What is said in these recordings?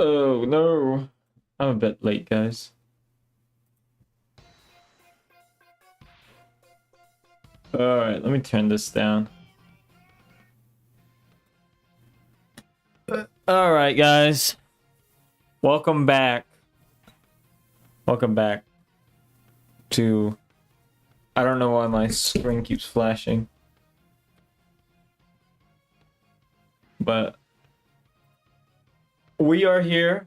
Oh no, I'm a bit late, guys. Alright, let me turn this down. Alright, guys. Welcome back. Welcome back to... I don't know why my screen keeps flashing. But... we are here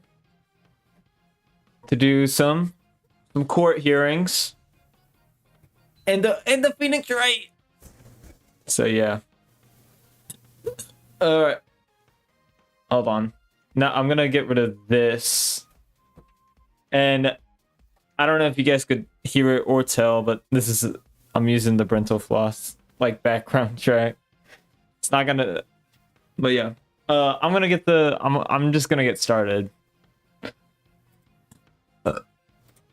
to do some court hearings. And the Phoenix Wright. So yeah. Alright. Hold on. Now I'm gonna get rid of this. And I don't know if you guys could hear it or tell, but this is I'm using the Brental Floss like background track. It's not gonna, but yeah. I'm gonna get the I'm just gonna get started.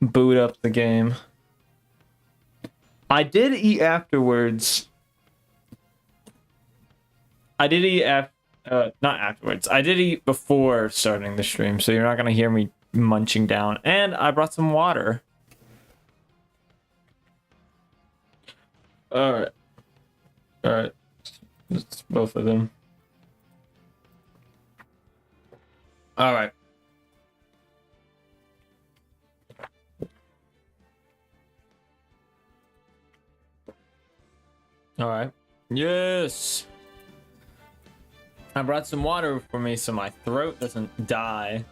Boot up the game. I did eat afterwards. I did eat not afterwards. I did eat before starting the stream, so you're not gonna hear me munching down. And I brought some water. All right. It's both of them. All right. All right. Yes. I brought some water for me so my throat doesn't die.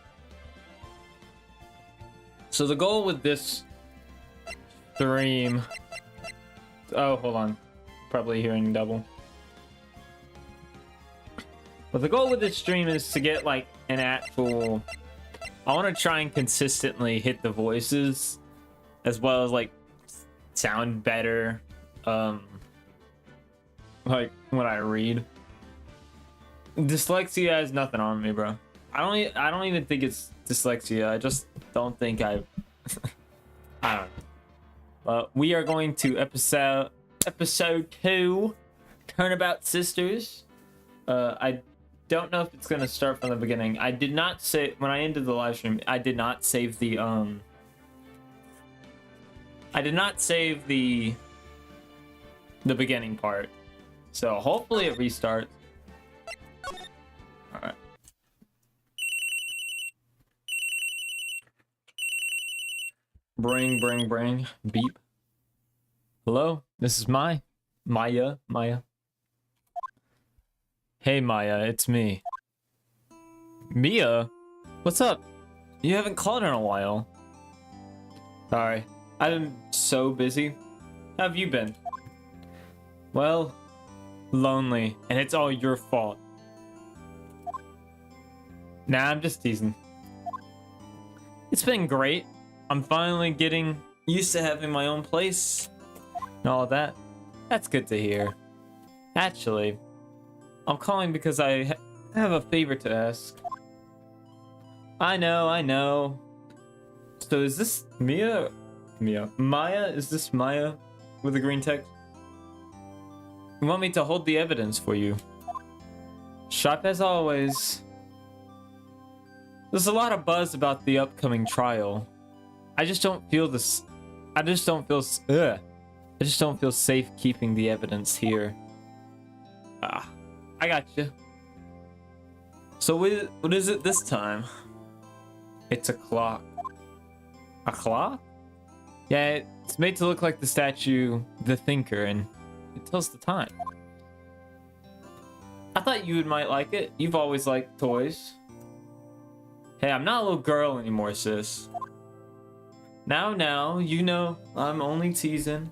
So the goal with this stream... Oh, hold on. Probably hearing double. But the goal with this stream is to get like an actual... I want to try and consistently hit the voices as well as like sound better like when I read. Dyslexia has nothing on me, bro. I don't even think it's dyslexia. I just don't think I don't know. We are going to episode 2, Turnabout Sisters. I don't know if it's gonna start from the beginning. I did not say when I ended the live stream. I did not save the the beginning part. So hopefully it restarts. All right. Bring. Beep. Hello, this is Maya. Hey Maya, it's me. Mia? What's up? You haven't called in a while. Sorry, I've been so busy. How have you been? Well, lonely, and it's all your fault. Nah, I'm just teasing. It's been great. I'm finally getting used to having my own place and all of that. That's good to hear. Actually, I'm calling because I have a favor to ask. I know. So is this Maya? Maya? Is this Maya with the green text? You want me to hold the evidence for you? Sharp as always. There's a lot of buzz about the upcoming trial. I just don't feel safe keeping the evidence here. I got you. So what is it this time? It's a clock. A clock? Yeah, it's made to look like the statue, the Thinker, and it tells the time. I thought you might like it. You've always liked toys. Hey, I'm not a little girl anymore, sis. Now, you know, I'm only teasing.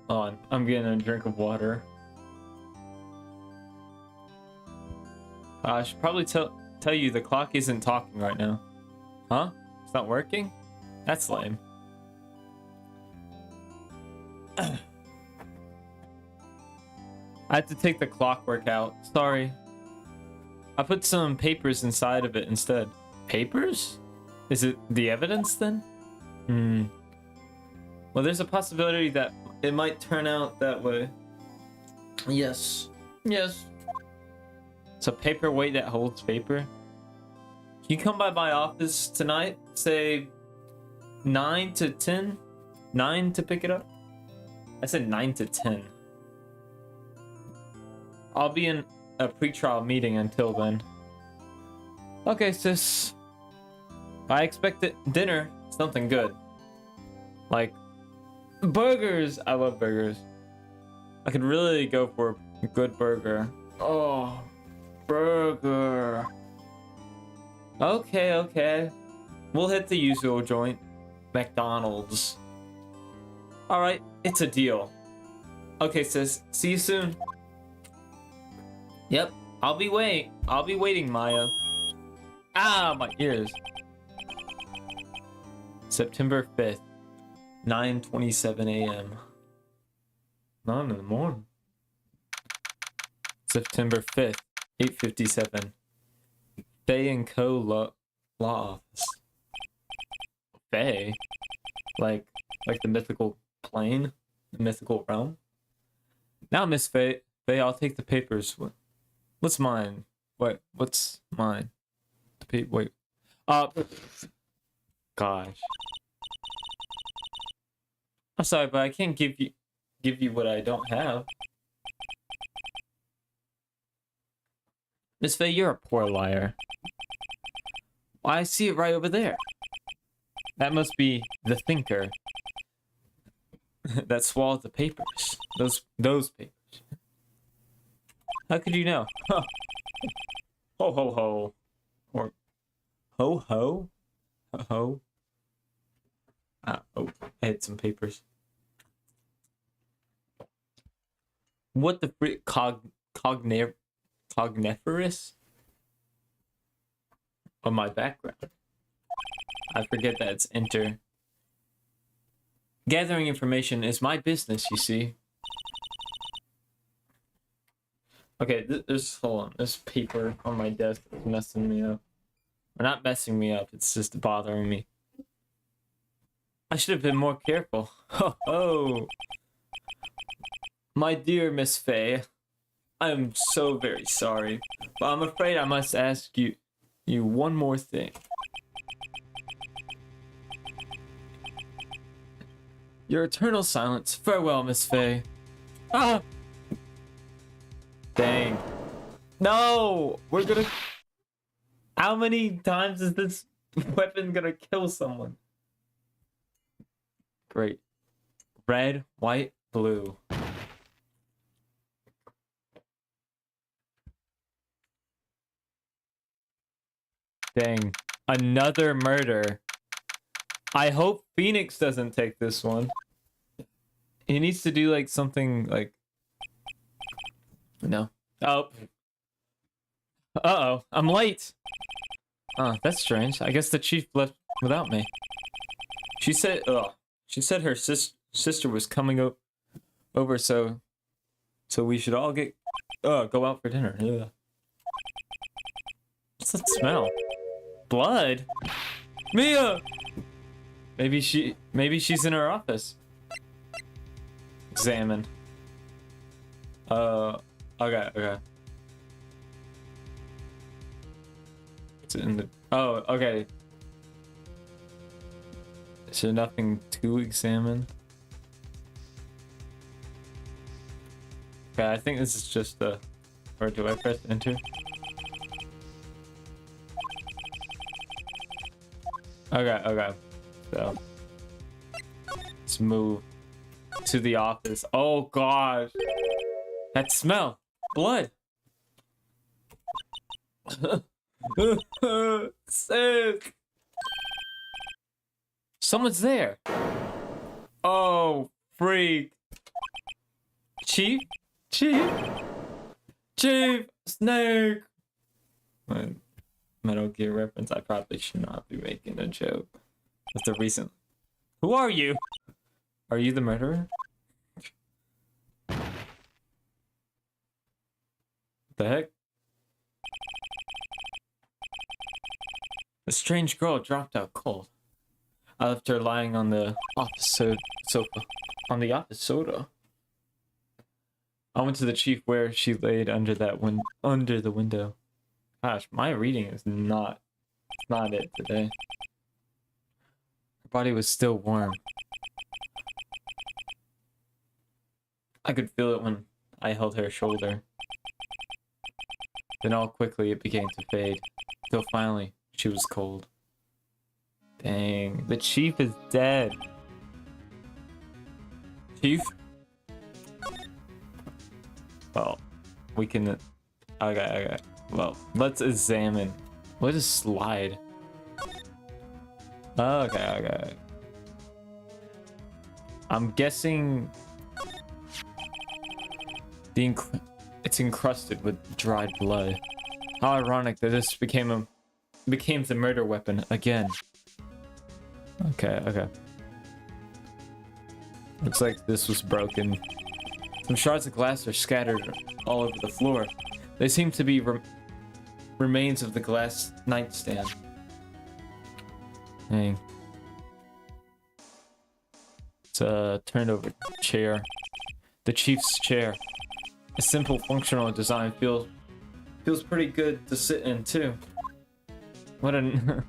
Hold on, I'm getting a drink of water. I should probably tell you the clock isn't talking right now. Huh? It's not working? That's lame. I had to take the clockwork out. Sorry. I put some papers inside of it instead. Papers? Is it the evidence then? Well, there's a possibility that it might turn out that way. Yes. It's a paperweight that holds paper. Can you come by my office tonight? Say 9 to 10? 9 to pick it up? I said 9 to 10. I'll be in a pre-trial meeting until then. Okay, sis. I expect dinner. Something good. Like burgers. I love burgers. I could really go for a good burger. Oh, burger. Okay, okay. We'll hit the usual joint. McDonald's. Alright, it's a deal. Okay, sis. See you soon. Yep, I'll be waiting, Maya. Ah, my ears. September 5th, 9:27 a.m. 9 in the morning. September 5th, 8:57. Faye and Co. Law Office. Faye? Like the mythical plane? The mythical realm? Now, Miss Faye, I'll take the papers. What's mine? What's mine? Wait. Gosh. I'm sorry, but I can't give you what I don't have. Miss Faye, you're a poor liar. I see it right over there. That must be the thinker that swallowed the papers. Those papers. How could you know? Huh. Ho ho ho. Or ho ho? Ho ho. Oh, I had some papers. What the frick? Cogniferous? On my background. I forget that it's enter. Gathering information is my business, you see. Okay, hold on. This paper on my desk is messing me up. Or not messing me up, it's just bothering me. I should have been more careful. Oh. My dear Miss Faye, I am so very sorry, but I'm afraid I must ask you one more thing. Your eternal silence. Farewell, Miss Faye. Ah! Dang. No! We're gonna... How many times is this weapon gonna kill someone? Great. Red, white, blue. Dang. Another murder. I hope Phoenix doesn't take this one. He needs to do like something like... No. Oh. Uh-oh. I'm late. Oh, that's strange. I guess the chief left without me. She said her sister was coming over, so we should all go out for dinner. Ugh. What's that smell? Blood? Mia! Maybe she's in her office. Examine. Okay. It's in the... Oh, okay. Is there nothing to examine? Okay, I think this is just the... Or do I press enter? Okay. So... Let's move to the office. Oh, gosh. That smell. Blood. Sick. Someone's there. Oh, freak. Chief? Snake. Metal Gear reference. I probably should not be making a joke. With the recent... Who are you? Are you the murderer? What the heck? A strange girl dropped out cold. I left her lying on the office sofa. On the office soda. I went to the chief where she laid under the window. Gosh, my reading is not it today. Her body was still warm. I could feel it when I held her shoulder. Then all quickly it began to fade, till finally she was cold. Dang, the chief is dead. Chief? Well, we can... Okay. Well, let's examine. What is slide? Okay. I'm guessing... It's encrusted with dried blood. How ironic that this became the murder weapon again. Okay. Looks like this was broken. Some shards of glass are scattered all over the floor. They seem to be remains of the glass nightstand. Dang. It's a turned over chair. The chief's chair. A simple functional design feels pretty good to sit in too. What an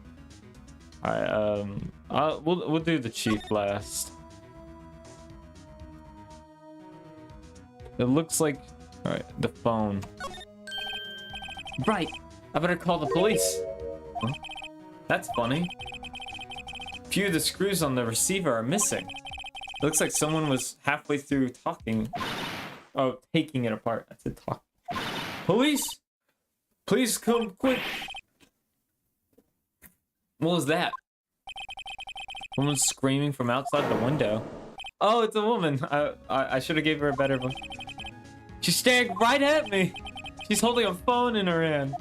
Alright, we'll do the chief last. It looks like alright, the phone. Right! I better call the police. Huh? That's funny. A few of the screws on the receiver are missing. It looks like someone was halfway through taking it apart. I said talk. Police! Please come quick! What was that? Woman screaming from outside the window. Oh, it's a woman. I should have gave her a better one. She's staring right at me. She's holding a phone in her hand.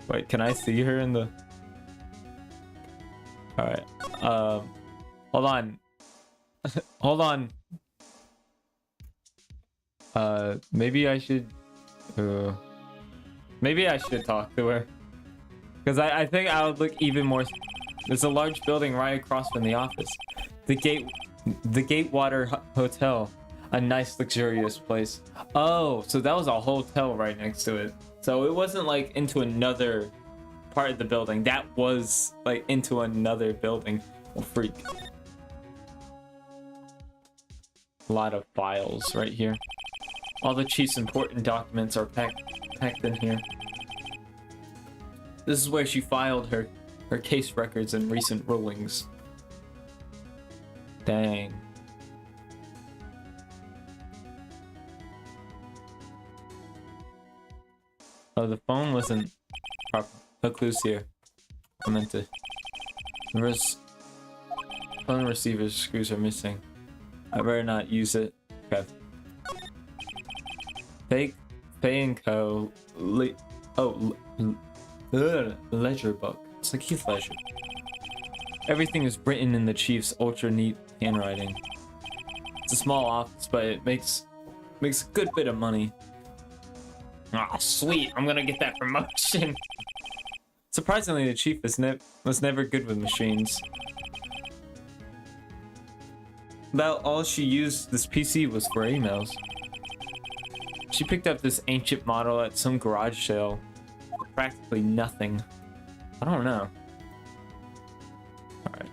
Wait, can I see her in the... Alright. Hold on. Hold on. Maybe I should talk to her. Because I think I would look even more... There's a large building right across from the office. The Gatewater Hotel. A nice, luxurious place. Oh, so that was a hotel right next to it. So it wasn't like into another part of the building. That was like into another building. Oh, freak. A lot of files right here. All the chief's important documents are packed in here. This is where she filed her case records and recent rulings. Dang. Oh, the phone wasn't proper. No clues here. I meant to. The phone receiver's screws are missing. I better not use it. Okay. Pay and Co. Ledger book. It's like Keith Ledger. Everything is written in the chief's ultra neat handwriting. It's a small office, but it makes a good bit of money. Ah, sweet! I'm gonna get that promotion. Surprisingly, the chief was never good with machines. About all she used this PC was for emails. She picked up this ancient model at some garage sale for practically nothing. I don't know. Alright.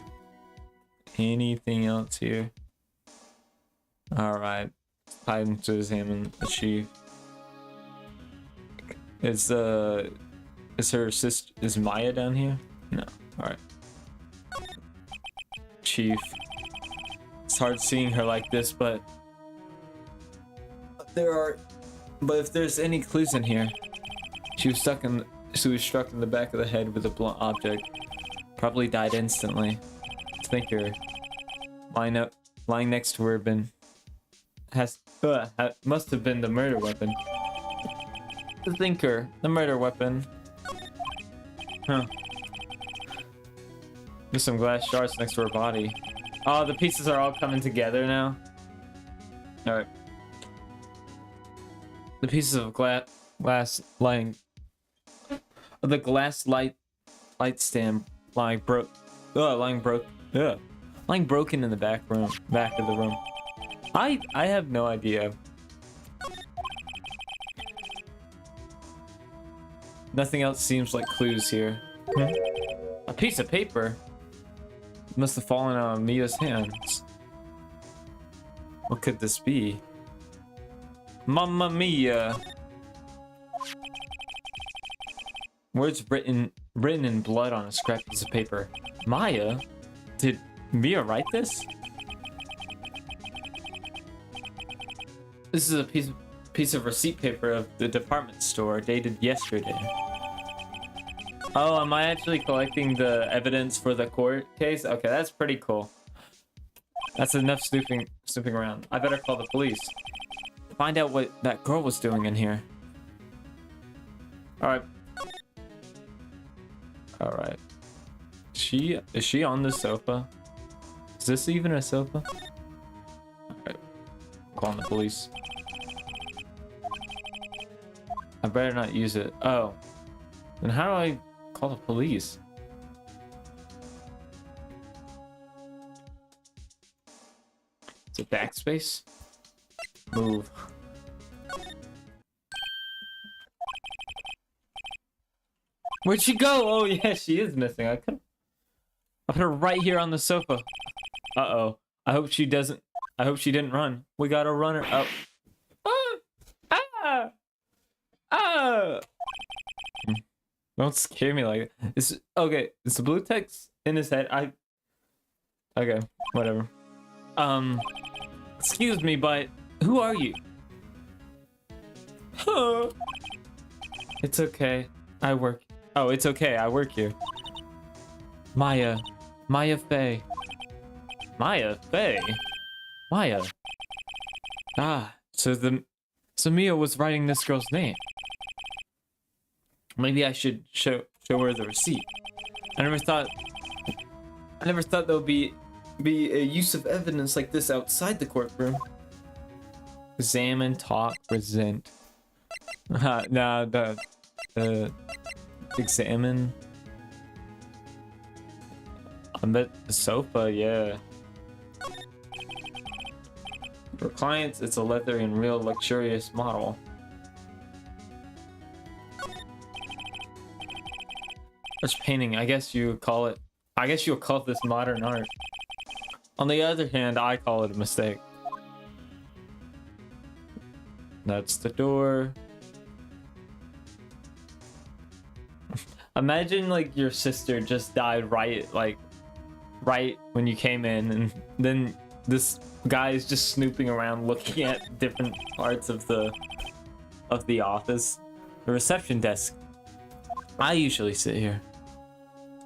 Anything else here? Alright. Time to examine the chief. Is her sister, is Maya down here? No. Alright. Chief. It's hard seeing her like this, but if there's any clues in here. She was struck in the back of the head with a blunt object. Probably died instantly. Thinker. Lying next to her must have been the murder weapon. The thinker, the murder weapon. Huh. There's some glass shards next to her body. Oh, the pieces are all coming together now. Alright. The pieces of glass lying... The glass light stand lying broke. Lying broken in the back of the room. I have no idea. Nothing else seems like clues here. A piece of paper must have fallen out of Mia's hands. What could this be? Mamma Mia! Words written in blood on a scrap piece of paper. Maya? Did Mia write this? This is a piece of receipt paper of the department store dated yesterday. Oh, am I actually collecting the evidence for the court case? Okay, that's pretty cool. That's enough snooping around. I better call the police. Find out what that girl was doing in here. Alright. Alright. Is she on the sofa? Is this even a sofa? Alright. Calling the police. I better not use it. Oh. Then how do I call the police? Is it backspace? Move. Where'd she go? Oh yeah, she is missing. I put her right here on the sofa. Uh-oh. I hope she didn't run. We gotta run her up. Don't scare me like that. Okay, it's the blue text in his head. Okay, whatever. Excuse me, but who are you? It's okay. It's okay. I work here. Maya Fey. Maya Fey. Maya. Ah, so Mia was writing this girl's name. Maybe I should show her the receipt. I never thought there would be a use of evidence like this outside the courtroom. Examine, talk, present. Nah, the examine. I bet the sofa, yeah. For clients, it's a leather and real luxurious model. It's painting, I guess you would call it. I guess you'll call this modern art. On the other hand, I call it a mistake. That's the door. Imagine like your sister just died right when you came in, and then this guy is just snooping around looking at different parts of the office. The reception desk. I usually sit here.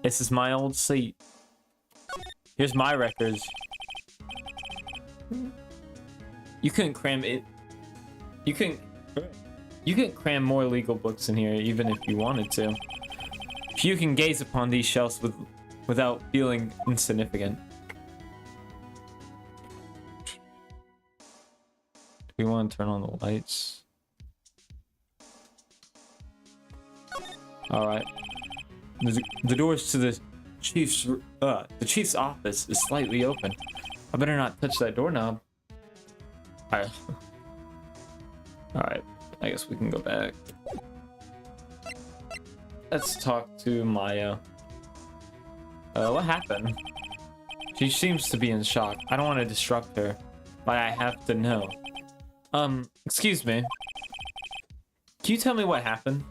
This is my old seat. Here's my records. You couldn't cram it. You couldn't cram more legal books in here even if you wanted to. Few can gaze upon these shelves without feeling insignificant. Do we want to turn on the lights? All right. The doors to the chief's office is slightly open. I better not touch that doorknob. All right. I guess we can go back. Let's talk to Maya. What happened? She seems to be in shock. I don't want to disrupt her, but I have to know. Excuse me. Can you tell me what happened?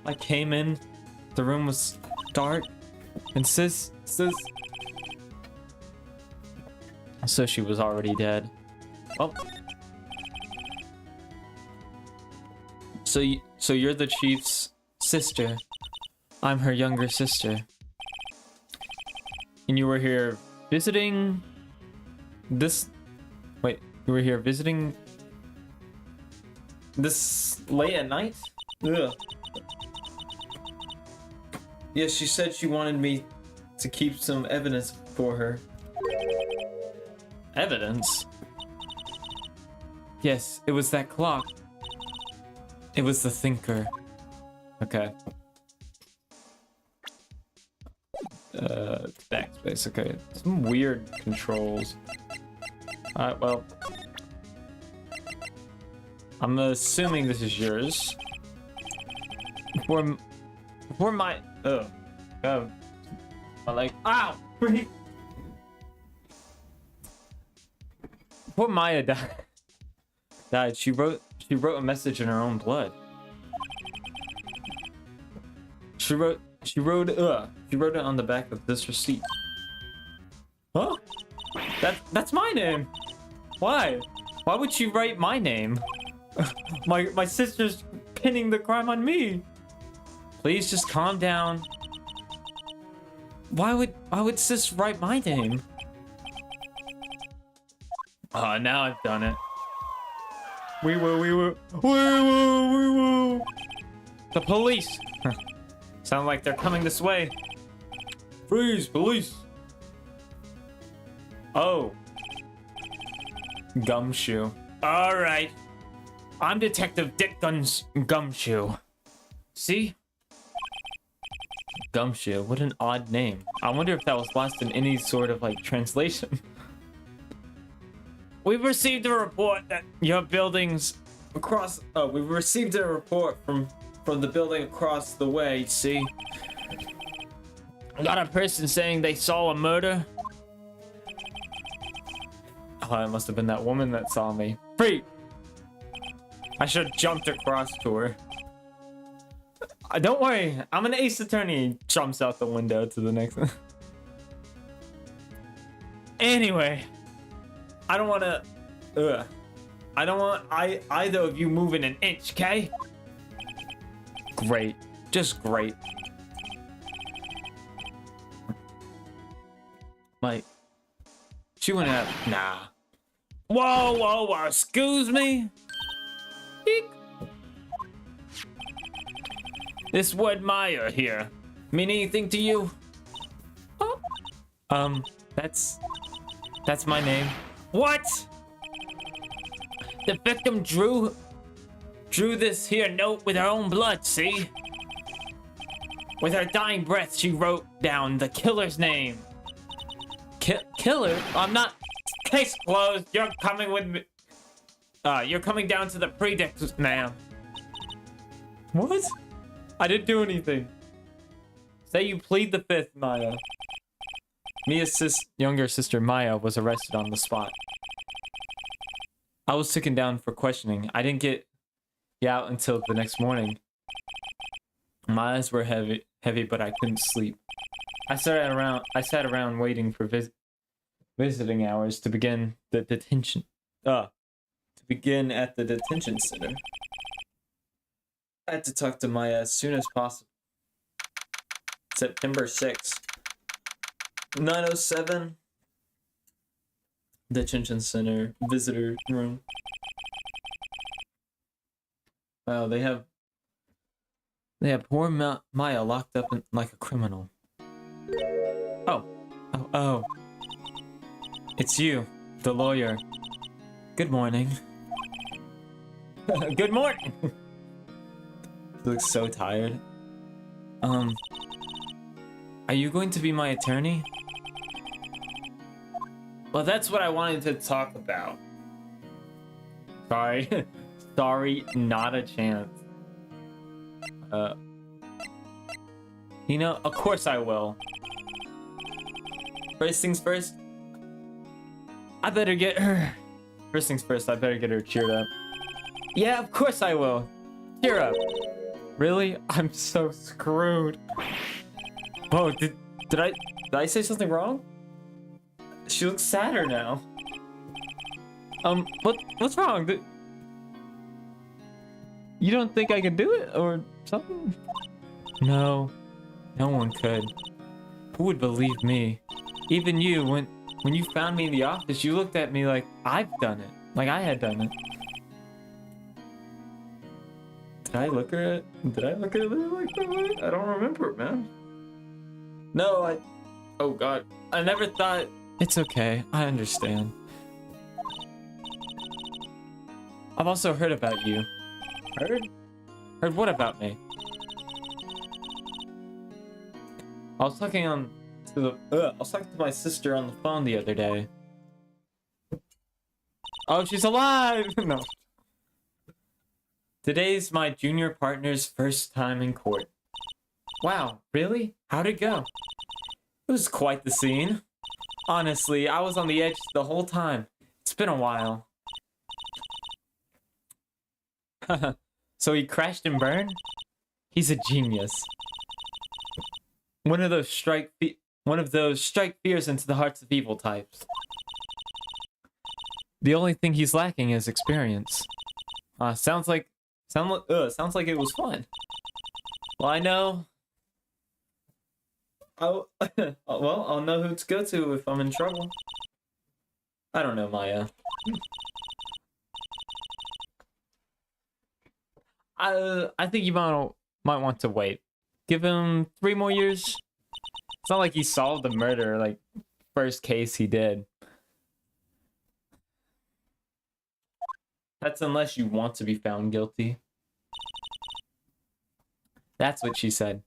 I came in, the room was dark, and sis. So she was already dead. Well. So you're the chief's sister. I'm her younger sister. And you were here visiting this... Wait, you were here visiting this late at night? Ugh. Yeah, she said she wanted me to keep some evidence for her. Evidence? Yes, it was that clock. It was the thinker. Okay. Backspace, okay. Some weird controls. Alright, well. I'm assuming this is yours. Before my... Oh. God. I like... Ow! Before Maya died, she wrote a message in her own blood. She wrote it on the back of this receipt. Huh? That's my name. Why? Why would she write my name? my sister's pinning the crime on me. Please just calm down. Why would sis write my name? Oh, now I've done it. We woo. The police. Sound like they're coming this way. Freeze, police. Oh. Gumshoe. All right. I'm Detective Dick Gumshoe. See? Gumshoe. What an odd name. I wonder if that was lost in any sort of like translation. We've received a report that your buildings across. Oh, we received a report from the building across the way. See, got a person saying they saw a murder. Oh, it must have been that woman that saw me. Free. I should have jumped across to her. Don't worry, I'm an ace attorney. Jumps out the window to the next one. Anyway. I don't want to... I don't want either of you moving an inch, okay? Great. Just great. Like... She wouldn't have... Nah. Whoa, excuse me? Eek. This word Maya here. Mean anything to you? Oh. That's my name. What? The victim drew this here note with her own blood, see? With her dying breath, she wrote down the killer's name. Killer? I'm not... Case closed. You're coming with me. You're coming down to the predict, ma'am. What? I didn't do anything. Say you plead the fifth, Maya. Mia's younger sister, Maya, was arrested on the spot. I was taken down for questioning. I didn't get out until the next morning. My eyes were heavy, but I couldn't sleep. I sat around waiting for visiting hours to begin the detention. To begin at the detention center. I had to talk to Maya as soon as possible. September 6th. 9:07. Detention center visitor room. Wow, they have poor Maya locked up like a criminal. Oh. It's you, the lawyer. Good morning. Good morning. He looks so tired. Are you going to be my attorney? Well, that's what I wanted to talk about. Sorry. Sorry, not a chance. You know, of course I will. First things first, I better get her. First things first, I better get her cheered up. Yeah, of course I will. Cheer up. Really? I'm so screwed. Whoa, did I say something wrong? She looks sadder now. What's wrong? You don't think I can do it or something? No, no one could. Who would believe me? Even you, when you found me in the office, you looked at me like I've done it, like I had done it. Did I look at it like that? I don't remember, man. No, oh God, I never thought. It's okay, I understand. I've also heard about you. Heard? Heard what about me? I was talking on I was talking to my sister on the phone the other day. Oh, she's alive! No. Today's my junior partner's first time in court. Wow, really? How'd it go? It was quite the scene. Honestly, I was on the edge the whole time. It's been a while. So he crashed and burned? He's a genius. One of those strike fears into the hearts of evil types. The only thing he's lacking is experience. Sounds like it was fun. Well, I know. Well, I'll know who to go to if I'm in trouble. I don't know, Maya. I think you might want to wait. Give him 3 more years. It's not like he solved the murder, like, first case he did. That's unless you want to be found guilty. That's what she said.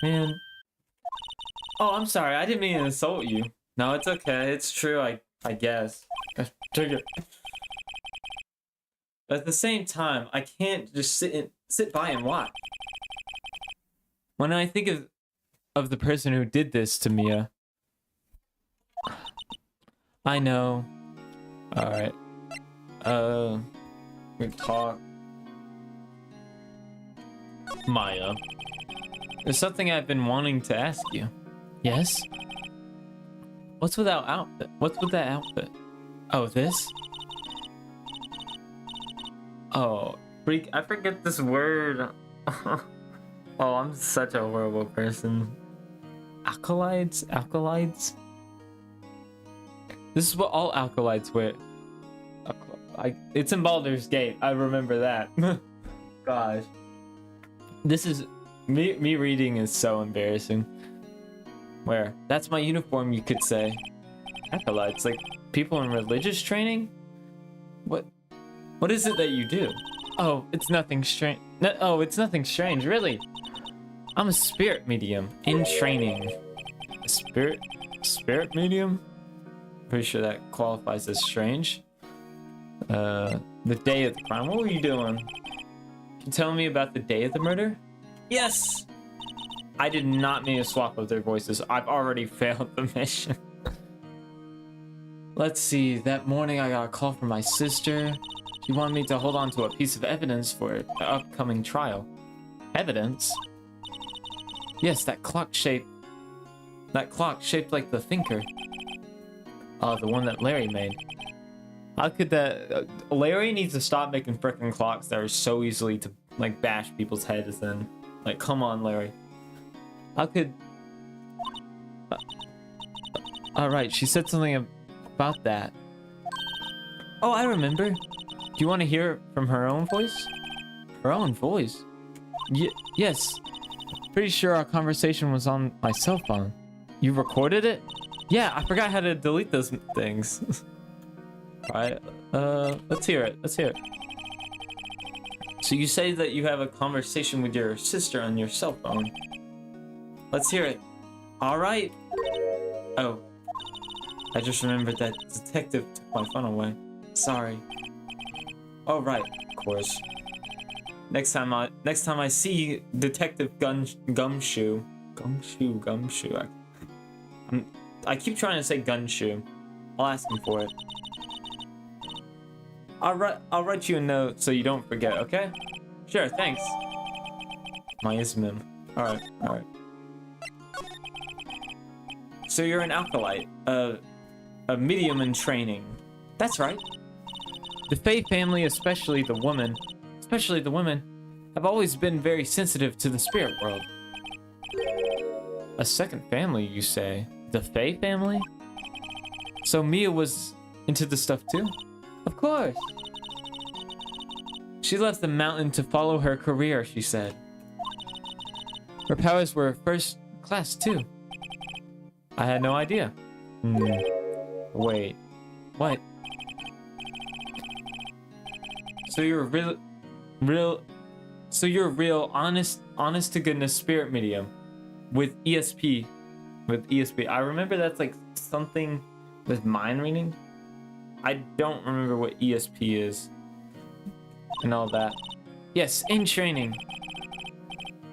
Man. Oh, I'm sorry. I didn't mean to insult you. No, it's okay. It's true, I guess. But at the same time, I can't just sit by and watch. When I think of the person who did this to Mia, I know. All right. We talk. Maya, there's something I've been wanting to ask you. Yes? What's with that outfit? What's with that outfit? Oh, this? Oh, freak! I forget this word. Oh, I'm such a horrible person. Acolytes? Acolytes? This is what all acolytes wear. It's in Baldur's Gate. I remember that. Gosh. This is... Me reading is so embarrassing. Where? That's my uniform, you could say. Acolytes, like people in religious training? What is it that you do? Oh, it's nothing strange. No, it's nothing strange, really. I'm a spirit medium in training. A spirit medium? Pretty sure that qualifies as strange. The day of the crime. What were you doing? Can you tell me about the day of the murder? Yes! I did not mean to swap up their voices. I've already failed the mission. Let's see. That morning I got a call from my sister. She wanted me to hold on to a piece of evidence for the upcoming trial. Evidence? Yes, that clock shaped like the thinker. Oh, the one that Larry made. How could that... Larry needs to stop making frickin' clocks that are so easily to, like, bash people's heads in. Like, come on, Larry. How could... Alright, she said something about that. Oh, I remember. Do you want to hear it from her own voice? Her own voice? Yes. Pretty sure our conversation was on my cell phone. You recorded it? Yeah, I forgot how to delete those things. Alright, let's hear it. Let's hear it. So you say that you have a conversation with your sister on your cell phone. Let's hear it. Alright. Oh. I just remembered that detective took my phone away. Sorry. Oh, right. Of course. Next time I see Detective Gumshoe. I keep trying to say Gunshoe. I'll ask him for it. I'll write you a note so you don't forget, okay? Sure, thanks. My Ismim. Alright. So you're an acolyte, a medium in training. That's right. The Fae family, especially the women, have always been very sensitive to the spirit world. A second family, you say? The Fae family? So Mia was into the stuff too? Of course. She left the mountain to follow her career, she said. Her powers were first class too. I had no idea. Wait. What? So you're a real honest to goodness spirit medium with ESP with ESP. I remember that's like something with mind reading. I don't remember what ESP is and all that. Yes, in training.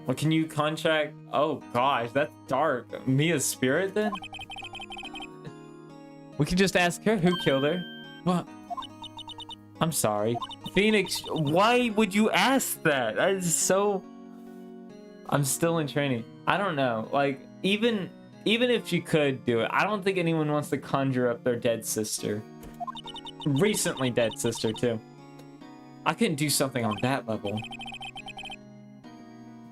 Well, can you contract? Oh gosh, that's dark. Mia's spirit then? We could just ask her who killed her. What? I'm sorry. Phoenix, why would you ask that? That is so... I'm still in training. I don't know. Like, even if you could do it, I don't think anyone wants to conjure up their dead sister. Recently dead sister, too. I couldn't do something on that level.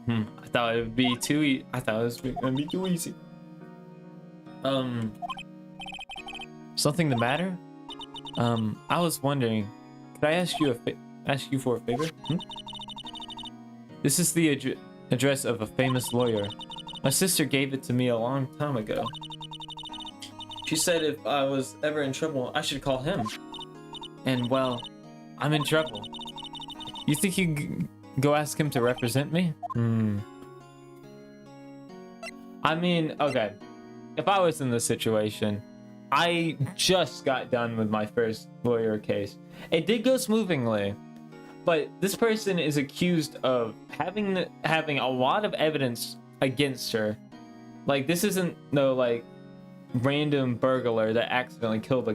I thought it would be too easy. I thought it was gonna be too easy. Something the matter? I was wondering, could I ask you for a favor? This is the address of a famous lawyer. My sister gave it to me a long time ago. She said if I was ever in trouble, I should call him. And well, I'm in trouble. You think you can go ask him to represent me? I mean, okay. If I was in this situation, I just got done with my first lawyer case. It did go smoothly, but this person is accused of having a lot of evidence against her. Like, this isn't no like random burglar that accidentally killed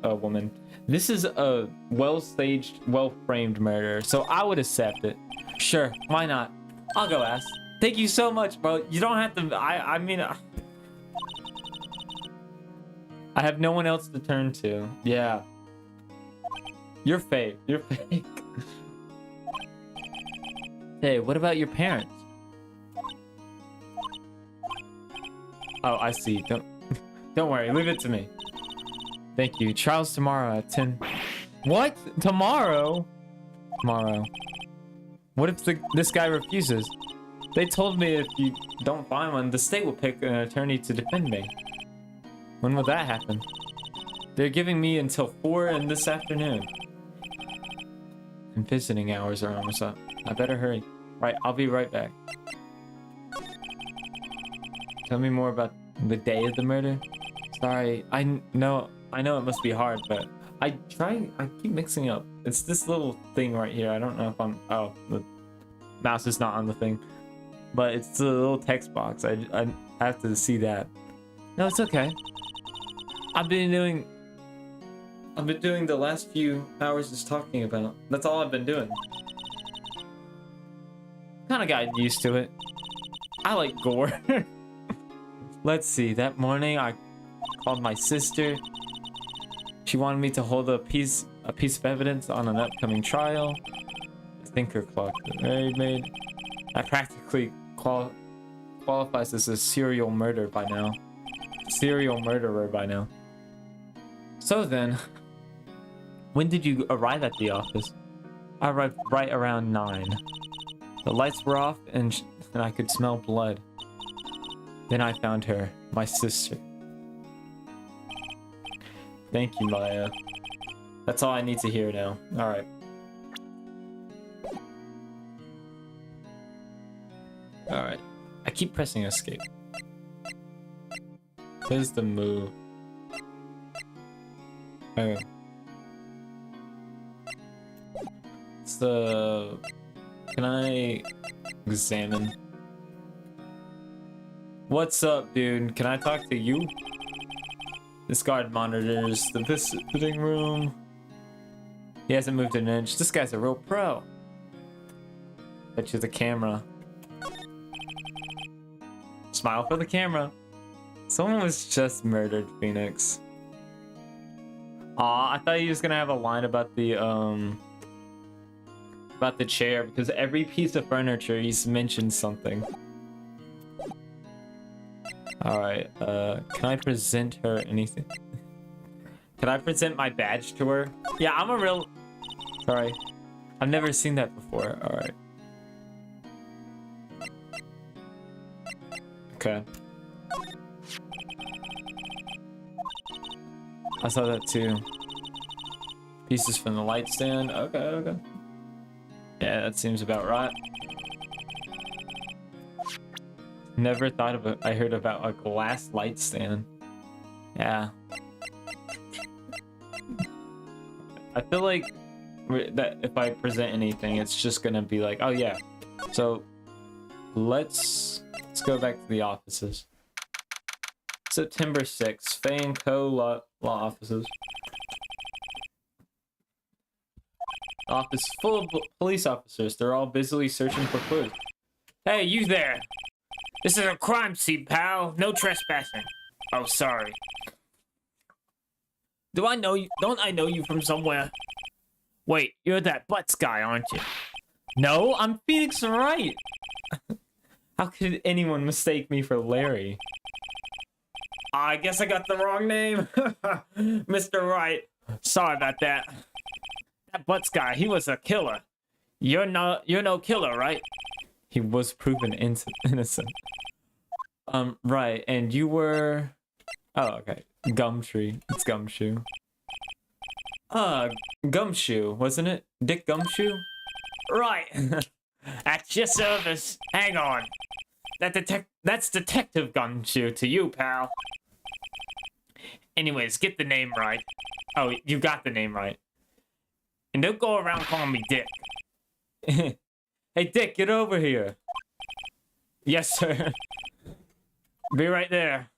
a woman. This is a well-staged, well-framed murder, so I would accept it. Sure, why not? I'll go ask. Thank you so much, bro. You don't have to. I mean, I have no one else to turn to. Yeah. You're fake. You're fake. Hey, what about your parents? Oh, I see. Don't worry. Leave it to me. Thank you. Trial's tomorrow at 10. What? Tomorrow? Tomorrow. What if this guy refuses? They told me if you don't find one, the state will pick an attorney to defend me. When will that happen? They're giving me until 4 in this afternoon. And visiting hours are almost up. I better hurry. Right, I'll be right back. Tell me more about the day of the murder. Sorry, I know it must be hard, but I keep mixing up. It's this little thing right here. I don't know if oh, the mouse is not on the thing. But it's the little text box. I have to see that. No, it's okay. I've been doing the last few hours just talking about. That's all I've been doing. Kind of got used to it. I like gore. Let's see. That morning I called my sister. She wanted me to hold a piece of evidence on an upcoming trial. The thinker clock. The married maid. I practically qualifies as a serial murderer by now. So then, when did you arrive at the office? I arrived right around 9. The lights were off and I could smell blood. Then I found her, my sister. Thank you, Maya. That's all I need to hear now. Alright. Alright. I keep pressing escape. There's the move. Okay. So, can I examine? What's up, dude? Can I talk to you? This guard monitors the visiting room. He hasn't moved an inch. This guy's a real pro. Bet you the camera. Smile for the camera. Someone was just murdered, Phoenix. Aw, I thought he was gonna have a line about the chair, because every piece of furniture he's mentioned something. Alright, can I present her anything? Can I present my badge to her? Yeah, I'm a real... Sorry. I've never seen that before. Alright. Okay. I saw that too. Pieces from the light stand. Okay, okay. Yeah, that seems about right. never thought of it. I heard about a glass light stand. Yeah. I feel like that if I present anything, it's just gonna be like, oh yeah. So let's go back to the offices. September 6th, Fay and Co. law offices. Office full of police officers. They're all busily searching for clues. Hey, you there! This is a crime scene, pal. No trespassing. Oh, sorry. Do I know you? Don't I know you from somewhere? Wait, you're that Butts guy, aren't you? No, I'm Phoenix Wright. How could anyone mistake me for Larry? I guess I got the wrong name. Mr. Wright. Sorry about that. That Butts guy, he was a killer. You're no killer, right? He was proven innocent. Right, and you were... Oh, okay. Gumtree. It's Gumshoe. Gumshoe, wasn't it? Dick Gumshoe? Right. At your service. Hang on. That's Detective Gumshoe to you, pal. Anyways, get the name right. Oh, you got the name right. And don't go around calling me Dick. Hey, Dick, get over here. Yes, sir. Be right there.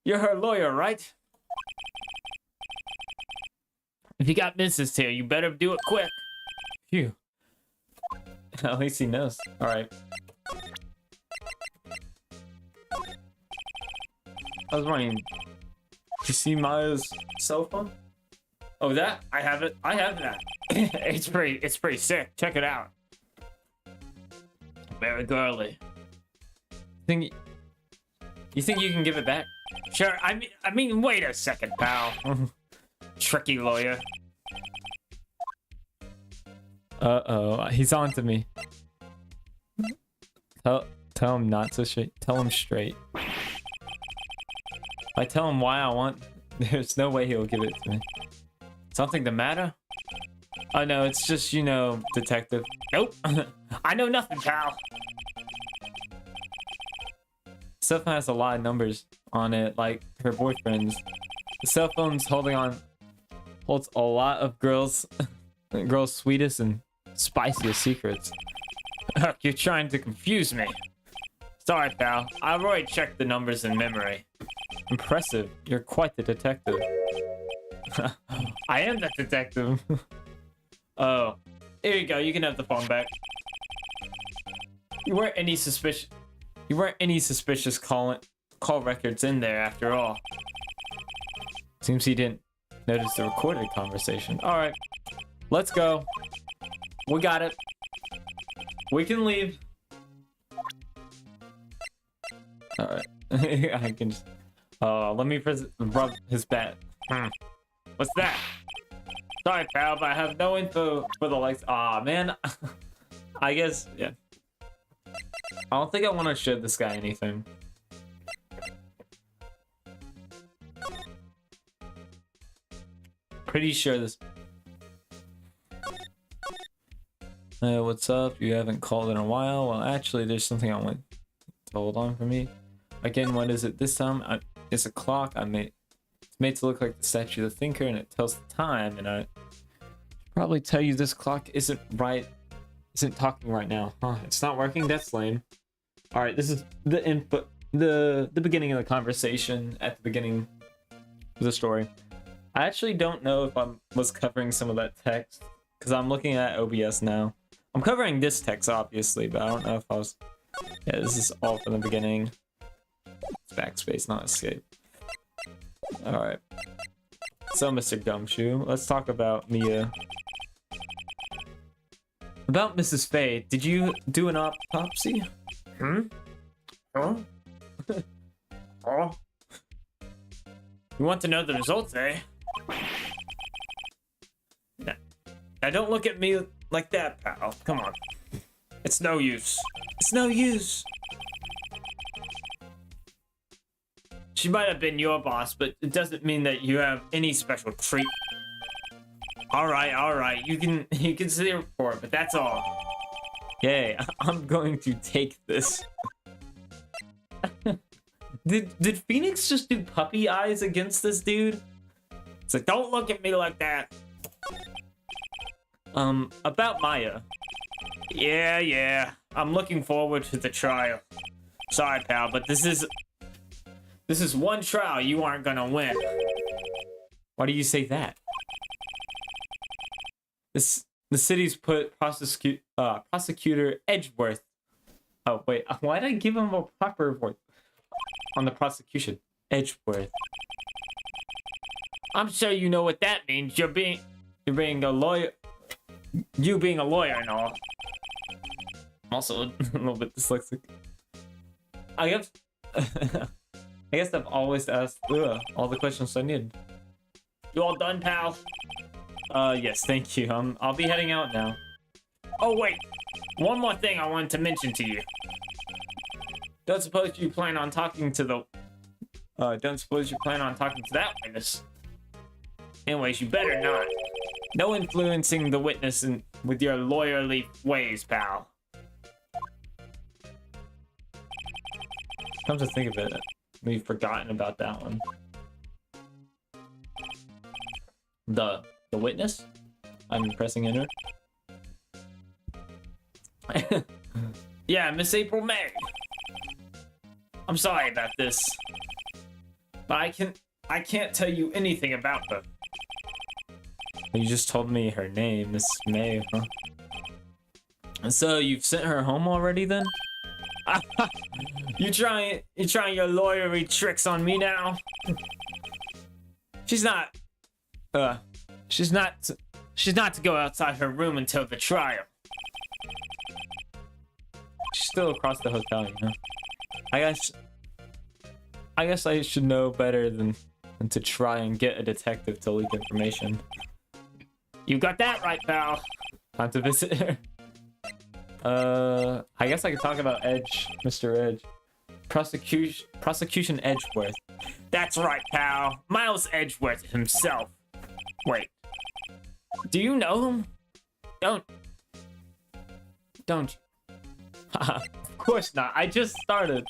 You're her lawyer, right? If you got business here, you better do it quick. Phew. At least he knows. Alright. I was wondering, did you see Maya's cell phone? Oh, that? I have it. I have that. It's pretty sick. Check it out. Very girly. You think you can give it back? Sure. I mean, wait a second, pal. Tricky lawyer. Uh-oh, he's on to me. Tell him not to straight. Tell him straight. If I tell him why I want, there's no way he'll give it to me. Something the matter? Oh no, it's just, you know, detective. Nope. I know nothing, pal. Cell phone has a lot of numbers on it, like her boyfriend's. The cell phone's holds a lot of girls' sweetest and spiciest secrets. You're trying to confuse me. Sorry, pal. I've already checked the numbers in memory. Impressive. You're quite the detective. I am the detective. Oh, here you go. You can have the phone back. You weren't any suspicious call records in there after all. Seems he didn't notice the recorded conversation. All right, let's go. We got it. We can leave. All right, I can just. Let me rub his back. What's that? Sorry, pal, but I have no info for the likes. Aw, man. I guess, yeah. I don't think I want to show this guy anything. Pretty sure this... Hey, what's up? You haven't called in a while? Well, actually, there's something I want to hold on for me. Again, what is it this time? It's a clock. It's made to look like the statue of the thinker, and it tells the time, and I should probably tell you this clock isn't talking right now. Huh, it's not working? That's lame. Alright, this is the input, the beginning of the conversation at the beginning of the story. I actually don't know if I was covering some of that text, because I'm looking at OBS now. I'm covering this text, obviously, but I don't know if I was... Yeah, this is all from the beginning. It's backspace, not escape. Alright. So, Mr. Gumshoe, let's talk about Mia. About Mrs. Fay, did you do an autopsy? Huh? Oh? You want to know the results, eh? Now don't look at me like that, pal. Come on. It's no use. It's no use. She might have been your boss, but it doesn't mean that you have any special treat. All right. You can see the report, but that's all. Yay, I'm going to take this. Did Phoenix just do puppy eyes against this dude? It's like, don't look at me like that. About Maya. Yeah. I'm looking forward to the trial. Sorry, pal, but this is one trial you aren't gonna win. Why do you say that? The city's put prosecutor Edgeworth. Oh wait, why did I give him a proper voice on the prosecution? Edgeworth. I'm sure you know what that means. You're being a lawyer. You being a lawyer and all. I'm also a little bit dyslexic. I guess I guess I've always asked all the questions I need. You all done, pal? Yes, thank you. I'll be heading out now. Oh wait, one more thing I wanted to mention to you. Don't suppose you plan on talking to that witness. Anyways, you better not. No influencing the witness with your lawyerly ways, pal. Come to think of it, we've forgotten about that one. The witness? I'm pressing enter. Yeah, Miss April May. I'm sorry about this, but I can't tell you anything about her. You just told me her name, Miss May, huh? And so you've sent her home already then? You trying your lawyery tricks on me now? She's not to go outside her room until the trial. She's still across the hotel, you know? I guess I should know better than to try and get a detective to leak information. You got that right, pal. Time to visit her. I guess I could talk about Edge, Mr. Edge. Prosecution Edgeworth. That's right, pal. Miles Edgeworth himself. Wait. Do you know him? Don't. Of course not. I just started.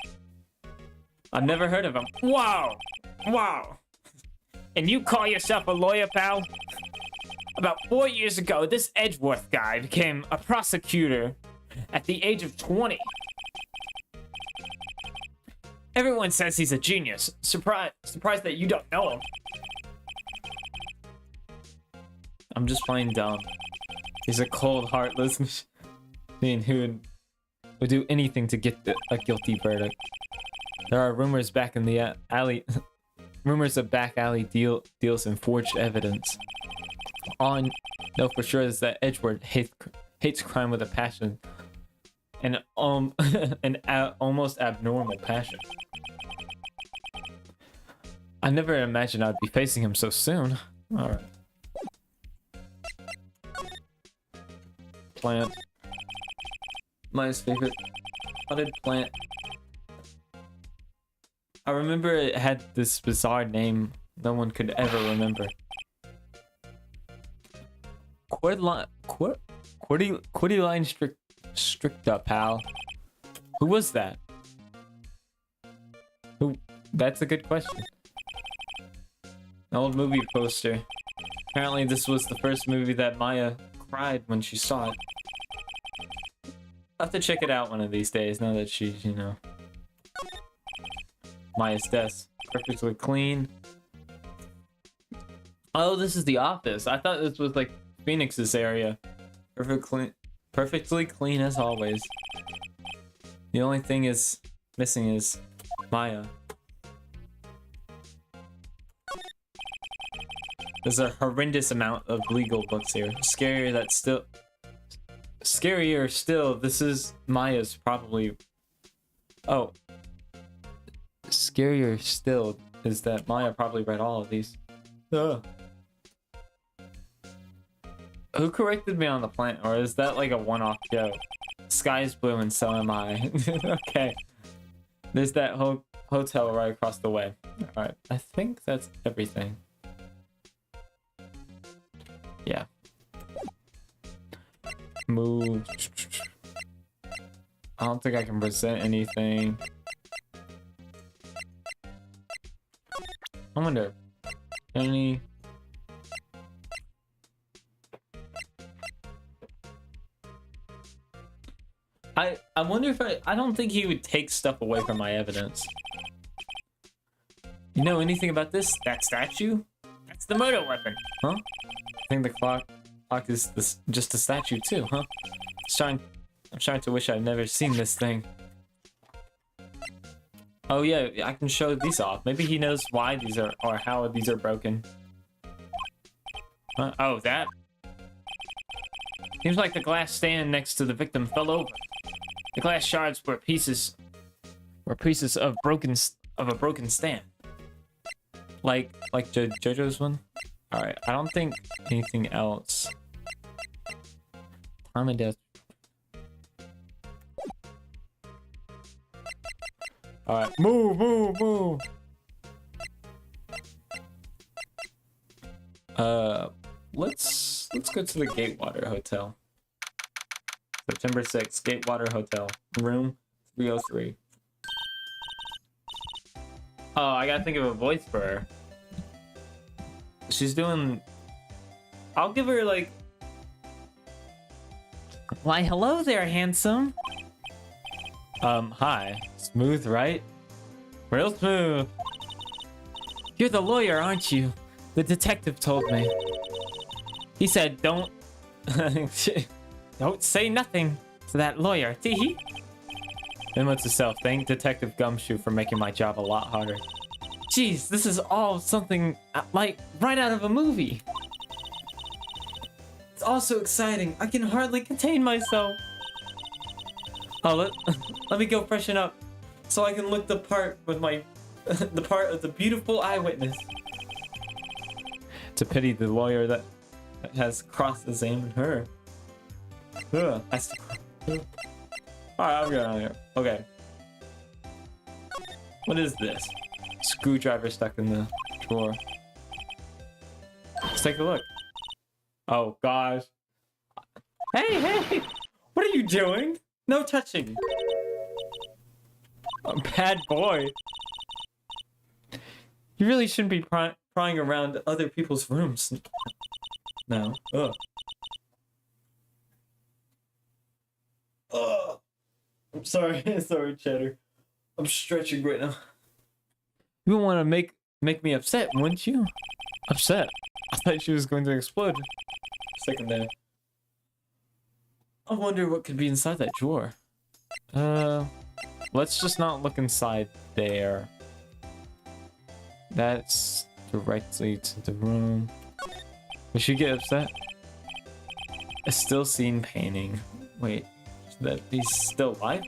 I've never heard of him. Wow. And you call yourself a lawyer, pal? About 4 years ago, this Edgeworth guy became a prosecutor at the age of 20. Everyone says he's a genius. Surprised that you don't know him. I'm just plain dumb. He's a cold, heartless machine who would do anything to get a guilty verdict. There are rumors back in the alley. Rumors of back alley deals in forged evidence. All I know for sure is that Edgeworth hates crime with a passion. An almost abnormal passion. I never imagined I'd be facing him so soon. Alright. Plant. My favorite potted plant. I remember it had this bizarre name no one could ever remember. Cordyline stricta, pal. Who was that? Who? That's a good question. An old movie poster. Apparently this was the first movie that Maya cried when she saw it. I'll have to check it out one of these days now that she's, you know... Maya's desk. Perfectly clean. Oh, this is the office. I thought this was like Phoenix's area. Perfectly clean as always. The only thing missing is Maya. There's a horrendous amount of legal books here. Scarier still, this is Maya's probably... Oh. Scarier still is that Maya probably read all of these. Ugh. Who corrected me on the plant, or is that like a one-off joke? Sky's blue and so am I. Okay. There's that hotel right across the way. Alright, I think that's everything. Yeah. Move. I don't think I can present anything. I wonder, any... I wonder if I don't think he would take stuff away from my evidence. You know anything about this? That statue? That's the murder weapon. Huh? I think the clock is just a statue too, huh? I'm starting to wish I'd never seen this thing. Oh yeah, I can show these off. Maybe he knows why these are, or how these are broken. Huh? Oh, that? Seems like the glass stand next to the victim fell over. The glass shards were pieces of a broken stand. Like JoJo's one. All right, I don't think anything else. Time of death. All right, move. Let's go to the Gatewater Hotel. September 6th, Gatewater Hotel, room 303. Oh, I gotta think of a voice for her. She's doing... I'll give her, like... Why, hello there, handsome. Hi. Smooth, right? Real smooth. You're the lawyer, aren't you? The detective told me. He said, don't... Don't say nothing to that lawyer. Teehee. Then what's to self? Thank Detective Gumshoe for making my job a lot harder. Jeez, this is all something like right out of a movie. It's all so exciting. I can hardly contain myself. Oh, let me go freshen up so I can look the part with my the part of the beautiful eyewitness. It's a pity the lawyer that has crossed his aim in her. Alright, I'm going on here. Okay. What is this? Screwdriver stuck in the drawer. Let's take a look. Oh gosh. Hey! What are you doing? No touching. A bad boy. You really shouldn't be prying around other people's rooms. No. Ugh. Oh, I'm sorry. Sorry, Cheddar. I'm stretching right now. You wouldn't want to make me upset, wouldn't you? Upset? I thought she was going to explode. Second there. I wonder what could be inside that drawer. Let's just not look inside there. That's directly to the room. Would she get upset? A still scene painting. Wait. That he's still alive?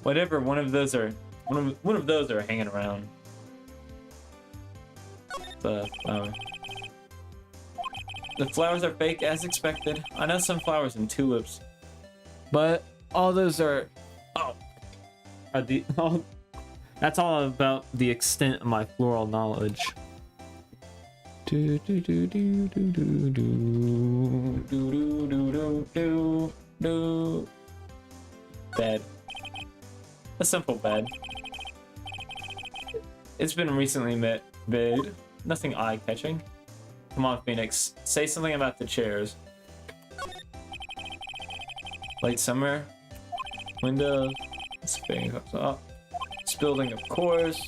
Whatever, one of those are hanging around. The flower. The flowers are fake as expected. I know some flowers and tulips, but all those are that's all about the extent of my floral knowledge. Bed. A simple bed. It's been recently made. Nothing eye-catching. Come on, Phoenix. Say something about the chairs. Late summer. Windows. This building, of course.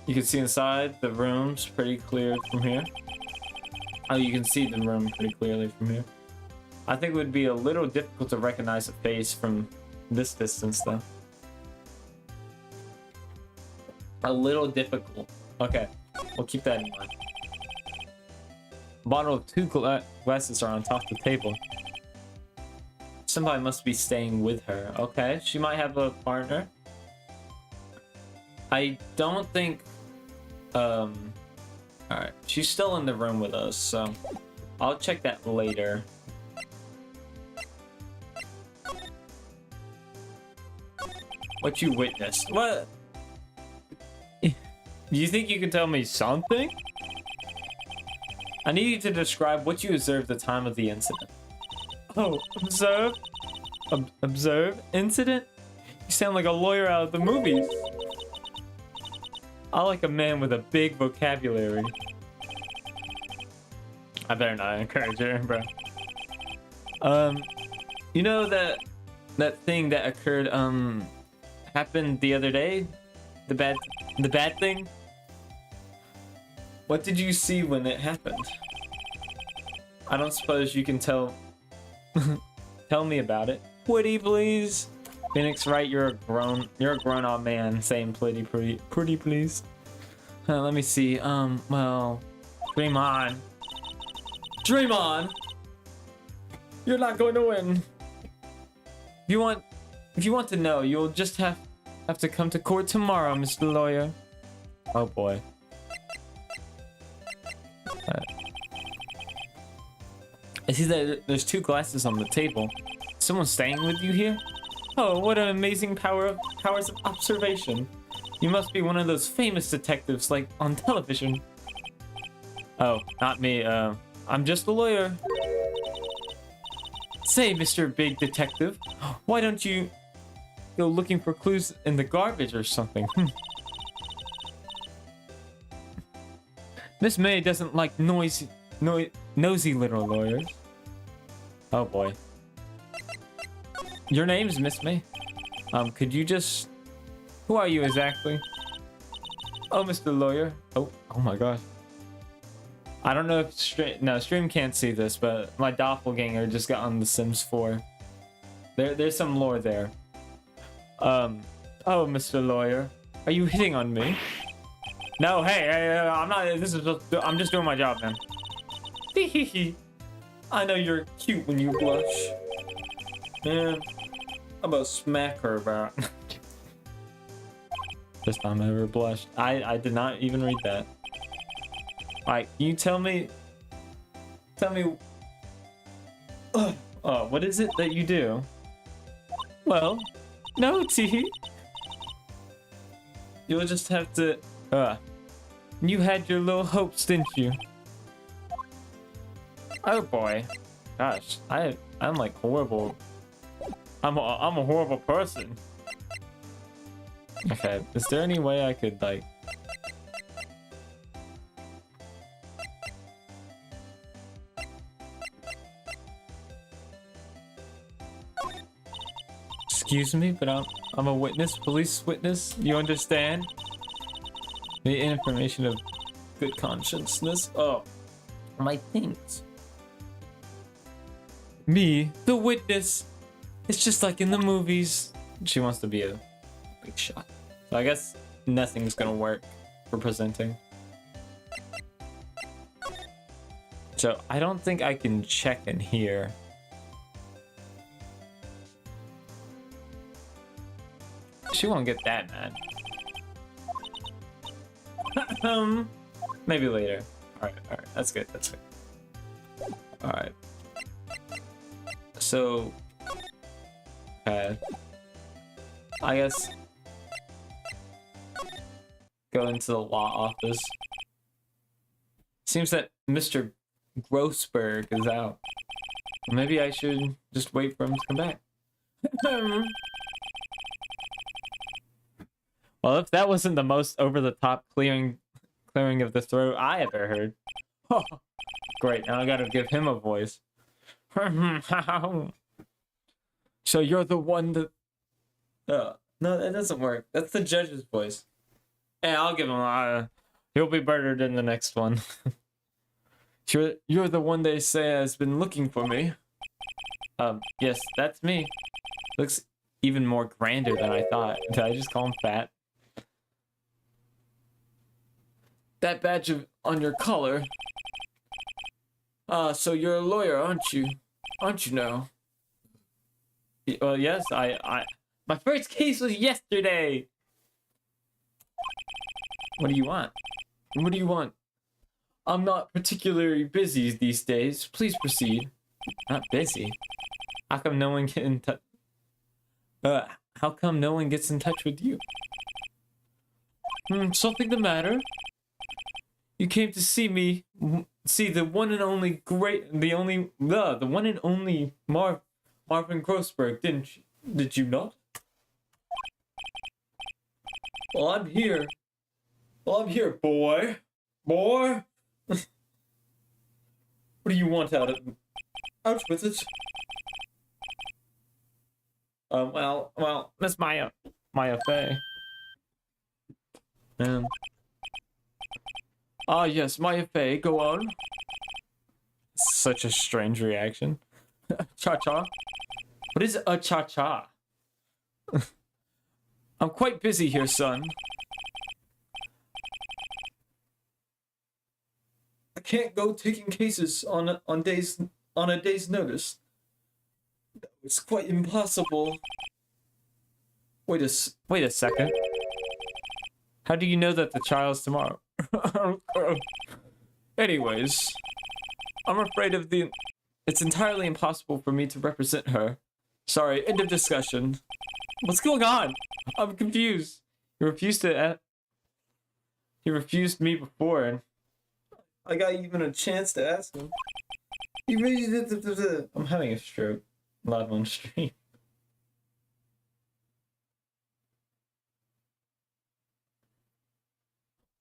You can see inside the rooms pretty clear from here. Oh, you can see the room pretty clearly from here. I think it would be a little difficult to recognize a face from this distance, though. A little difficult. Okay, we'll keep that in mind. A bottle of 2 glasses are on top of the table. Somebody must be staying with her. Okay, she might have a partner. I don't think... Alright, she's still in the room with us, so... I'll check that later. What you witnessed? What? You think you can tell me something? I need you to describe what you observed at the time of the incident. Oh, observe? Observe? Incident? You sound like a lawyer out of the movies. I like a man with a big vocabulary. I better not encourage her, bro. You know that thing that occurred, happened the other day? The bad thing? What did you see when it happened? I don't suppose you can tell me about it. Woody, please. Phoenix Wright, you're a grown-up man saying pretty please. Let me see. Well, dream on. Dream on. You're not going to win. If you want to know, you'll just have to come to court tomorrow, Mr. Lawyer. Oh boy. I see that there's 2 glasses on the table. Someone staying with you here? Oh, what an amazing powers of observation. You must be one of those famous detectives like on television. Oh, not me. I'm just a lawyer. Say, Mr. Big Detective, why don't you go looking for clues in the garbage or something? Miss May doesn't like nosy little lawyers. Oh boy. Your name's Miss May. Could you just... Who are you exactly? Oh, Mr. Lawyer. Oh my gosh. I don't know if Stream can't see this, but my doppelganger just got on The Sims 4. There's some lore there. Oh, Mr. Lawyer, are you hitting on me? No, hey, I'm not. I'm just doing my job, man. I know you're cute when you blush. Man, I'm about to smack her about. First time I ever blushed. I did not even read that. Alright, can you tell me... what is it that you do? Well, no, Tee. You'll just have to... You had your little hopes, didn't you? Oh boy. Gosh, I'm like horrible. I'm a horrible person. Okay, is there any way I could like... Excuse me, but I'm a witness, police witness. You understand? The information of good consciousness. Oh, my things. Me, the witness. It's just like in the movies. She wants to be a big shot. So I guess nothing's gonna work for presenting. So I don't think I can check in here. She won't get that mad. Maybe later. Alright, that's good, that's good. Alright. So... I guess... Go into the law office. Seems that Mr. Grossberg is out. Maybe I should just wait for him to come back. Well, if that wasn't the most over-the-top clearing of the throat I ever heard. Oh, great, now I gotta give him a voice. So you're the one that... no, that doesn't work. That's the judge's voice. Yeah, I'll give him he'll be better than the next one. You're the one they say has been looking for me. Yes, that's me. Looks even more grander than I thought. Did I just call him fat? That badge on your collar. So you're a lawyer, aren't you? Aren't you now? Well, yes, my first case was yesterday. What do you want? What do you want? I'm not particularly busy these days. Please proceed. Not busy? How come no one get in touch? How come no one gets in touch with you? Something the matter? You came to see me see the one and only Marvin Grossberg, did you not? Well, I'm here. Boy. What do you want out with it? Well, Miss Maya Fey. Yes, Maya Fey, go on. Such a strange reaction. Cha-cha? What is a cha-cha? I'm quite busy here, son. I can't go taking cases on a day's notice. It's quite impossible. Wait a second. How do you know that the trial's tomorrow? Anyways, I'm afraid it's entirely impossible for me to represent her. Sorry, end of discussion. What's going on? I'm confused. He refused me before, and I got even a chance to ask him. I'm having a stroke live on stream.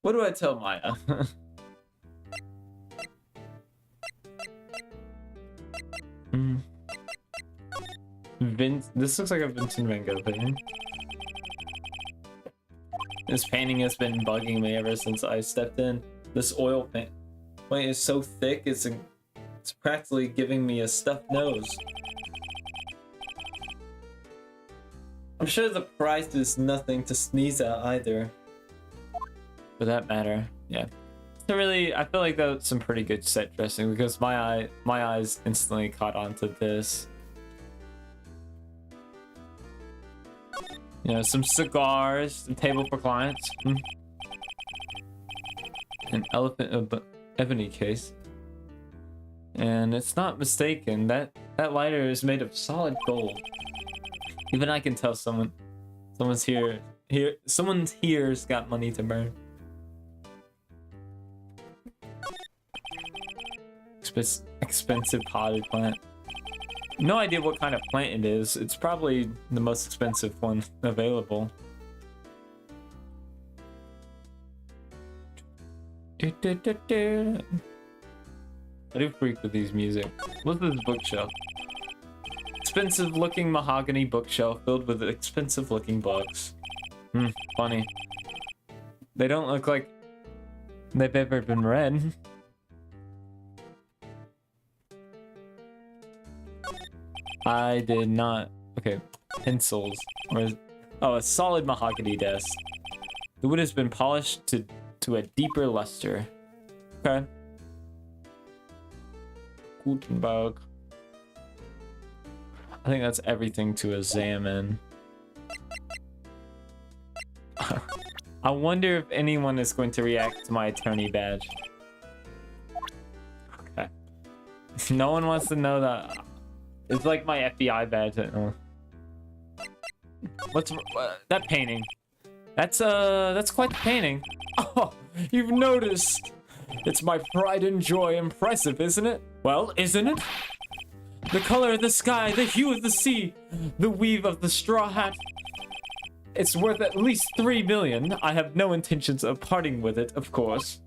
What do I tell Maya? This looks like a Vincent Van Gogh painting. This painting has been bugging me ever since I stepped in. This oil paint is so thick, it's practically giving me a stuffed nose. I'm sure the price is nothing to sneeze at either. For that matter, yeah. So really, I feel like that's some pretty good set dressing because my eyes instantly caught on to this. You know, some cigars, a table for clients, an elephant ebony case, and it's not mistaken that lighter is made of solid gold. Even I can tell someone's here's got money to burn. Expensive potted plant. No idea what kind of plant it is. It's probably the most expensive one available. I do freak with these music. Look at this bookshelf. Expensive looking mahogany bookshelf filled with expensive looking books. Funny. They don't look like they've ever been read. I did not. Okay, pencils. Oh, a solid mahogany desk. The wood has been polished to a deeper luster. Okay. Gutenberg. I think that's everything to examine. I wonder if anyone is going to react to my attorney badge. Okay. No one wants to know that. It's like my FBI badge. What's that painting? That's quite the painting. Oh, you've noticed. It's my pride and joy. Impressive, isn't it? Well, isn't it? The color of the sky, the hue of the sea, the weave of the straw hat. It's worth at least 3 million. I have no intentions of parting with it, of course.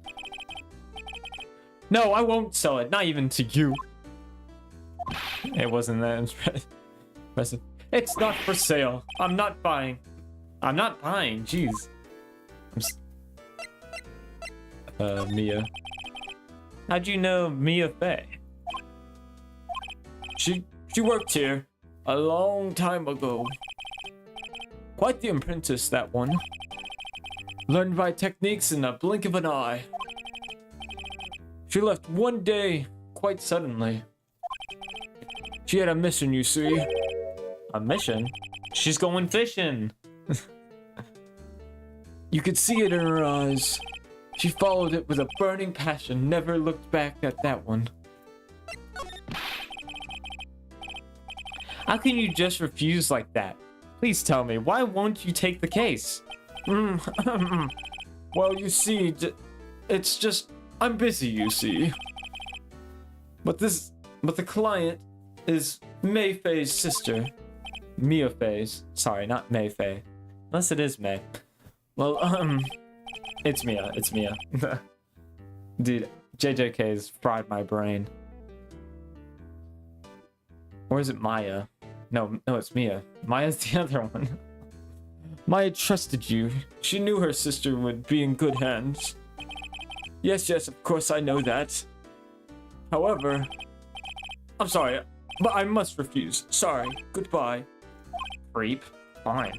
No, I won't sell it. Not even to you. It wasn't that impressive. It's not for sale. I'm not buying. Jeez. Mia. How'd you know Mia Fey? She worked here a long time ago. Quite the apprentice, that one. Learned my techniques in a blink of an eye. She left one day, quite suddenly. She had a mission, you see. A mission? She's going fishing. You could see it in her eyes. She followed it with a burning passion, never looked back at that one. How can you just refuse like that? Please tell me, why won't you take the case? Well, you see, it's just, I'm busy, you see. But the client is Mei Fei's sister. Mia Fei's. Sorry, not Mei Fei. Unless it is Mei. Well, it's Mia. It's Mia. Dude, JJK's fried my brain. Or is it Maya? No, it's Mia. Maya's the other one. Maya trusted you. She knew her sister would be in good hands. Yes, of course I know that. However, I'm sorry, but I must refuse. Sorry, goodbye. Creep. Fine.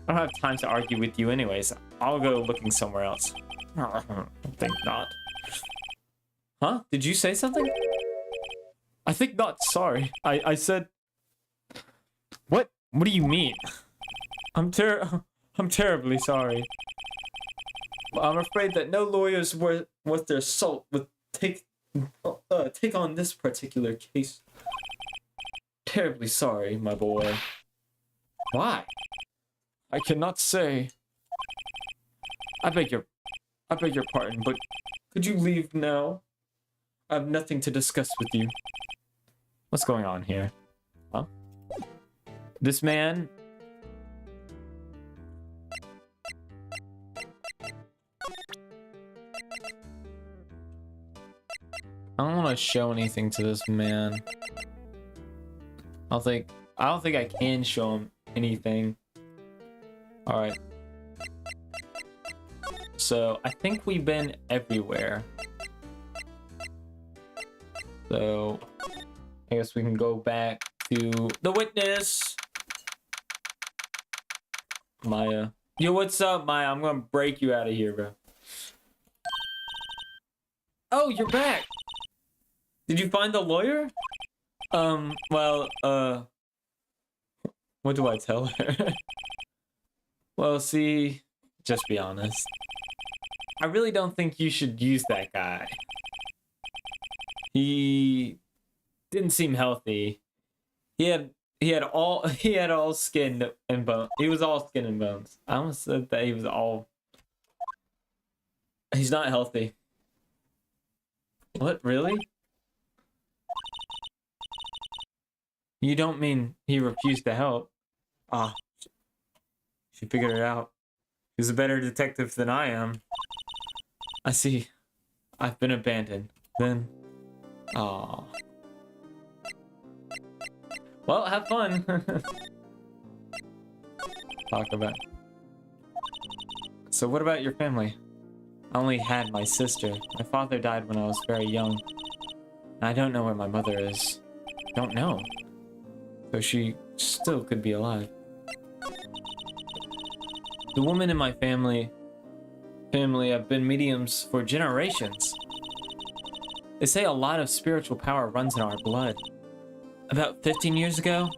I don't have time to argue with you anyways. I'll go looking somewhere else. I think not. Huh? Did you say something? I think not, sorry. I said... What? What do you mean? I'm terribly sorry. I'm afraid that no lawyers worth their salt would take on this particular case. Terribly sorry, my boy. Why? I cannot say. I beg your pardon, but could you leave now? I have nothing to discuss with you. What's going on here? Huh? This man... I don't want to show anything to this man. I don't think I can show him anything. Alright. So, I think we've been everywhere. So, I guess we can go back to the witness. Maya. Yo, what's up, Maya? I'm gonna break you out of here, bro. Oh, you're back! Did you find the lawyer? Well, what do I tell her? Well, see, just be honest. I really don't think you should use that guy. He didn't seem healthy. He had all skin and bone. He was all skin and bones. I almost said that he was all... He's not healthy. What, really? You don't mean he refused to help? Ah, she figured it out. He's a better detective than I am. I see. I've been abandoned. Then... Aw. Well, have fun. Talk about... So what about your family? I only had my sister. My father died when I was very young. I don't know where my mother is. Don't know. So she still could be alive. The women in my family have been mediums for generations. They say a lot of spiritual power runs in our blood. About 15 years ago,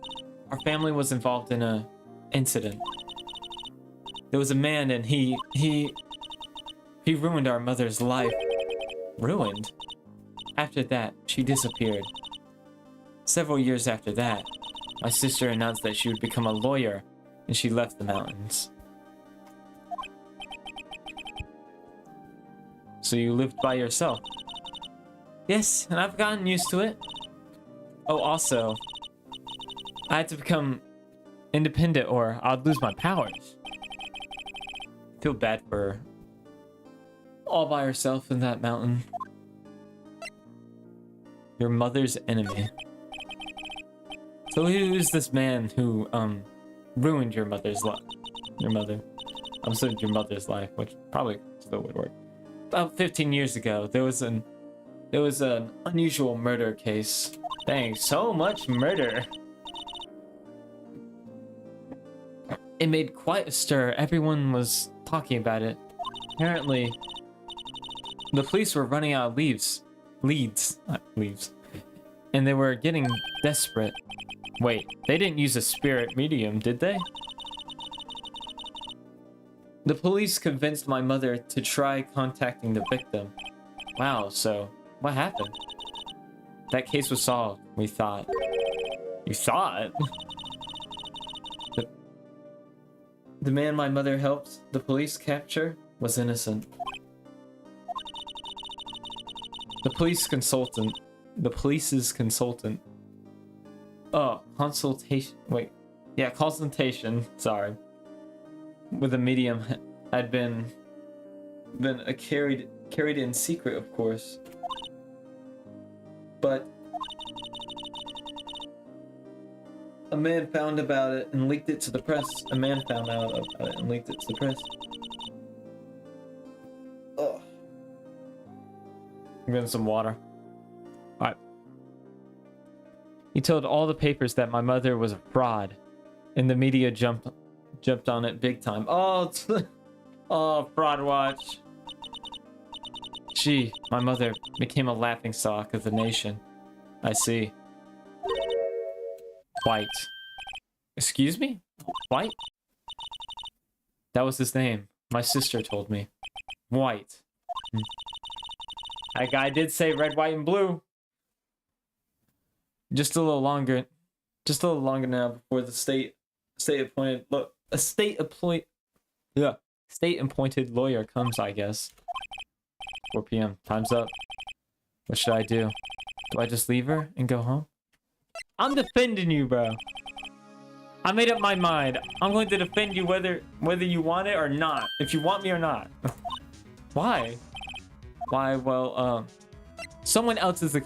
our family was involved in an incident. There was a man and he ruined our mother's life. Ruined? After that, she disappeared. Several years after that, my sister announced that she would become a lawyer, and she left the mountains. So you lived by yourself? Yes, and I've gotten used to it. Oh, also, I had to become independent or I'd lose my powers. I feel bad for her. All by herself in that mountain. Your mother's enemy. So who is this man who, ruined your mother's life? Your mother. I'm saying your mother's life, which probably still would work. About 15 years ago, there was an unusual murder case. Dang, so much murder. It made quite a stir. Everyone was talking about it. Apparently, the police were running out of leads, and they were getting desperate. Wait, they didn't use a spirit medium, did they? The police convinced my mother to try contacting the victim. Wow, so what happened? That case was solved, we thought. You thought? The man my mother helped the police capture was innocent. The police consultant The police's consultant. Oh, consultation. Wait. Yeah, consultation. Sorry. With a medium had been carried in secret, of course. But a man found about it and leaked it to the press. A man found out about it and leaked it to the press. Ugh. I'm getting some water. Alright. He told all the papers that my mother was a fraud, and the media jumped on it big time. Oh, oh, fraud watch. She, my mother, became a laughingstock of the nation. I see. White. Excuse me? White? That was his name. My sister told me. White. That guy did say red, white, and blue. Just a little longer now before the state appointed lawyer comes, I guess. 4 p.m. Time's up. What should I do? Do I just leave her and go home? I'm defending you, bro. I made up my mind. I'm going to defend you whether you want it or not. If you want me or not. Why? Why? Well, someone else is a...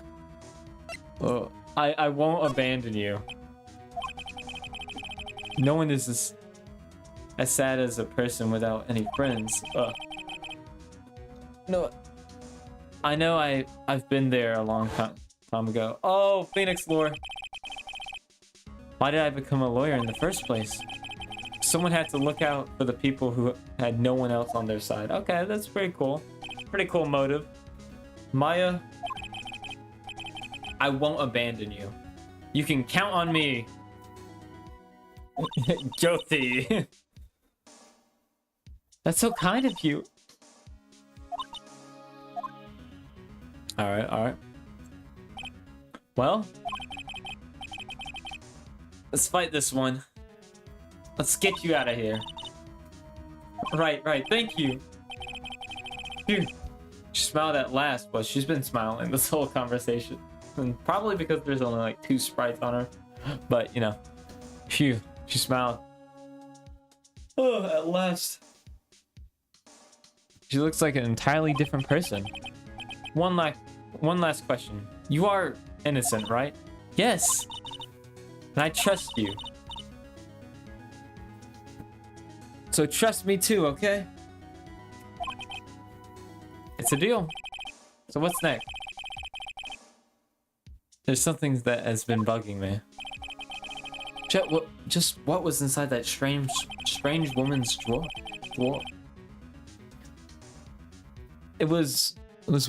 I won't abandon you. No one is as sad as a person without any friends. No. I know I've been there a long time ago. Oh, Phoenix lore. Why did I become a lawyer in the first place? Someone had to look out for the people who had no one else on their side. Okay, that's pretty cool. Pretty cool motive. Maya, I won't abandon you. You can count on me. Jyoti. That's so kind of you. Alright. Well, let's fight this one. Let's get you out of here. Right, thank you. Phew. She smiled at last, but she's been smiling this whole conversation. And probably because there's only like 2 sprites on her. But, you know. Phew. She smiled. Oh, at last. She looks like an entirely different person. One last question. You are innocent, right? Yes. And I trust you. So trust me too, okay? It's a deal. So what's next? There's something that has been bugging me. Just what was inside that strange woman's drawer? It was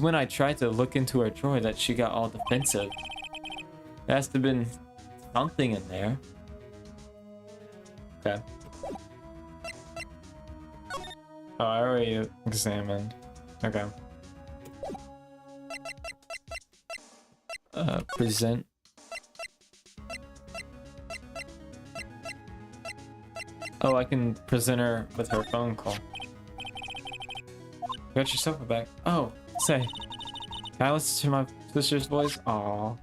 when I tried to look into her drawer that she got all defensive. There has to have been something in there. Okay. Oh, I already examined. Okay. Present. Oh, I can present her with her phone call. You got your sofa back. Oh, say. Can I listen to my sister's voice? Aww.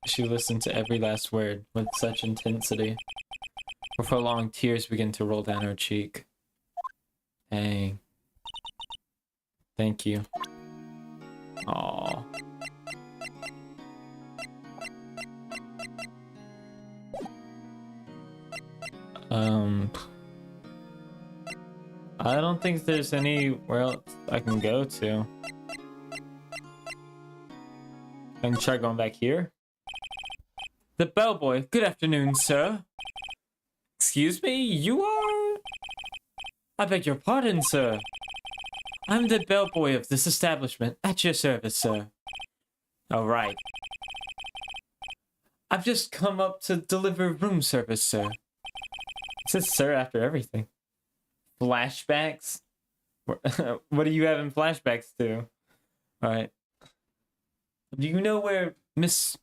She listened to every last word with such intensity. Before long, tears begin to roll down her cheek. Dang. Thank you. Aww. I don't think there's anywhere else I can go to. I can try going back here. The bellboy. Good afternoon, sir. Excuse me, you are? I beg your pardon, sir. I'm the bellboy of this establishment. At your service, sir. All right. I've just come up to deliver room service, sir. It says sir after everything. Flashbacks? What do you have in flashbacks to? All right. Do you know where Miss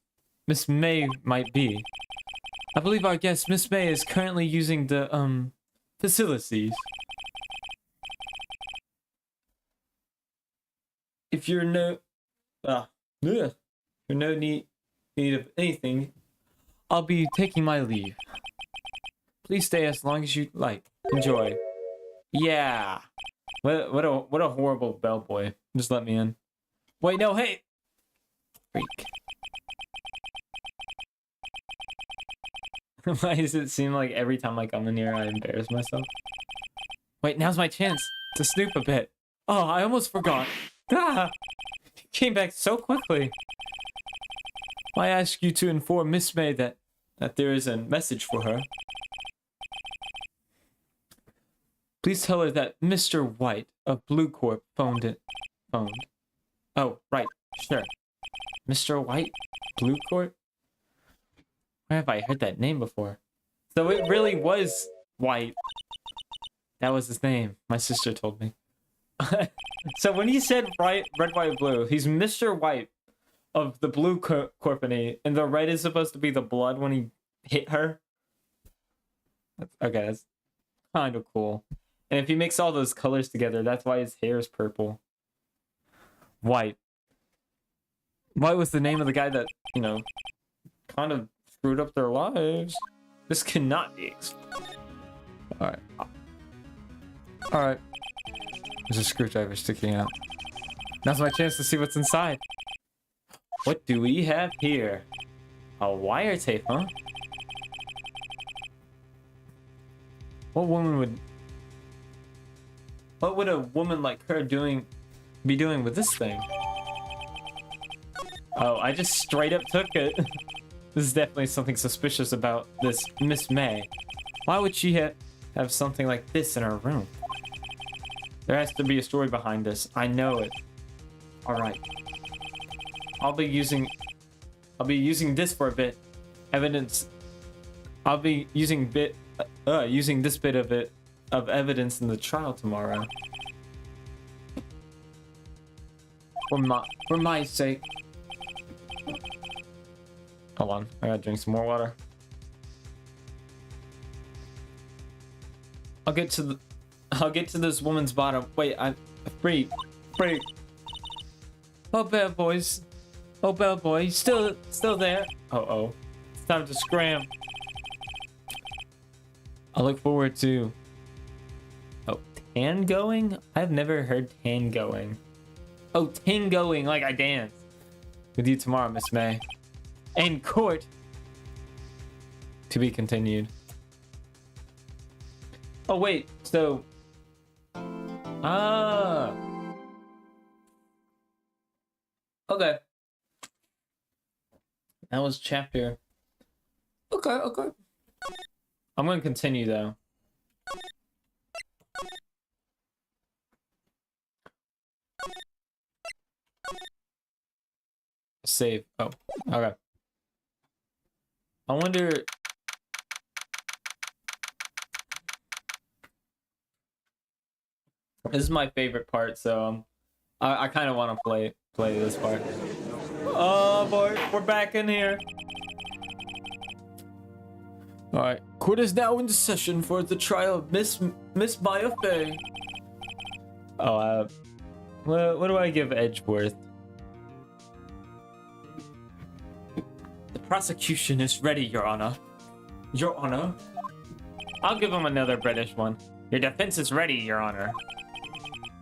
May might be? I believe our guest, Miss May, is currently using the, facilities. If you're no, if you're no need of anything, I'll be taking my leave. Please stay as long as you like. Enjoy. Yeah. What a horrible bellboy. Just let me in. Wait, no, hey. Freak. Why does it seem like every time I come in here I embarrass myself? Wait, now's my chance to snoop a bit. Oh, I almost forgot. Ah! He came back so quickly. I ask you to inform Miss May that there is a message for her. Please tell her that Mr. White of Blue Corp phoned. Oh, right, sure. Mr. White? Blue Corp? Where have I heard that name before? So it really was White. That was his name. My sister told me. So when he said red, white, blue, he's Mr. White of the Blue Company, and the red is supposed to be the blood when he hit her. Okay, that's kind of cool. And if you mix all those colors together, that's why his hair is purple. White. White was the name of the guy that, you know, kind of screwed up their lives. This cannot be explained. Alright. Alright. There's a screwdriver sticking out. Now's my chance to see what's inside. What do we have here? A wire tape, huh? What would a woman like her be doing with this thing? Oh, I just straight up took it. This is definitely something suspicious about this Miss May. Why would she have something like this in her room? There has to be a story behind this. I know it. Alright. I'll be using this for a bit. Evidence. I'll be using this bit of evidence in the trial tomorrow. For my sake. Hold on, I gotta drink some more water. I'll get to this woman's bottom. Wait, I'm free. Oh, bad boys. Oh, bad boy, still there. Oh, it's time to scram. I look forward to. Oh, tangoing? I've never heard tangoing. Oh, tangoing like I dance. With you tomorrow, Miss May. And court. To be continued. Oh wait, so. Okay. That was chapter. Okay. I'm gonna continue though. Save. Oh, okay. I wonder. This is my favorite part, so I kind of want to play this part. Oh boy, we're back in here. All right, court is now in session for the trial of Miss Maya Fey. Oh, what do I give Edgeworth? The prosecution is ready, Your Honor. Your Honor? I'll give him another British one. Your defense is ready, Your Honor.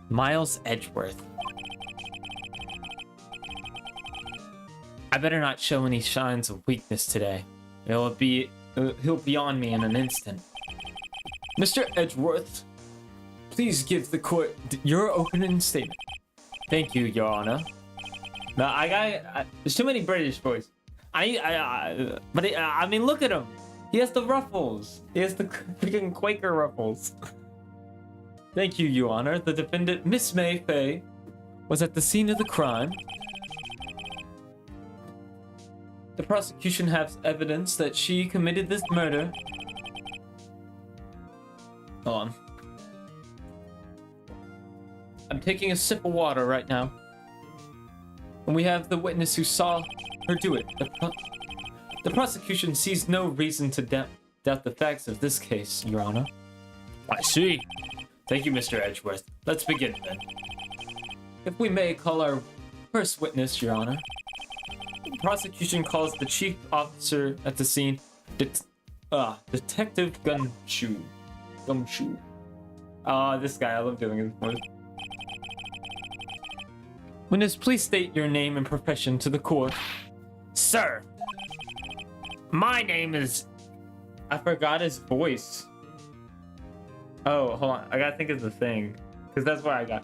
Miles Edgeworth. I better not show any signs of weakness today. He'll be on me in an instant. Mr. Edgeworth, please give the court your opening statement. Thank you, Your Honor. No, there's too many British boys. I mean, look at him. He has the ruffles. He has the freaking Quaker ruffles. Thank you, Your Honor. The defendant, Miss May Fey, was at the scene of the crime. The prosecution has evidence that she committed this murder. Hold on. I'm taking a sip of water right now. And we have the witness who saw her do it. The prosecution sees no reason to doubt the facts of this case, Your Honor. I see. Thank you, Mr. Edgeworth. Let's begin then. If we may call our first witness, Your Honor. The prosecution calls the chief officer at the scene, Detective Gumshoe. Gumshoe. This guy, I love doing his voice. Witness, please state your name and profession to the court. Sir, my name is... I forgot his voice. Oh, hold on. I gotta think of the thing. Because that's what I got.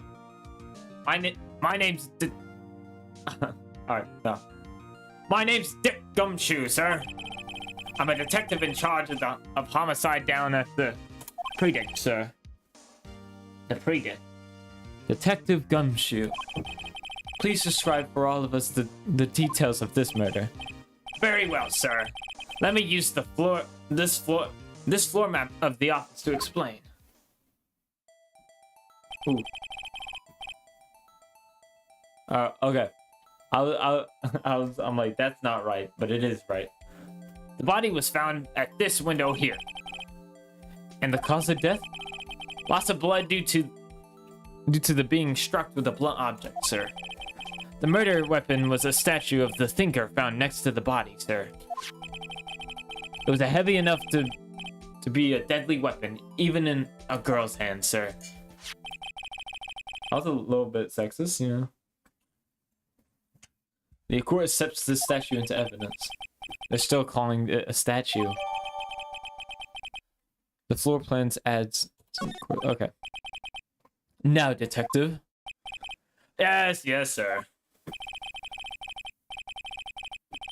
My name's... Alright, no. My name's Dick Gumshoe, sir. I'm a detective in charge of homicide down at the precinct, sir. The precinct. Detective Gumshoe. Please describe for all of us the details of this murder. Very well, sir. Let me use this floor map of the office to explain. Ooh. Okay. I'm like, that's not right, but it is right. The body was found at this window here. And the cause of death? Loss of blood due to the being struck with a blunt object, sir. The murder weapon was a statue of the thinker found next to the body, sir. It was heavy enough to be a deadly weapon, even in a girl's hand, sir. I was a little bit sexist, you know. The court accepts this statue into evidence. They're still calling it a statue. The floor plans adds some... Okay. Now, detective. Yes, sir.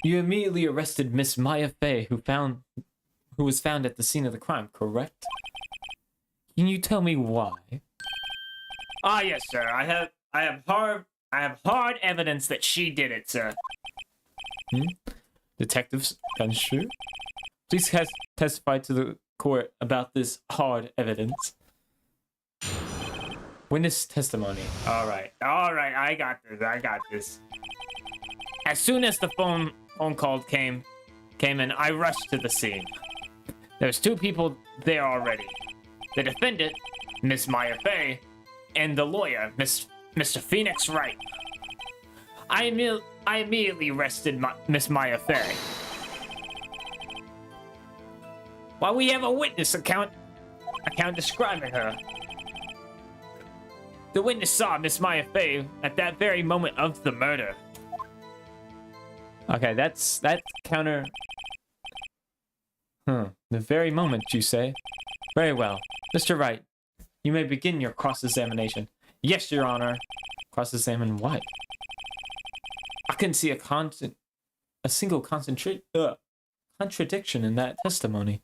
You immediately arrested Miss Maya Fey, who was found at the scene of the crime, correct? Can you tell me why? Ah, yes, sir. I have hard evidence that she did it, sir. Detective Gumshoe, please testify to the court about this hard evidence. Witness testimony. All right. I got this. As soon as the phone call came in, I rushed to the scene. There's two people there already. The defendant, Miss Maya Fey, and the lawyer, Mr. Phoenix Wright. I immediately arrested Miss Maya Fey. While we have a witness account describing her. The witness saw Miss Maya Fey at that very moment of the murder. Okay, that's counter. The very moment, you say? Very well. Mr. Wright, you may begin your cross-examination. Yes, Your Honor. Cross-examine what? I can see a single contradiction in that testimony.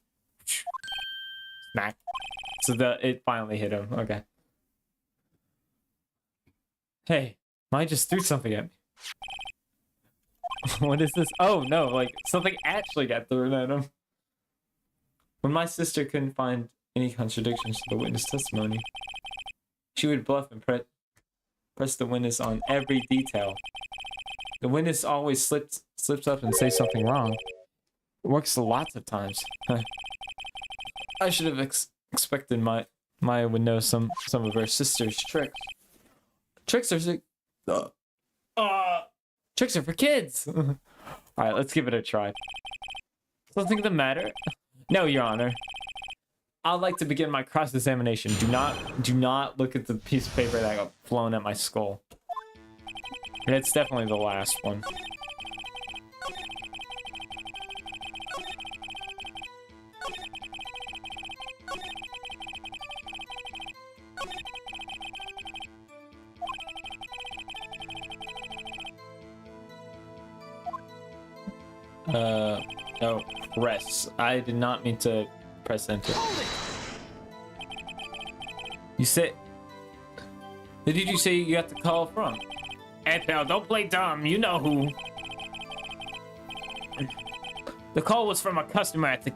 Smack. So it finally hit him. Okay. Hey, Maya just threw something at me. What is this? Oh no, like something actually got thrown at him. When my sister couldn't find any contradictions to the witness testimony, she would bluff and press the witness on every detail. The witness always slips up and says something wrong. It works lots of times. I should have expected Maya would know some of her sister's tricks. Tricks are tricks are for kids. All right, let's give it a try. Something the matter? No, Your Honor. I'd like to begin my cross-examination. Do not look at the piece of paper that got flown at my skull. It's definitely the last one. No, press. I did not mean to press enter. You said... Who did you say you got the call from? Hey, pal, don't play dumb. You know who. The call was from a customer at the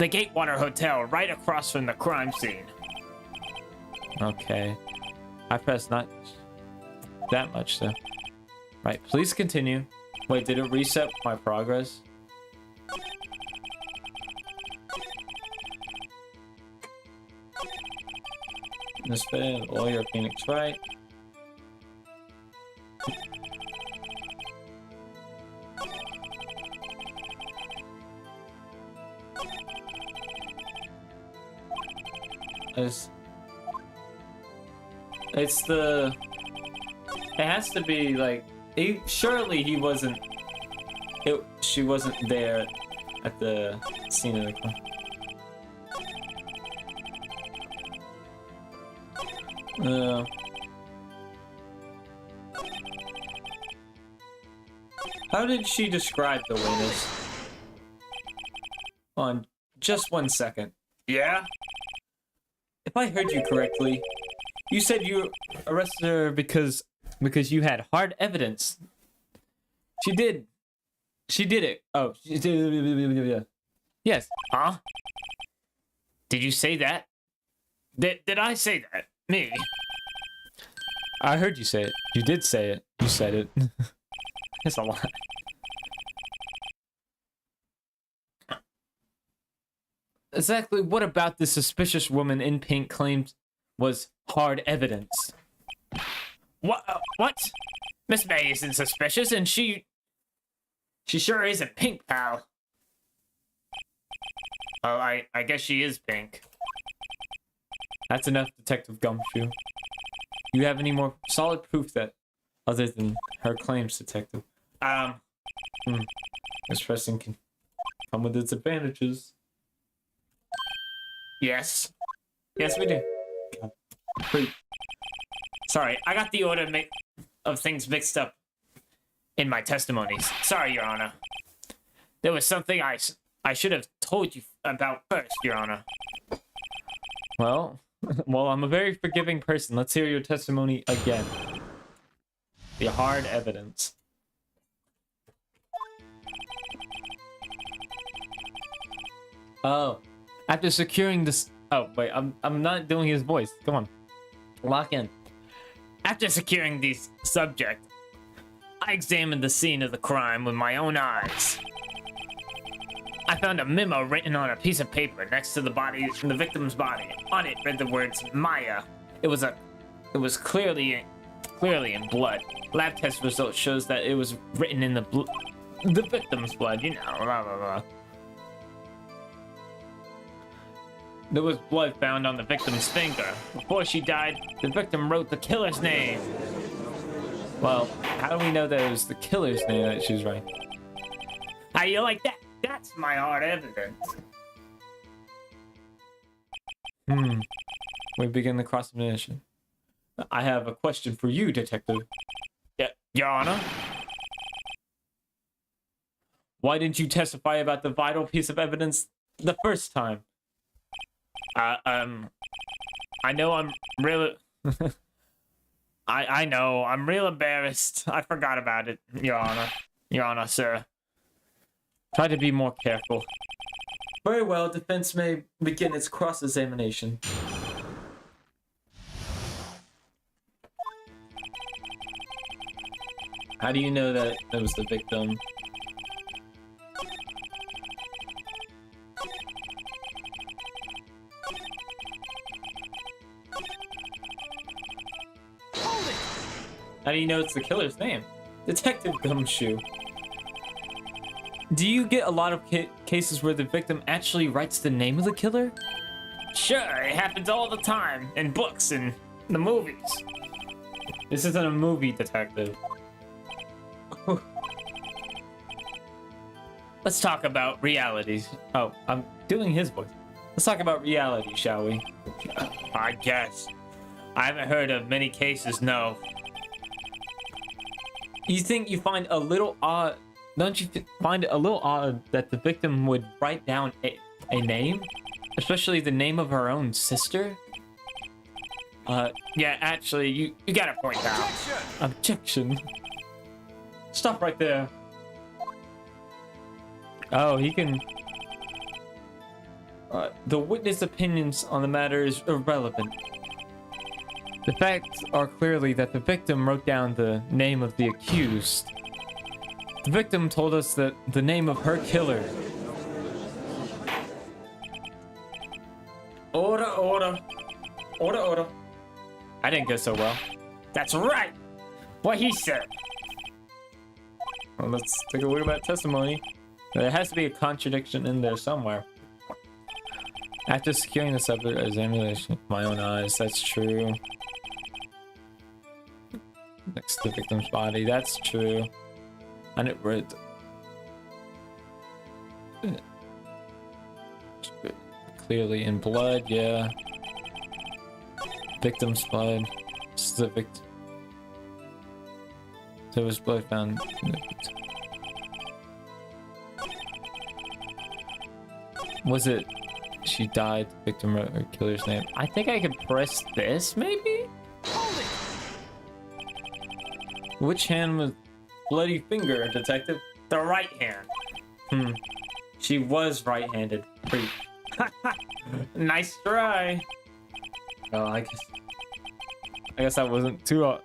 Gatewater Hotel, right across from the crime scene. Okay. I pressed not that much, though. Right, please continue. Wait, did it reset my progress? Miss Fay, lawyer Phoenix Wright. It's the... It has to be like... surely he wasn't... she wasn't there at the scene of the crime. How did she describe the witness? On just 1 second. Yeah? If I heard you correctly, you said you arrested her because you had hard evidence. She did it. Oh, she did. Yes. Huh? Did you say that? Did I say that? Me? I heard you say it. You did say it. You said it. It's a lot. Exactly what about the suspicious woman in pink claimed was hard evidence? What? What? Miss May isn't suspicious, and she sure isn't pink, pal. Oh, I guess she is pink. That's enough, Detective Gumshoe. You have any more solid proof that, other than her claims, Detective? This pressing can come with its advantages. Yes. Yes, we do. Wait. Sorry, I got the order of things mixed up in my testimonies. Sorry, Your Honor. There was something I should have told you about first, Your Honor. Well, I'm a very forgiving person. Let's hear your testimony again. The hard evidence. Oh, after securing this... Oh, wait, I'm not doing his voice. Come on. Lock in. After securing the subject, I examined the scene of the crime with my own eyes. I found a memo written on a piece of paper next to the victim's body. On it read the words Maya. It was clearly in blood. Lab test result shows that it was written in the victim's blood, you know, blah, blah, blah. There was blood found on the victim's finger. Before she died, the victim wrote the killer's name. Well, how do we know that it was the killer's name that she was writing? How you like that? That's my hard evidence. We begin the cross-examination. I have a question for you, Detective. Yeah, Your Honor? Why didn't you testify about the vital piece of evidence the first time? I know I'm real... I know, I'm real embarrassed. I forgot about it, Your Honor. Your Honor, sir. Try to be more careful. Very well, defense may begin its cross-examination. How do you know that it was the victim? How do you know it's the killer's name? Detective Gumshoe. Do you get a lot of cases where the victim actually writes the name of the killer? Sure, it happens all the time in books and the movies. This isn't a movie, Detective. Let's talk about realities. Oh, I'm doing his voice. Let's talk about reality, shall we? I guess. I haven't heard of many cases, no. You think you find a little odd... Don't you find it a little odd that the victim would write down a name? Especially the name of her own sister? Yeah, actually, you got a point out. Objection. Stop right there. Oh, he can... the witness opinions on the matter is irrelevant. The facts are clearly that the victim wrote down the name of the accused. The victim told us that the name of her killer. Order, order. Order, order. I didn't go so well. That's right. What he said. Well, let's take a look at that testimony. There has to be a contradiction in there somewhere. After securing the subject examination with my own eyes, that's true. Next to the victim's body, that's true. And it read clearly in blood, yeah. Victim's blood. Specific. There was blood found in the victim. Was it she died? The victim wrote her killer's name. I think I could press this, maybe? Hold it. Which hand was bloody finger, detective? The right hand. She was right-handed. Pretty. Nice try. Oh, I guess that wasn't too hard.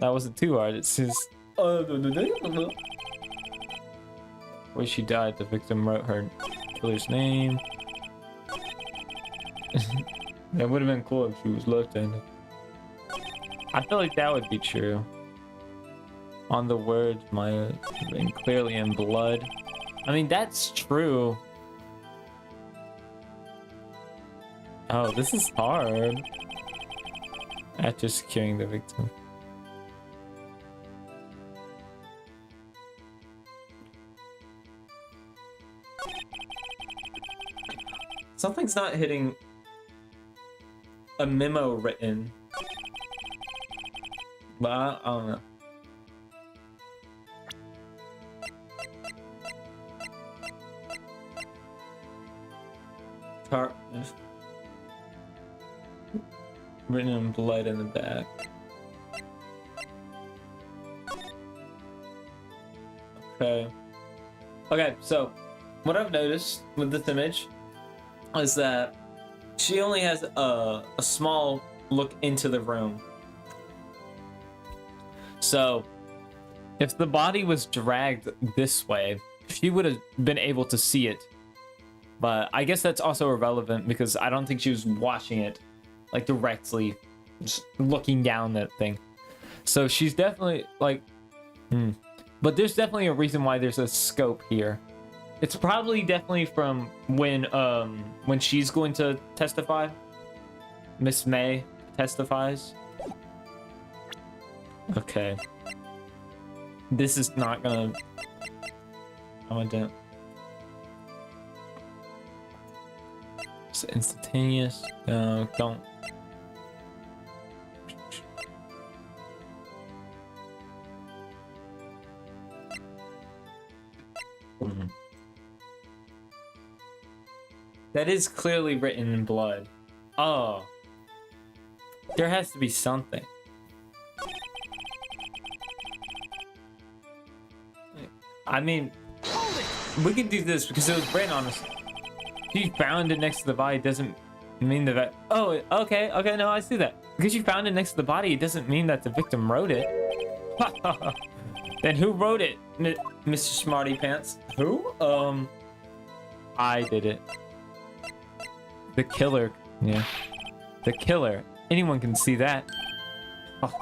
That wasn't too hard. It's just. Where she died, the victim wrote her killer's name. That would have been cool if she was left-handed. I feel like that would be true. On the words, Maya, and clearly in blood. I mean, that's true. Oh, this is hard. After securing the victim. Something's not hitting a memo written. But I don't know. Written in blood in the back. Okay. Okay, so what I've noticed with this image is that she only has a small look into the room. So if the body was dragged this way, she would have been able to see it. But I guess that's also irrelevant because I don't think she was watching it like directly, just looking down that thing. So she's definitely like, but there's definitely a reason why there's a scope here. It's probably definitely from when she's going to testify. Miss May testifies. Okay. This is not gonna. I'm gonna. It's instantaneous. No, don't. That is clearly written in blood. Oh. There has to be something. I mean, we can do this because it was written on us. If you found it next to the body doesn't mean that. Oh, okay, okay, no, I see that. Because you found it next to the body, it doesn't mean that the victim wrote it. Then who wrote it, Mr. Smarty Pants? Who? I did it. The killer, yeah. The killer. Anyone can see that. Oh.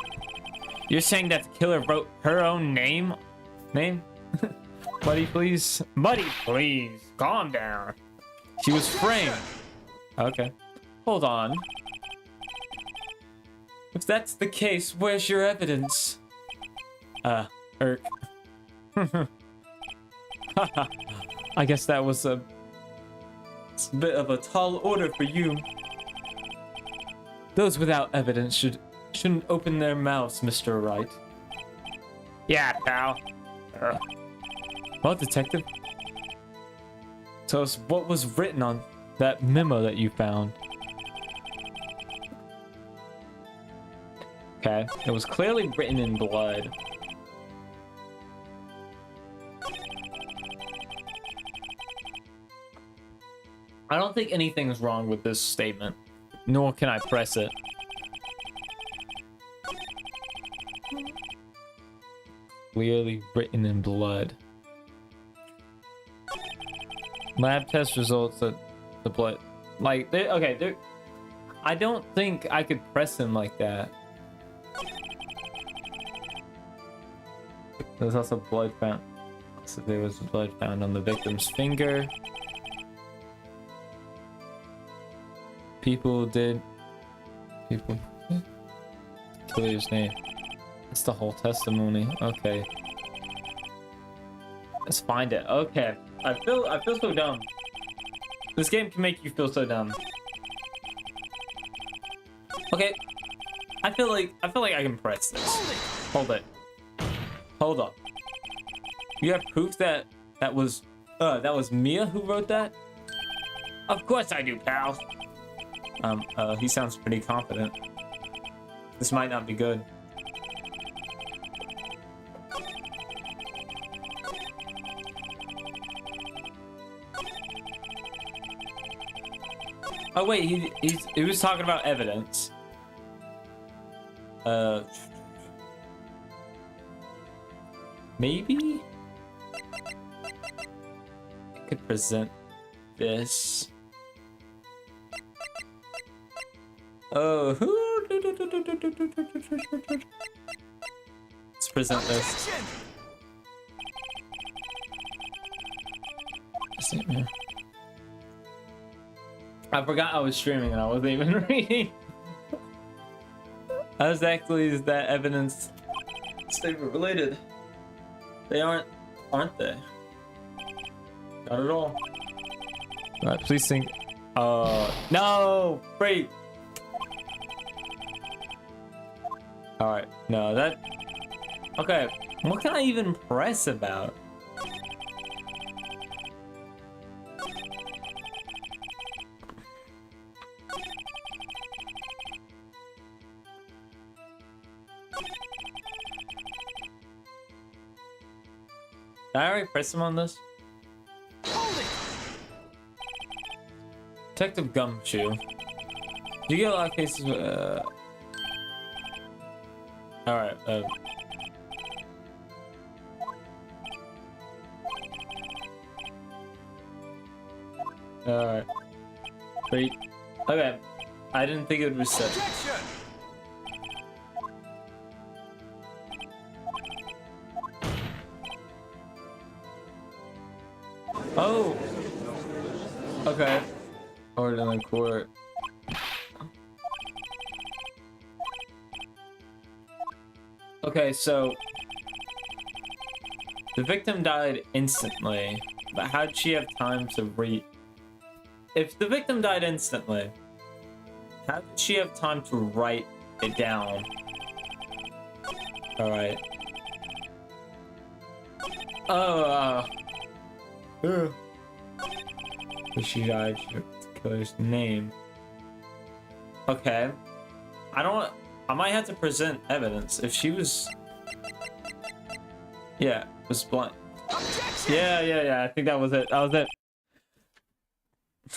You're saying that the killer wrote her own name? Buddy, please. Buddy, please. Calm down. She was framed. Okay. Hold on. If that's the case, where's your evidence? Irk. I guess that was a bit of a tall order for you. Those without evidence shouldn't open their mouths, Mr. Wright. Yeah, pal. Well, detective, tell us what was written on that memo that you found. Okay, it was clearly written in blood. I don't think anything's wrong with this statement, nor can I press it. Clearly written in blood. Lab test results that the blood, like, okay, I don't think I could press him like that. There's also blood found. So there was blood found on the victim's finger. People did. People. Killer's name. That's the whole testimony. Okay. Let's find it. Okay. I feel so dumb. This game can make you feel so dumb. Okay. I feel like I can press this. Hold it. Hold up. You have proof that was Mia who wrote that? Of course I do, pal. He sounds pretty confident. This might not be good. Oh wait, he was talking about evidence. Maybe I could present this. Oh, let's present this. I forgot I was streaming and I wasn't even reading. How exactly is that evidence statement related? They aren't they? Not at all. Alright, please think. No! Break! Alright, no, that... Okay, what can I even press about? Did I already press him on this? Detective Gumshoe. Do you get a lot of cases? Alright, Alright. Wait. Okay. I didn't think it would reset. Oh! Okay. Ordered in the court. Okay, so the victim died instantly, but how did she have time to If the victim died instantly, how did she have time to write it down? Alright. Oh, she died. Killer's name. Okay. I might have to present evidence. If she was... Yeah, was blind. Yeah. I think that was it. That was it.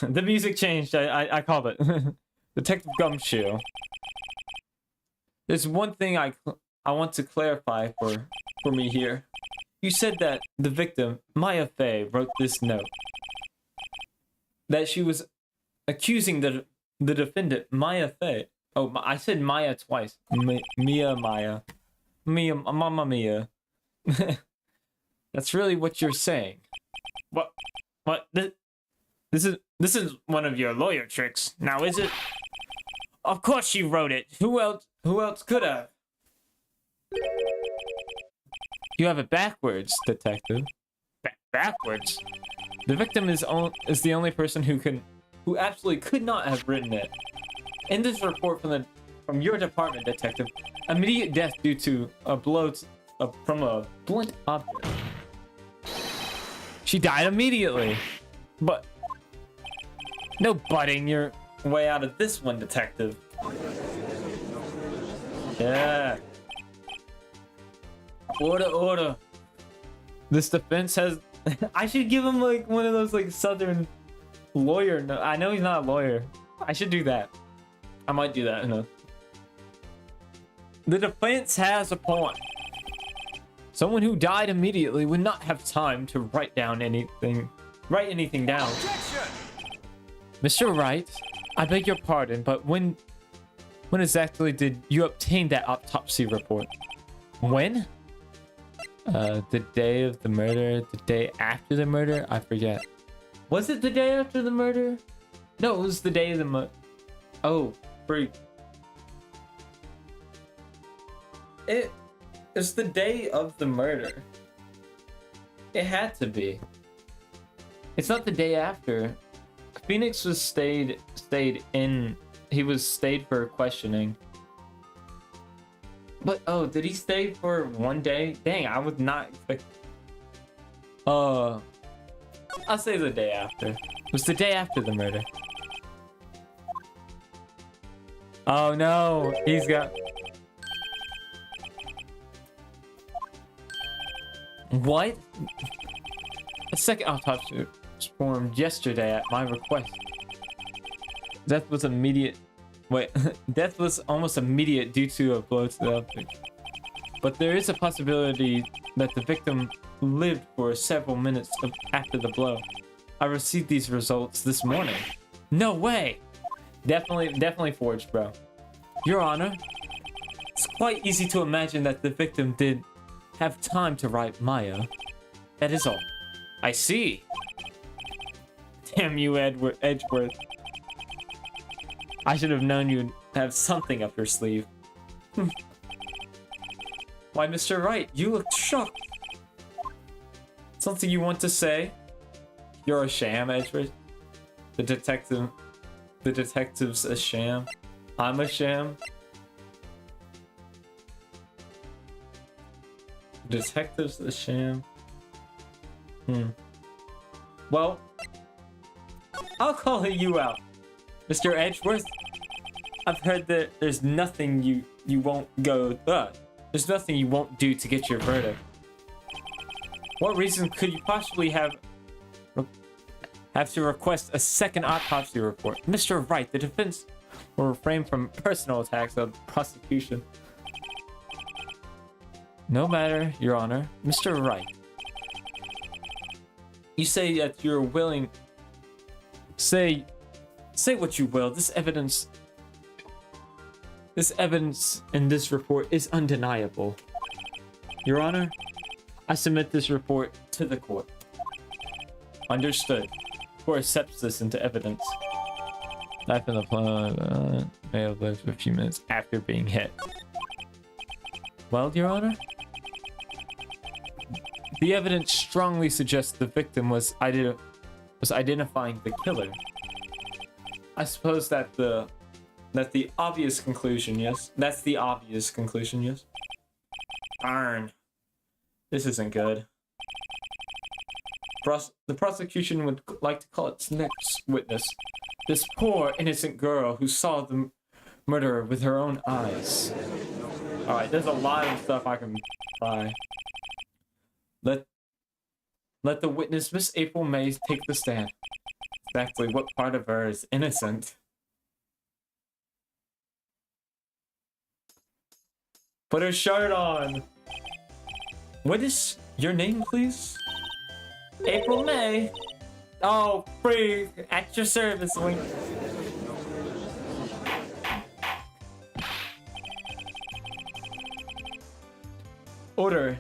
The music changed. I called it. Detective Gumshoe. There's one thing I want to clarify for me here. You said that the victim, Maya Fey, wrote this note. That she was accusing the defendant, Maya Fey. Oh, I said Maya twice. Maya. Mamma Mia. That's really what you're saying. What? This is one of your lawyer tricks. Now, is it? Of course she wrote it. Who else could have? You have it backwards, detective. Backwards? The victim is the only person who absolutely could not have written it. In this report from your department, detective, immediate death due to a blow from a blunt object. She died immediately. But no butting your way out of this one, detective. Yeah. Order. This defense has... I should give him like one of those like southern lawyer... No, I know he's not a lawyer. I should do that. I might do that. No. The defense has a point. Someone who died immediately would not have time to write anything down. Objection! Mr. Wright, I beg your pardon, but when exactly did you obtain that autopsy report? When? The day of the murder, the day after the murder? I forget. Was it the day after the murder? No, it was the day of the Oh, freak. It's the day of the murder. It had to be. It's not the day after. Phoenix was stayed in. He was stayed for questioning. But oh, did he stay for 1 day? Dang, I would not expect. I'll say the day after. It was the day after the murder. Oh no, he's got. What? A second autopsy was performed yesterday at my request. Death was immediate. Wait, death was almost immediate due to a blow to the object. But there is a possibility that the victim lived for several minutes after the blow. I received these results this morning. No way! Definitely forged, bro. Your Honor, it's quite easy to imagine that the victim did have time to write Maya. That is all. I see. Damn you, Edgeworth. I should have known you'd have something up your sleeve. Why, Mr. Wright, you look shocked. Something you want to say? You're a sham, Edgeworth. The detective's a sham. I'm a sham. Detective's a sham. Well, I'll call you out. Mr. Edgeworth, I've heard that there's nothing you won't go. There's nothing you won't do to get your verdict. What reason could you possibly have to request a second autopsy report? Mr. Wright, the defense will refrain from personal attacks of the prosecution. No matter, Your Honor. Mr. Wright. You say that you're willing. Say what you will. This evidence in this report is undeniable. Your Honor, I submit this report to the court. Understood. Court accepts this into evidence. Knife in the plane may have lived for a few minutes after being hit. Well, Your Honor? The evidence strongly suggests the victim was identifying the killer. I suppose that the obvious conclusion, yes? That's the obvious conclusion, yes? Darn. This isn't good. The prosecution would like to call its next witness. This poor, innocent girl who saw the murderer with her own eyes. Alright, there's a lot of stuff I can buy. Let the witness, Miss April May, take the stand. Exactly what part of her is innocent? Put her shirt on! What is your name, please? April May. Oh, free! At your service, Wink. Order.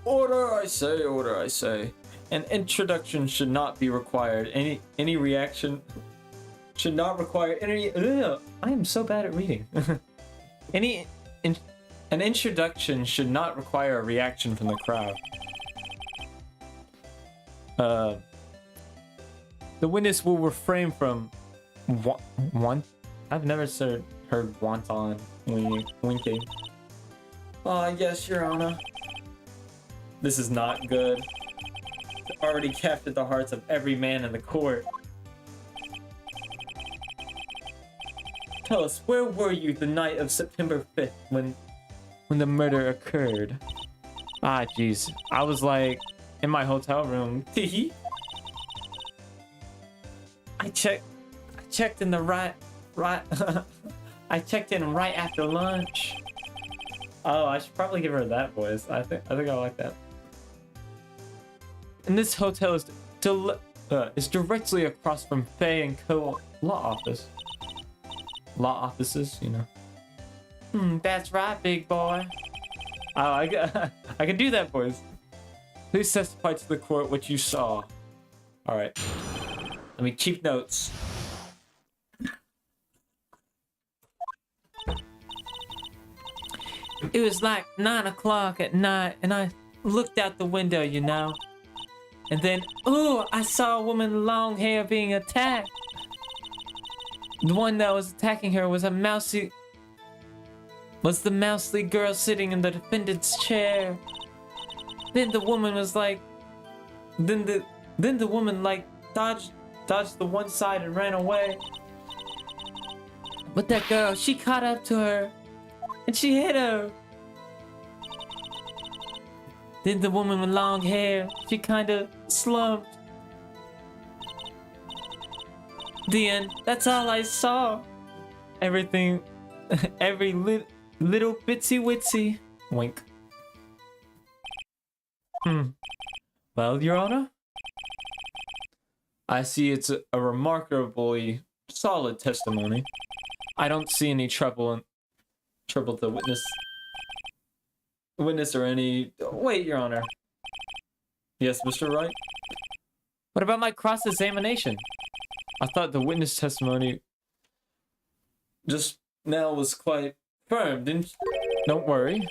Order, I say, order, I say. An introduction should not be required. Any reaction should not require any. Ugh, I am so bad at reading. An introduction should not require a reaction from the crowd. The witness will refrain from I've never heard wanton winking. Yes, Your Honor. This is not good. It already captured the hearts of every man in the court. Tell us, where were you the night of September 5th when the murder occurred? Ah, jeez. I was like in my hotel room. I checked in the right I checked in right after lunch. Oh, I should probably give her that voice. I think I like that. And this hotel is directly across from Fay and Co. law office. Law offices, you know. That's right, big boy. Oh, I can do that voice. Please testify to the court what you saw. All right. Let me keep notes. It was like 9 o'clock at night, and I looked out the window, you know. And then, ooh, I saw a woman with long hair being attacked. The one that was attacking her was the mousy girl sitting in the defendant's chair. Then the woman was like, then the woman like dodged the one side and ran away. But that girl, she caught up to her, and she hit her. Then the woman with long hair, she kind of slumped. The end. That's all I saw. Everything, every little bitsy witsy. Wink. Well, Your Honor, I see it's a remarkably solid testimony. I don't see any trouble to witness or any... Wait, Your Honor. Yes, Mr. Wright? What about my cross-examination? I thought the witness testimony just now was quite firm, didn't you? Don't worry.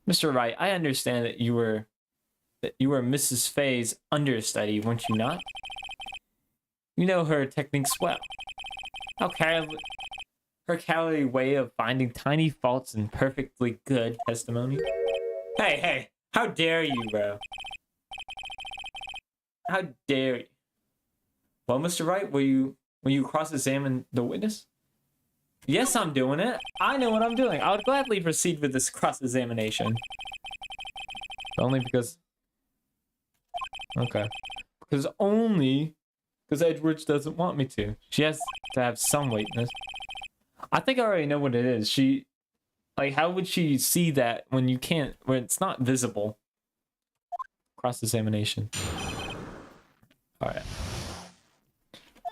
Mr. Wright, I understand that you were Mrs. Faye's understudy, weren't you not? You know her techniques well. Her calorie way of finding tiny faults in perfectly good testimony. Hey, how dare you, bro? How dare you? Well, Mr. Wright, will you cross-examine the witness? Yes, I'm doing it. I know what I'm doing. I would gladly proceed with this cross-examination. Only because... Okay. Because Edwards doesn't want me to. She has to have some weakness. I think I already know what it is. Like, how would she see that when it's not visible? Cross-examination. Alright.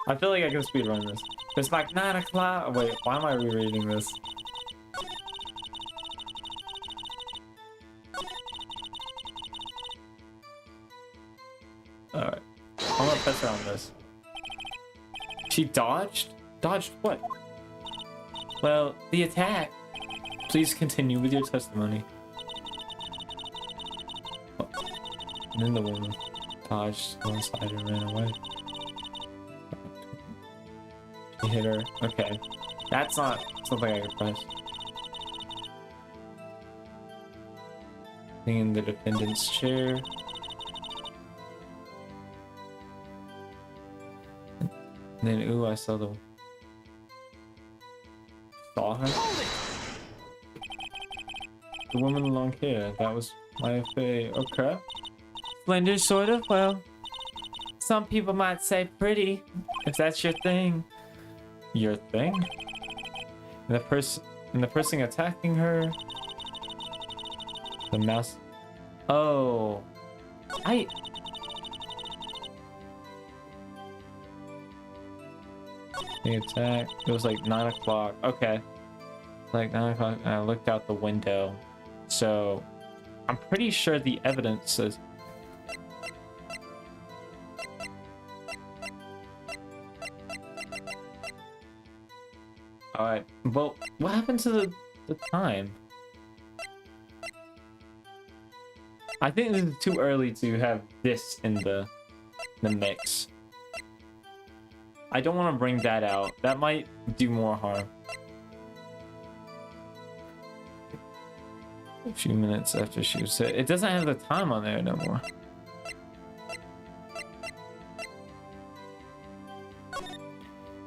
I feel like I can speedrun this. It's like 9 o'clock. Oh, wait, why am I rereading this? Alright. I'm gonna press her on this. She dodged? Dodged what? Well, the attack. Please continue with your testimony. Oh. And then the woman dodged one side and ran away. He hit her. Okay. That's not something I can press. Thing in the defendant's chair. And then, ooh, I saw her. The woman with long hair. That was my FA. Okay. Slender, sort of. Well, some people might say pretty, if that's your thing. Your thing? And the person attacking her. The mouse. Oh. The attack. It was like 9 o'clock. Okay. Like 9 o'clock, and I looked out the window. So, I'm pretty sure the evidence says. Alright, well, what happened to the time? I think this is too early to have this in the mix. I don't want to bring that out. That might do more harm. A few minutes after she was hit. It doesn't have the time on there no more.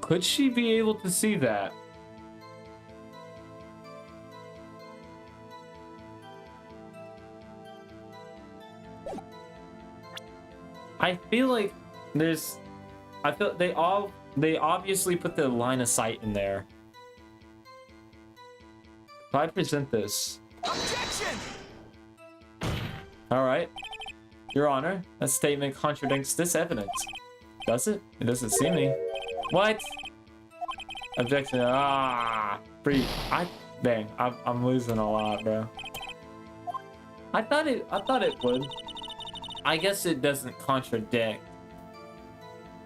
Could she be able to see that? I feel like there's... I feel they obviously put the line of sight in there. If I present this... Objection! Alright. Your Honor, that statement contradicts this evidence. Does it? It doesn't see me. What? Objection. Ah! Dang, I'm losing a lot, bro. I thought it would. I guess it doesn't contradict.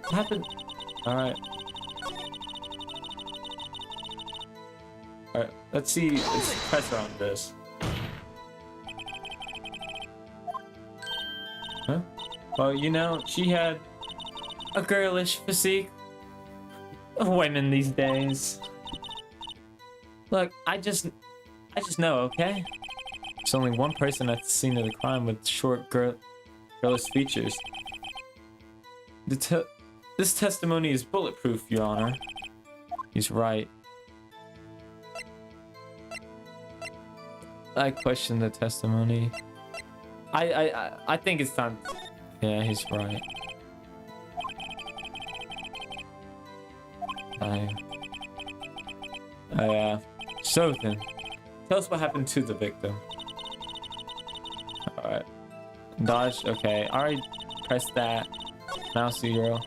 What happened? Alright. Alright, let's see. Let's press her on this. Huh? Well, you know, she had a girlish physique. Women these days. Look, I just know, okay? There's only one person at the scene of the crime with short girlish features. This testimony is bulletproof, Your Honor. He's right. I question the testimony. I think it's time. Yeah, he's right. So then, tell us what happened to the victim. Alright. Dodge, okay. Alright, press that. Mouse 0.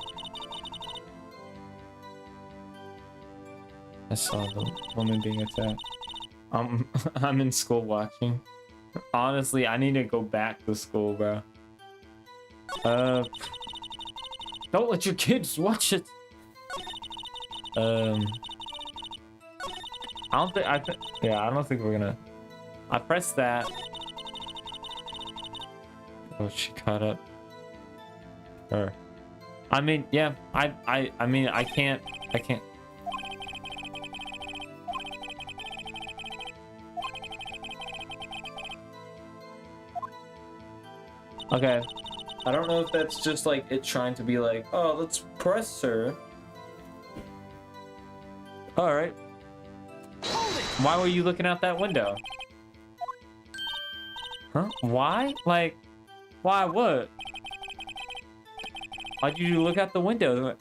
I saw the woman being attacked. I'm in school watching. Honestly, I need to go back to school, bro. Don't let your kids watch it. I don't think we're gonna. I pressed that. Oh, she caught up. Her. I mean, yeah. I mean, I can't. Okay. I don't know if that's just like it trying to be like, oh, let's press her. All right. Why were you looking out that window? Huh? Why? Like, why what? Why'd you look out the window?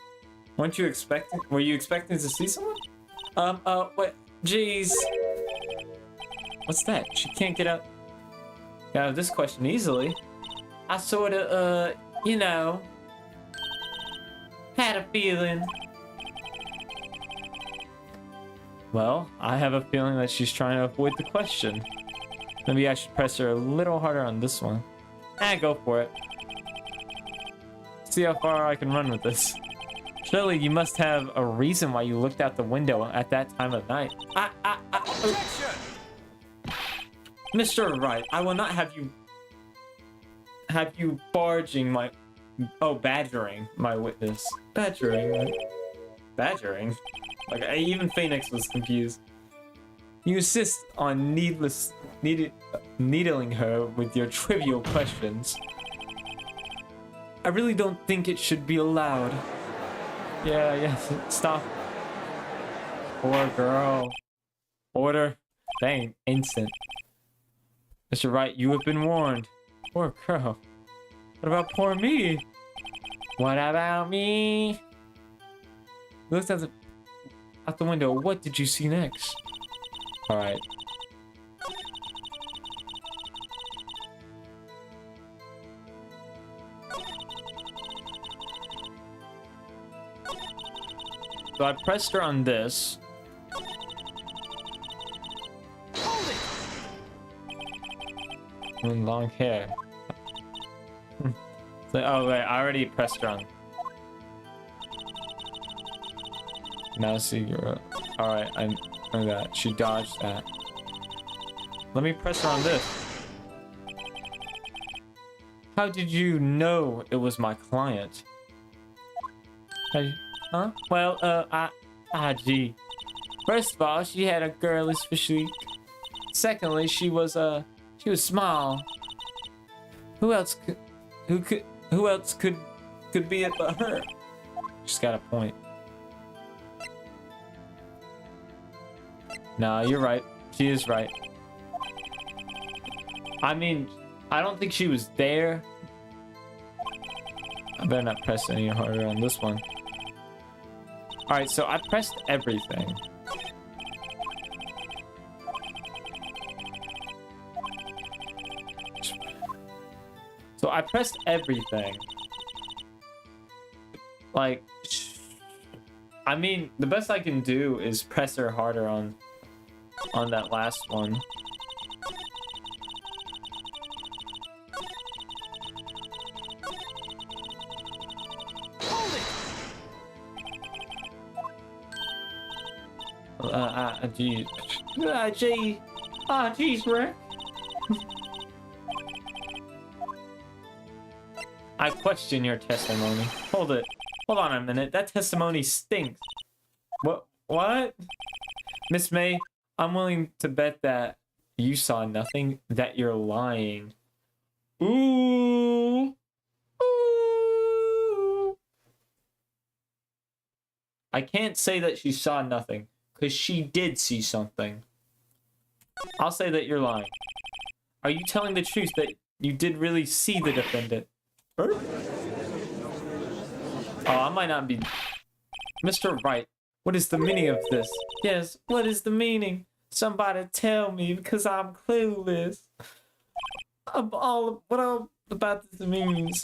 Weren't you expecting? Were you expecting to see someone? What? Jeez. What's that? She can't get out of this question easily. I sort of, you know, had a feeling. Well, I have a feeling that she's trying to avoid the question. Maybe I should press her a little harder on this one. Go for it. See how far I can run with this. Surely you must have a reason why you looked out the window at that time of night. Mr. Wright, I will not have you badgering my witness. Badgering? Like, even Phoenix was confused. You insist on needling her with your trivial questions. I really don't think it should be allowed. Yeah, stop. Poor girl. Order. Dang, instant. Mr. Wright, you have been warned. Poor girl. What about poor me? What about me? Looks out the window. What did you see next? Alright. So I pressed her on this. Long hair. Oh wait, I already pressed her on. Now see you're alright, I know that. She dodged that. Let me press her on this. How did you know it was my client? Huh? Well, gee. First of all, she had a girlish physique. Secondly, she was small. Who else could be it but her? She's got a point. Nah, you're right. She is right. I mean, I don't think she was there. I better not press any harder on this one. Alright, so I pressed everything. So I pressed everything. Like, I mean, the best I can do is press her harder on that last one. Gee. Gee. Geez, Rick. I question your testimony. Hold it. Hold on a minute. That testimony stinks. What? Miss May, I'm willing to bet that you saw nothing, that you're lying. Ooh. Ooh. I can't say that she saw nothing, because she did see something. I'll say that you're lying. Are you telling the truth that you did really see the defendant? Oh, I might not be... Mr. Wright, what is the meaning of this? Yes, what is the meaning? Somebody tell me, because I'm clueless. What all about this means?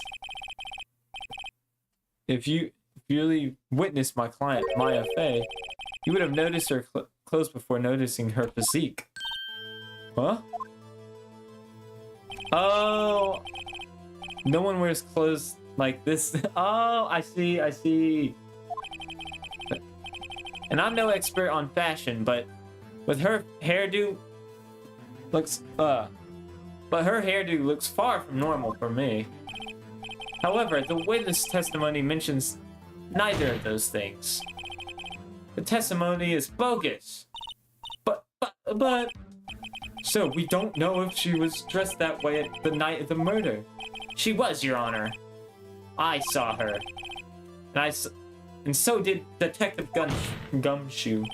If you really witnessed my client, Maya Fey, you would have noticed her clothes before noticing her physique. Huh? Oh, no one wears clothes like this. Oh, I see. And I'm no expert on fashion, but with her hairdo looks, but her hairdo looks far from normal for me. However, the witness testimony mentions neither of those things. The testimony is bogus. But... So, we don't know if she was dressed that way at the night of the murder. She was, Your Honor. I saw her. And so did Detective Gumshoe.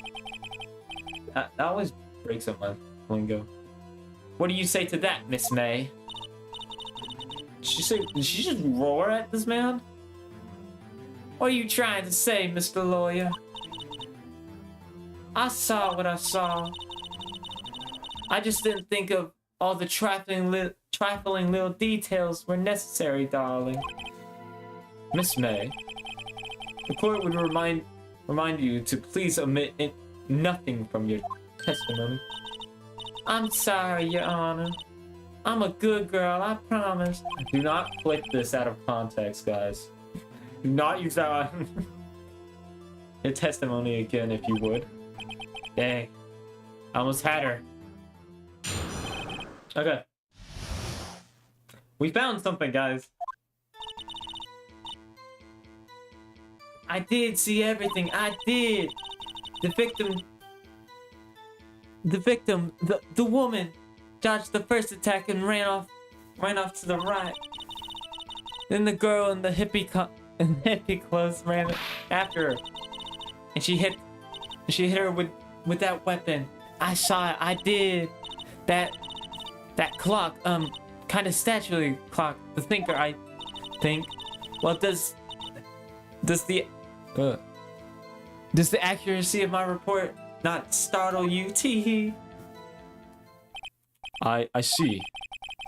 That always breaks up my lingo. What do you say to that, Miss May? Did she just roar at this man? What are you trying to say, Mr. Lawyer? I saw what I saw. I just didn't think of all the trifling little details were necessary, darling. Miss May, the court would remind you to please omit nothing from your testimony. I'm sorry, Your Honor. I'm a good girl, I promise. Do not clip this out of context, guys. Do not use that on your testimony again, if you would. Dang. I almost had her. Okay. We found something, guys. I did see everything. I did. The victim, the woman, dodged the first attack and ran off to the right. Then the girl in the hippie clothes ran after her, and she hit her with that weapon. I saw it. I did. That clock, kind of statuary clock. The thinker, I think. Well, does the accuracy of my report not startle you? Teehee. I see.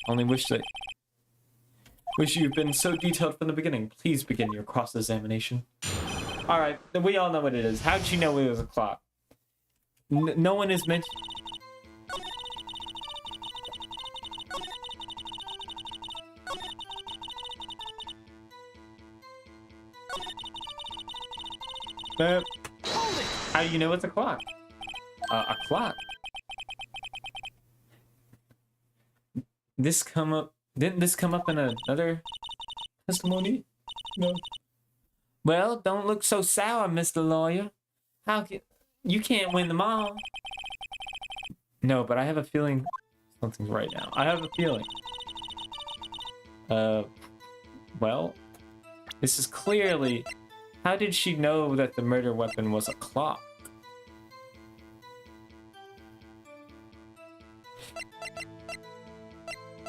Only wish you'd been so detailed from the beginning. Please begin your cross-examination. All right, we all know what it is. How did you know it was a clock? No one is mentioned. How do you know it's a clock? A clock. Didn't this come up in another testimony? No. Well, don't look so sour, Mr. Lawyer. You can't win them all? No, but I have a feeling something's right now. I have a feeling. Well, this is clearly... How did she know that the murder weapon was a clock?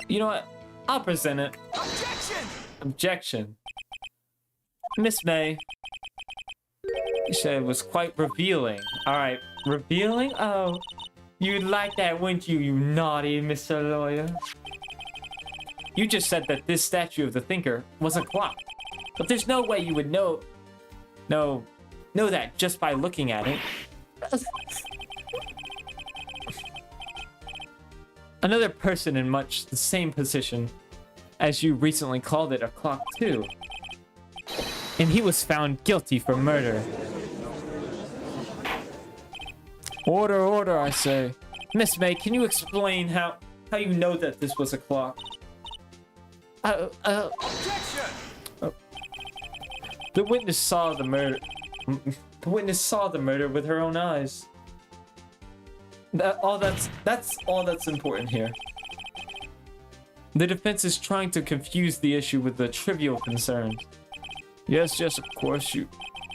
You know what? I'll present it. Objection! Miss May. You said it was quite revealing. Alright, revealing? Oh, you'd like that, wouldn't you, you naughty Mr. Lawyer? You just said that this statue of the thinker was a clock. But there's no way you would know that just by looking at it. Another person in much the same position as you recently called it a clock too. And he was found guilty for murder. Order, order, I say. Miss May, can you explain how you know that this was a clock? Objection! The witness saw the murder. The witness saw the murder with her own eyes. That's all that's important here. The defense is trying to confuse the issue with the trivial concerns. Yes, of course, you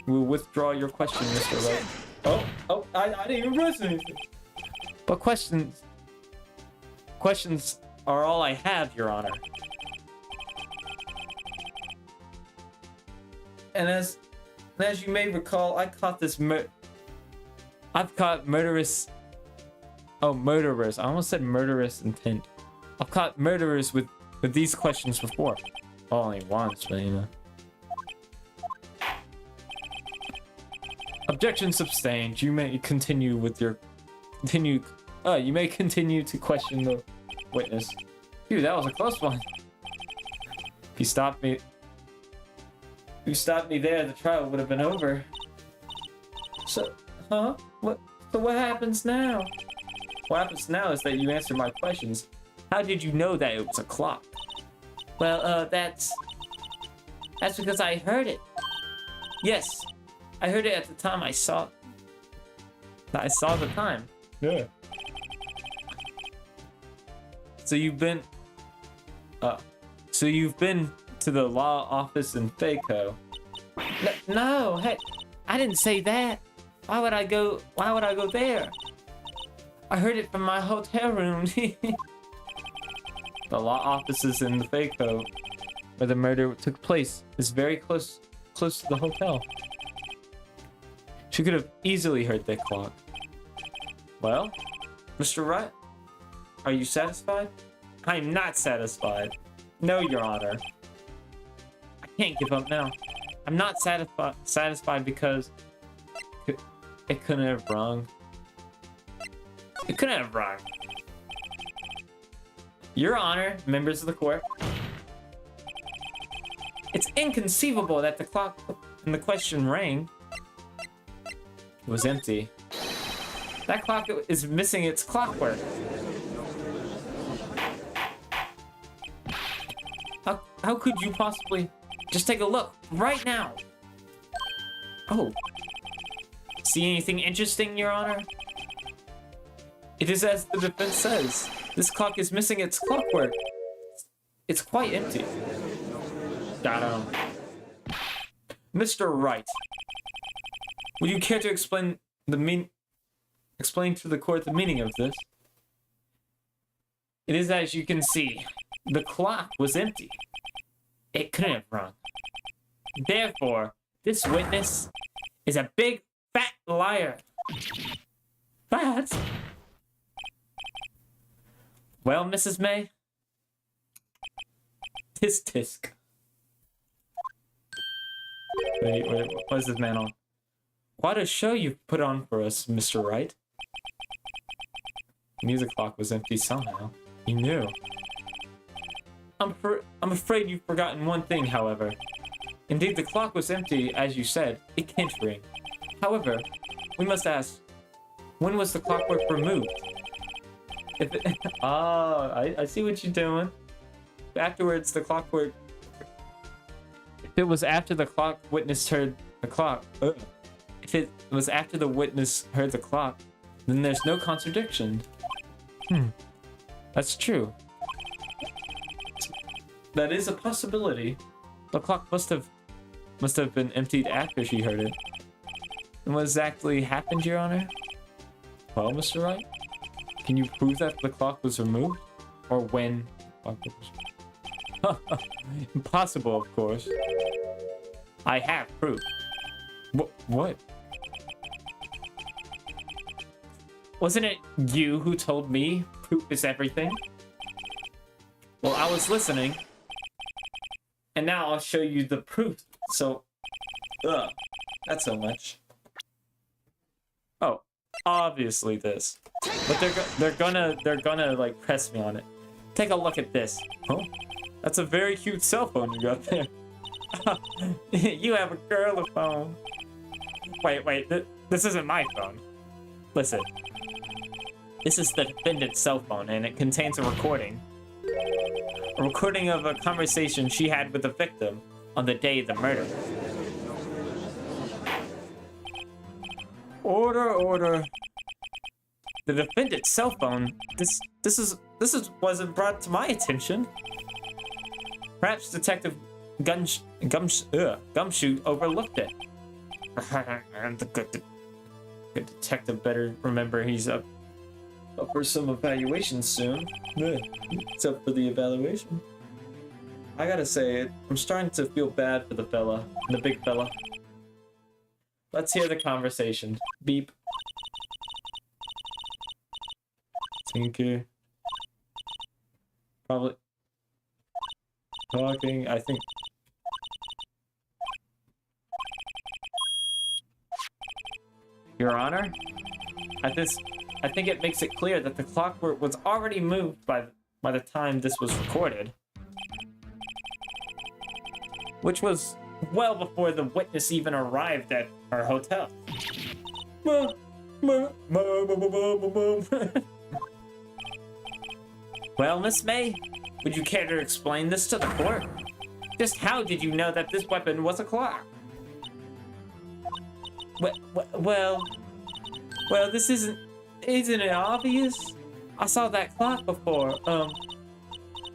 will withdraw your question, Mr. Wright. Oh, I didn't even press anything. But questions are all I have, Your Honor. And as you may recall, I've caught murderous. Oh, murderers. I almost said murderous intent. I've caught murderers with these questions before. Only once, but you know. Objection sustained. You may continue to question the witness. Phew, that was a close one. If you stopped me there, the trial would have been over. So, huh? What happens now? What happens now is that you answer my questions. How did you know that it was a clock? Well, that's because I heard it. Yes, I heard it at the time I saw the time. Yeah. So you've been to the law office in Faco. No, hey, I didn't say that. Why would I go there? I heard it from my hotel room. The law offices in the Faco where the murder took place is very close to the hotel. She could have easily heard that clock. Well, Mr. Wright, are you satisfied? I'm not satisfied. No, Your Honor. I can't give up now. I'm not satisfied because it couldn't have rung. It couldn't have rung. Your Honor, members of the court, it's inconceivable that the clock in the question rang. It was empty. That clock is missing its clockwork. How could you possibly... Just take a look right now. Oh. See anything interesting, Your Honor? It is as the defense says. This clock is missing its clockwork. It's quite empty. Got him. Mr. Wright, would you care to explain to the court the meaning of this? It is as you can see. The clock was empty. It couldn't have rung. Therefore, this witness is a big fat liar. Fat? Well, Mrs. May? Tisk. Wait, what is this man on? Quite a show you've put on for us, Mr. Wright. He knew the clock was empty somehow. He knew. I'm afraid you've forgotten one thing, however. Indeed, the clock was empty, as you said. It can't ring. However, we must ask, when was the clockwork removed? If it, I see what you're doing. Afterwards, the clockwork... If it was after the clock witness heard the clock... If it was after the witness heard the clock, then there's no contradiction. That's true. That is a possibility. The clock must have been emptied after she heard it. And what exactly happened, Your Honor? Well, Mr. Wright, can you prove that the clock was removed? Or when? Impossible, of course. I have proof. What? Wasn't it you who told me proof is everything? Well, I was listening. And now I'll show you the proof. So, that's so much. Oh, obviously this. But they're gonna like press me on it. Take a look at this. Huh? That's a very cute cell phone you got there. You have a girl phone. Wait, this isn't my phone. Listen. This is the defendant's cell phone, and it contains a recording. A recording of a conversation she had with the victim on the day of the murder. Order. The defendant's cell phone. This wasn't brought to my attention. Perhaps Detective Gumshoe overlooked it. And the good detective better remember he's up for some evaluation soon. It's up for the evaluation. I gotta say, I'm starting to feel bad for the big fella. Let's hear the conversation. Beep. Tinker. Probably talking, I think. Your Honor, I think it makes it clear that the clock was already moved by the time this was recorded. Which was well before the witness even arrived at our hotel. Well, Miss May, would you care to explain this to the court? Just how did you know that this weapon was a clock? Well, this isn't it obvious? I saw that clock before.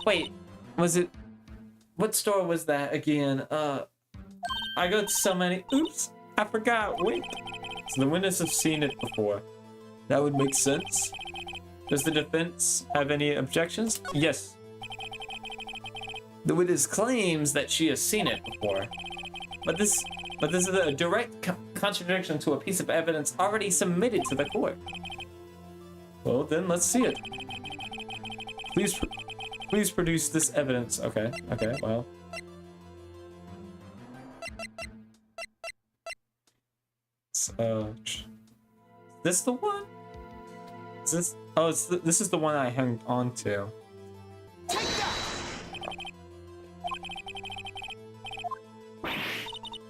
Wait, was it? What store was that again? I go to so many. Oops, I forgot. Wait. So the witness have seen it before. That would make sense. Does the defense have any objections? Yes. The witness claims that she has seen it before, but this is a direct contradiction to a piece of evidence already submitted to the court. Well, then let's see it. Please produce this evidence. Okay, well. Is this the one? Is this? Oh, this is the one I hung on to.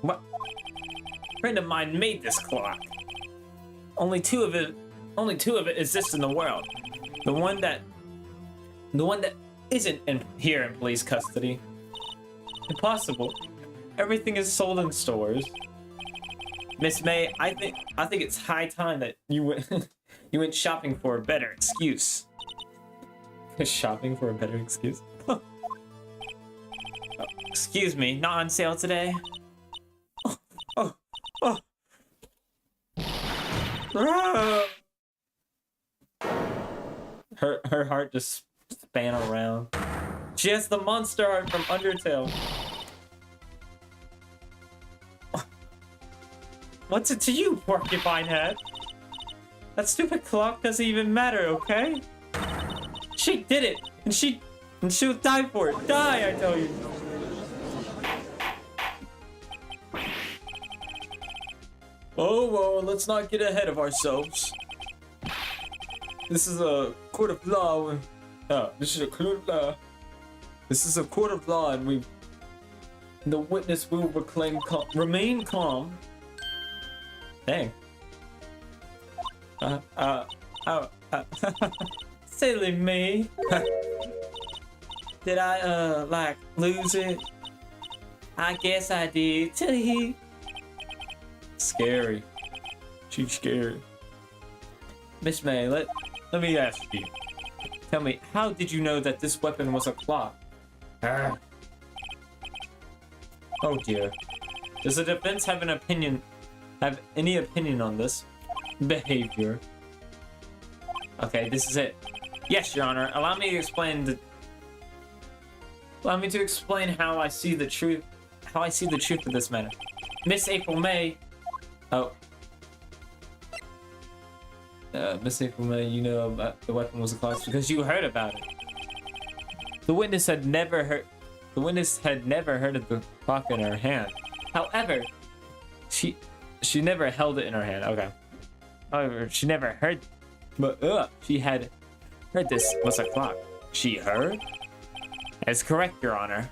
What? A friend of mine made this clock. Only two of it exists in the world. The one that isn't here in police custody. Impossible. Everything is sold in stores. Miss May, I think it's high time that you went shopping for a better excuse. Shopping for a better excuse? Oh, excuse me, not on sale today. Oh. Her heart just span around. She has the monster heart from Undertale. What's it to you, porcupine head? That stupid clock doesn't even matter, okay? She did it, and she'll die for it. Die, I tell you. Oh, well, let's not get ahead of ourselves. This is a court of law. This is a court of law. This is a court of law, and the witness will remain calm. Dang. Silly me. Did I, lose it? I guess I did. Scary. She's scary. Miss May, let me ask you. Tell me, how did you know that this weapon was a clock? Oh dear. Does the defense have any opinion on this behavior? Okay, this is it. Yes, Your Honor. Allow me to explain how I see the truth of this matter. Miss April May. Oh. Miss April May, you know about the weapon was a clock because you heard about it. The witness had never heard of the clock in her hand. However, she never held it in her hand. Okay. However, she never heard, but she had heard this was a clock. She heard? That's correct, Your Honor.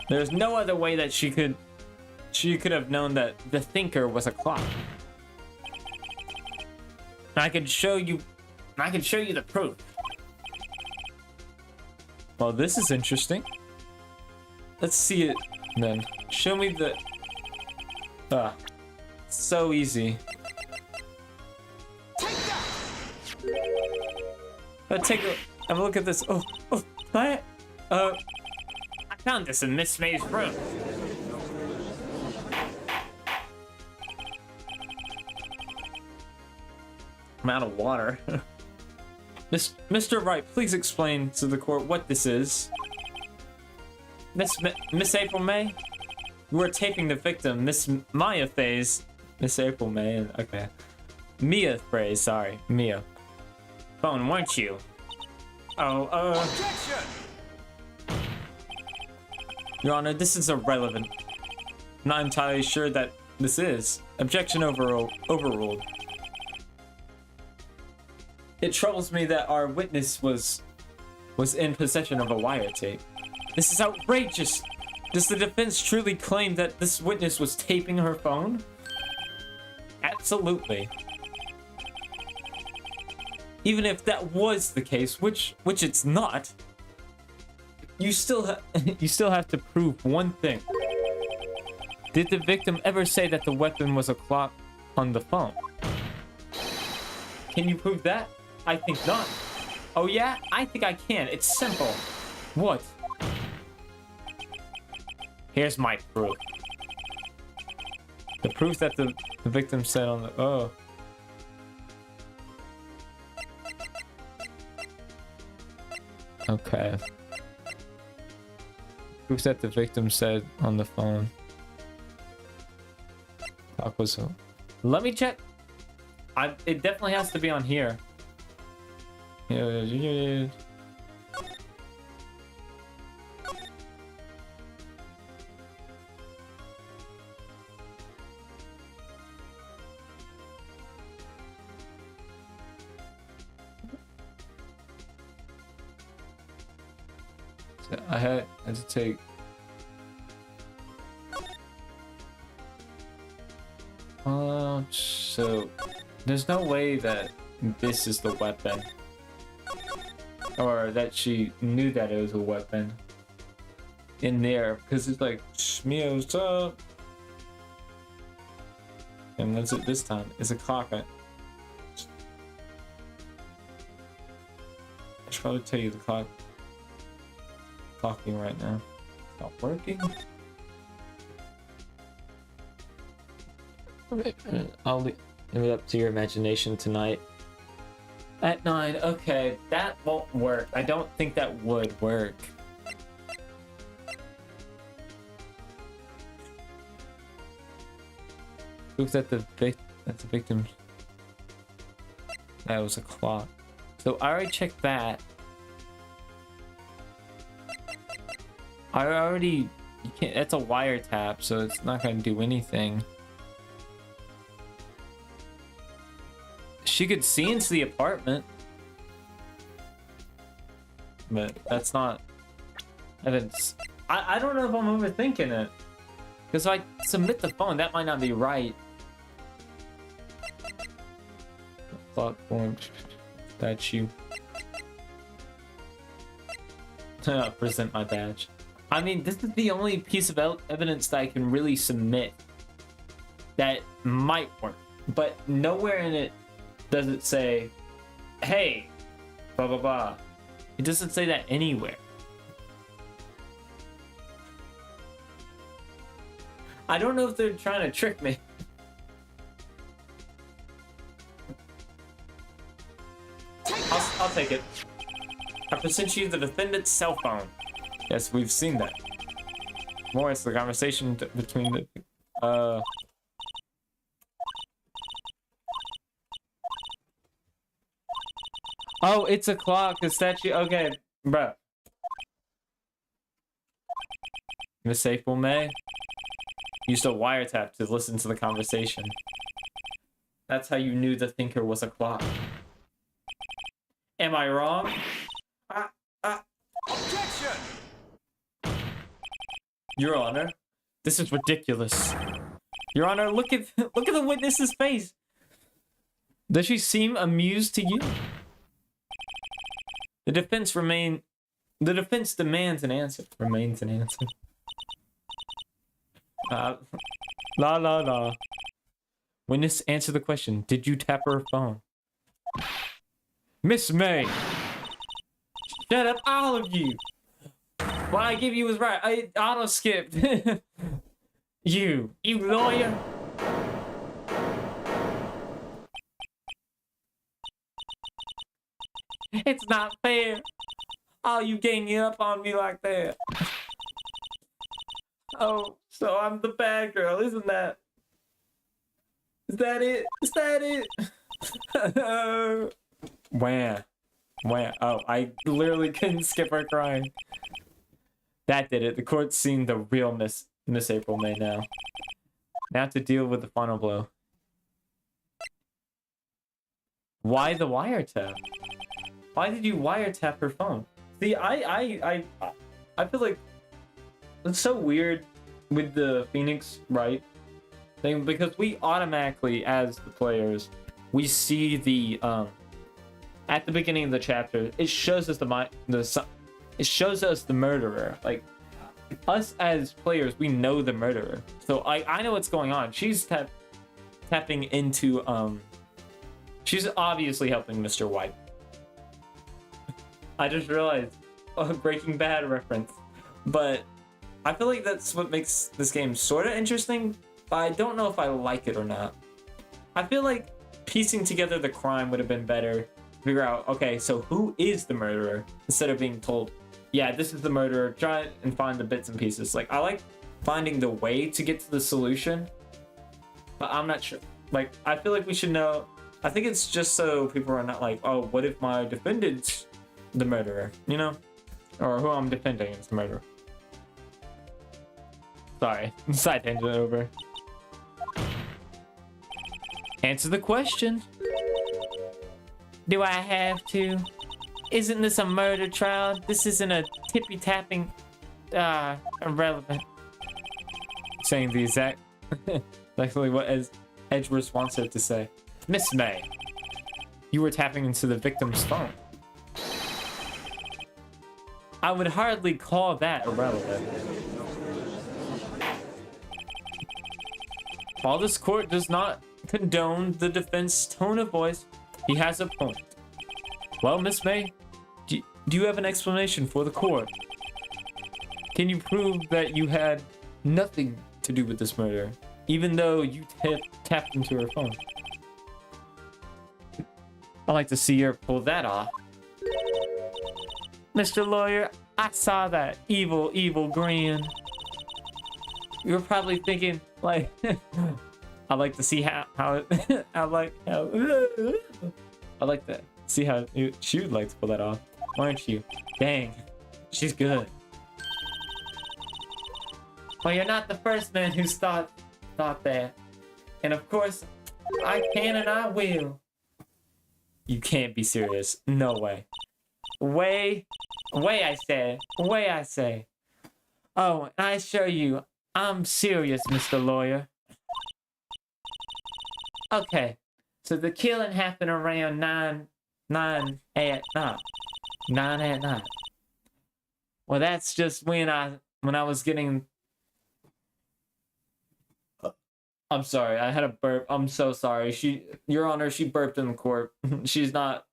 There's no other way that she could have known that the thinker was a clock. I can show you the proof. Well, this is interesting. Let's see it then. Show me the... Ah, so easy. Have a look at this. Oh, I found this in Miss May's room. I'm out of water. Mr. Wright, please explain to the court what this is. Miss April May? You were taping the victim, Miss Maya Phase. Miss April May, okay. Mia Phrase, sorry, Mia. Phone, weren't you? Oh, Objection! Your Honor, this is irrelevant. I'm not entirely sure that this is. Objection overruled. It troubles me that our witness was in possession of a wiretape. This is outrageous! Does the defense truly claim that this witness was taping her phone? Absolutely. Even if that was the case, which it's not, you still have to prove one thing. Did the victim ever say that the weapon was a clock on the phone? Can you prove that? I think not. Oh yeah? I think I can. It's simple. What? here's my proof. The proof that the victim said on the... Oh. Okay. Proof that the victim said on the phone. Clock was... Let me check. It definitely has to be on here. Yeah. I had to take... so there's no way that this is the weapon, or that she knew that it was a weapon in there, because it's like Shmio's up, and that's it this time. It's a clock. I should probably tell you the clock. Clocking right now. It's not working. I'll leave it up to your imagination tonight. At 9, okay, that won't work. I don't think that would work. Proof that the victim... That was a clock. So I already checked that. I already... You can't... That's a wiretap, so it's not going to do anything. She could see into the apartment, but that's not evidence. I don't know if I'm overthinking it, because if I submit the phone, that might not be right. Thought form statue. Present my badge. I mean, this is the only piece of evidence that I can really submit that might work, but nowhere in it does it say, hey, blah, blah, blah. It doesn't say that anywhere. I don't know if they're trying to trick me. I'll take it. I present you the defendant's cell phone. Yes, we've seen that. More, it's the conversation between the... Oh, it's a clock, a statue. Okay, bruh. Miss April May used a wiretap to listen to the conversation. That's how you knew the thinker was a clock. Am I wrong? Objection! Your Honor, this is ridiculous. Your Honor, look at the witness's face. Does she seem amused to you? The defense demands an answer. Remains an answer. La la la. Witness, answer the question. Did you tap her phone? Miss May! Shut up, all of you! What I give you was right. I auto-skipped. You lawyer! It's not fair. Oh, you ganging up on me like that. Oh, so I'm the bad girl, isn't that? Is that it? Is that it? Wah. Oh, I literally couldn't skip her crying. That did it. The court's seen the real Miss April May now. Now to deal with the final blow. Why the wiretap? Why did you wiretap her phone? See, I feel like it's so weird with the Phoenix Wright thing because we automatically, as the players, we see the at the beginning of the chapter, it shows us it shows us the murderer. Like us as players, we know the murderer, so I know what's going on. She's tapping into she's obviously helping Mr. White. I just realized a Breaking Bad reference, but I feel like that's what makes this game sort of interesting, but I don't know if I like it or not. I feel like piecing together the crime would have been better to figure out, okay, so who is the murderer, instead of being told, yeah, this is the murderer, try and find the bits and pieces. Like, I like finding the way to get to the solution, but I'm not sure. Like, I feel like we should know. I think it's just so people are not like, oh, what if my defendant's the murderer, you know? Or who I'm defending is the murderer. Sorry, side tangent over. Answer the question. Do I have to? Isn't this a murder trial? This isn't a tippy-tapping, irrelevant. Saying the exact, exactly what Edgeworth wants her to say. Miss May, you were tapping into the victim's phone. I would hardly call that irrelevant. While this court does not condone the defense's tone of voice, he has a point. Well, Miss May, do you have an explanation for the court? Can you prove that you had nothing to do with this murder, even though you tapped into her phone? I'd like to see her pull that off. Mr. Lawyer, I saw that evil grin. You're probably thinking, like, I'd like to see how I'd like to see how she would like to pull that off, aren't you? Dang, she's good. Well, you're not the first man who's thought that, and of course, I can and I will. You can't be serious. No way. Way I say. Oh, I assure you, I'm serious, Mr. Lawyer. Okay, so the killing happened around 9 at night. Well, that's just when I was getting. I'm sorry, I had a burp. I'm so sorry. Your Honor, she burped in the court. She's not.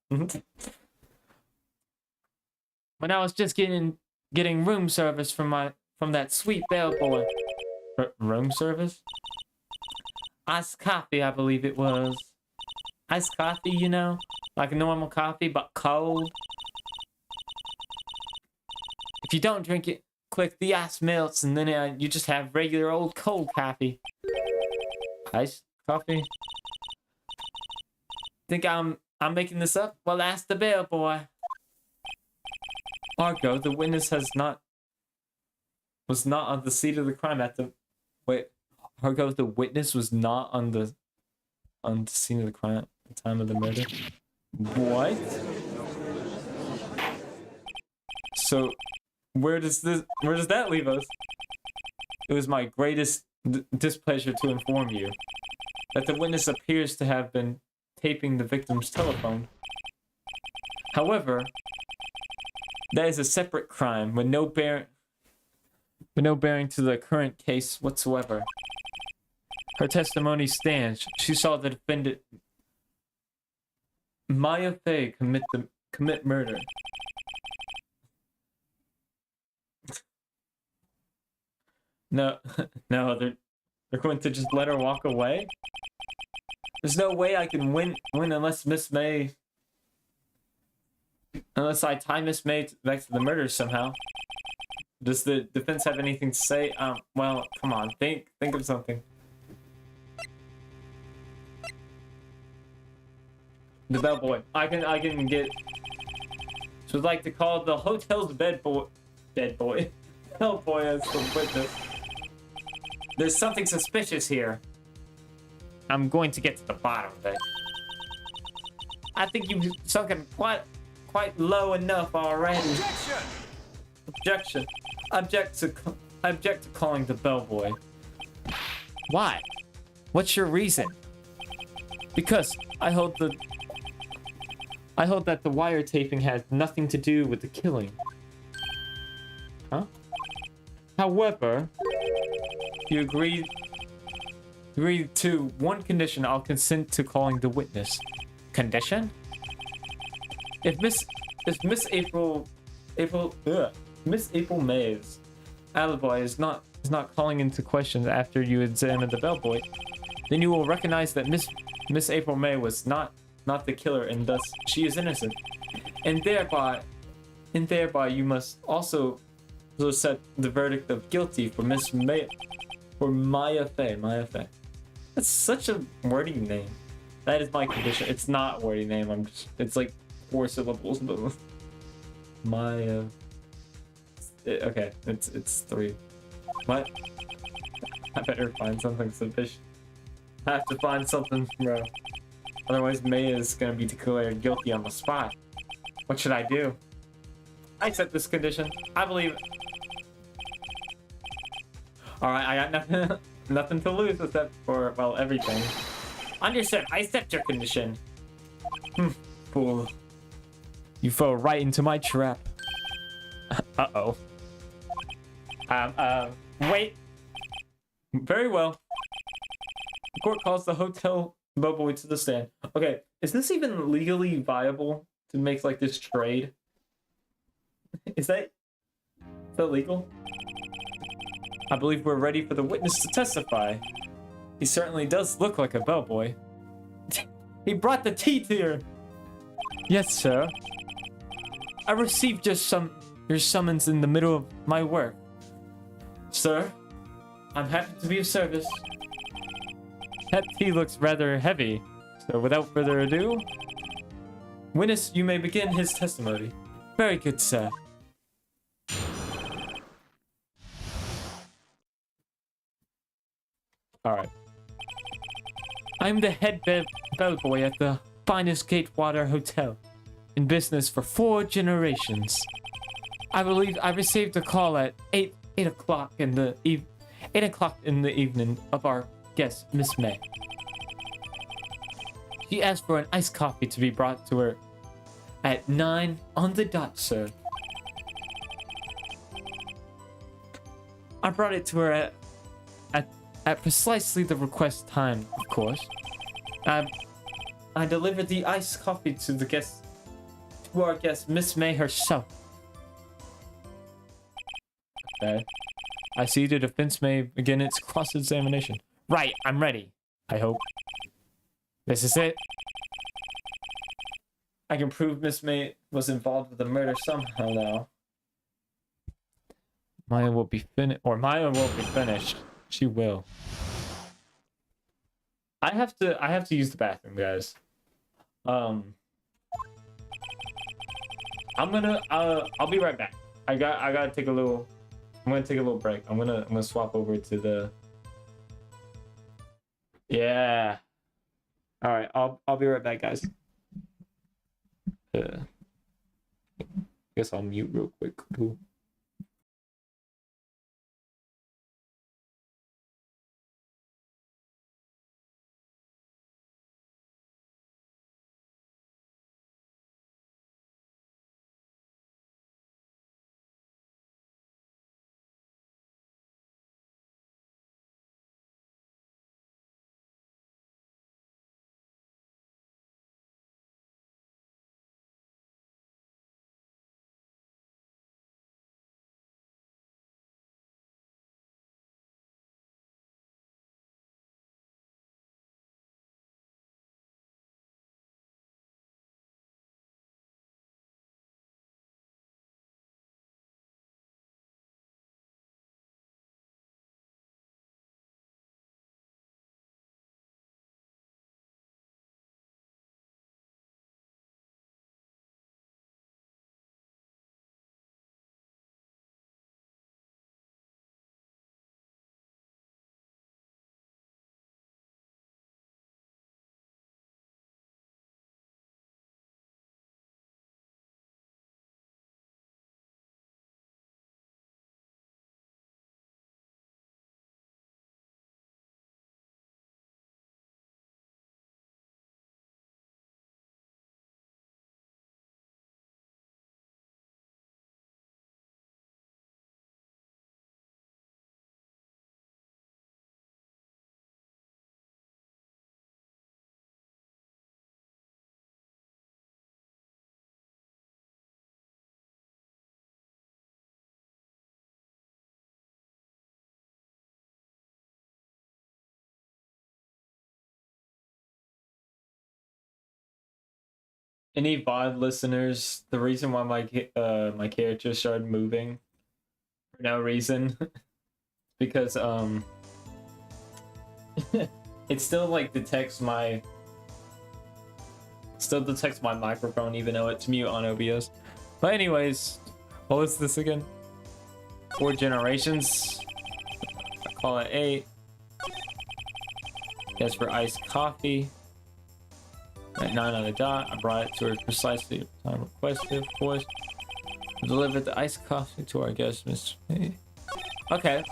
When I was just getting room service from that sweet bellboy. Room service? Iced coffee, I believe it was. Iced coffee, you know? Like a normal coffee, but cold. If you don't drink it quick, the ice melts, and then you just have regular old cold coffee. Iced coffee? Think I'm making this up? Well, ask the bellboy. Argo, the witness was not on the seat of the crime at the. Wait, Argo, the witness was not on the scene of the crime at the time of the murder. What? So, where does that leave us? It was my greatest displeasure to inform you that the witness appears to have been taping the victim's telephone. However, that is a separate crime with no bearing to the current case whatsoever. Her testimony stands. She saw the defendant Maya Fey commit murder. No, no, they're going to just let her walk away. There's no way I can win unless unless I tie Miss May back to the murder somehow. Does the defense have anything to say? Well, come on, think of something. The bellboy. I can get. She would like to call the hotel's bellboy as the witness. There's something suspicious here. I'm going to get to the bottom of it. I think you've sunken quite low enough already. Objection. Object to calling the bellboy. Why? What's your reason? Because I hold that the wiretapping has nothing to do with the killing. Huh? However, you agreed to one condition. I'll consent to calling the witness. Condition? If Miss April May's alibi is not calling into question after you examine the bellboy, then you will recognize that Miss April May was not the killer, and thus she is innocent. And thereby you must also set the verdict of guilty for Maya Fey. That's such a wordy name. That is my condition. It's not a wordy name. It's like 4 syllables. Maya. Okay, it's 3. What? I better find something sufficient. I have to find something, bro. Otherwise, May is gonna be declared guilty on the spot. What should I do? I accept this condition. I believe it. Alright, I got nothing to lose except for, well, everything. Understood. I accept your condition. Fool. You fell right into my trap. Uh-oh. Wait. Very well. The court calls the hotel bellboy to the stand. Okay, is this even legally viable to make like this trade? Is that legal? I believe we're ready for the witness to testify. He certainly does look like a bellboy. He brought the tea here. Yes, sir. I received your summons in the middle of my work. Sir, I'm happy to be of service. That tea looks rather heavy, so without further ado, witness, you may begin his testimony. Very good, sir. Alright. I'm the head bellboy at the finest Gatewater Hotel, in business for 4 generations. I believe I received a call at 8 o'clock in the evening of our guest, Miss May. She asked for an iced coffee to be brought to her at 9 on the dot, sir. I brought it to her at precisely the request time, of course. I delivered the iced coffee to our guest, Miss May herself. Okay. I see the defense may begin its cross-examination. Right, I'm ready. I hope. This is it. I can prove Miss May was involved with the murder somehow now. Maya will be finished. She will. I have to use the bathroom, guys. I'll be right back. I'm gonna take a little break. I'm gonna swap over to the. Yeah. All right. I'll be right back, guys. Guess I'll mute real quick. Cool. any VOD listeners, the reason why my character started moving for no reason, because it still like detects my microphone even though it's mute on OBS. But anyways, what was this again? 4 generations. I call it 8. That's for iced coffee. At 9 on the dot, I brought it to her precisely at the time requested, of course. Delivered the iced coffee to our guest, Miss May. Okay.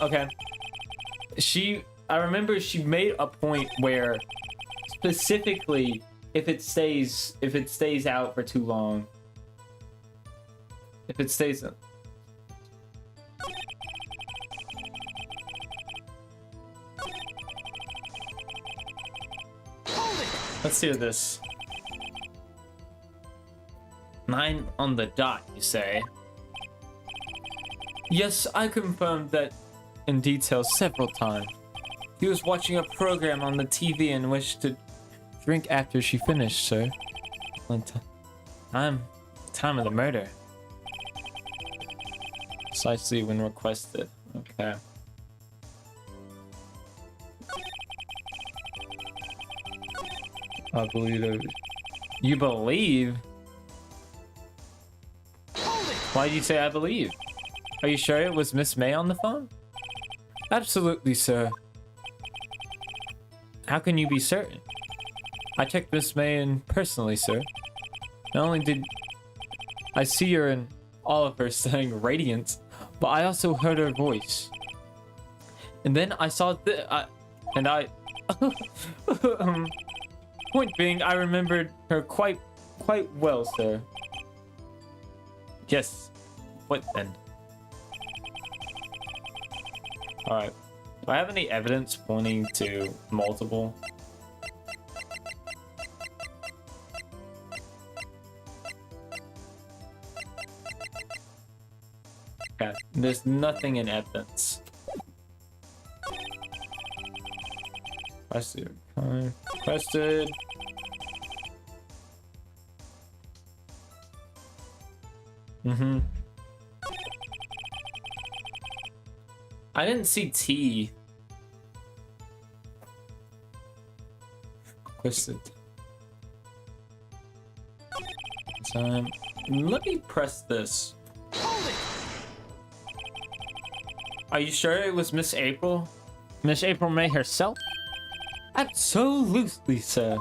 I remember she made a point where specifically if it stays out for too long. If it stays up. Let's hear this. 9 on the dot, you say? Yes, I confirmed that in detail several times. He was watching a program on the TV and wished to drink after she finished, sir. Time of the murder. Precisely when requested. Okay. I believe it. You believe? Why did you say I believe? Are you sure it was Miss May on the phone? Absolutely, sir. How can you be certain? I checked Miss May in personally, sir. Not only did I see her in all of her stunning radiance, but I also heard her voice. And then I saw point being, I remembered her quite well, sir. Yes. What then? Alright. Do I have any evidence pointing to multiple? Okay. There's nothing in evidence. Requested. I didn't see T. Requested. Time. Let me press this. Are you sure it was Miss April? Miss April May herself? Absolutely, sir.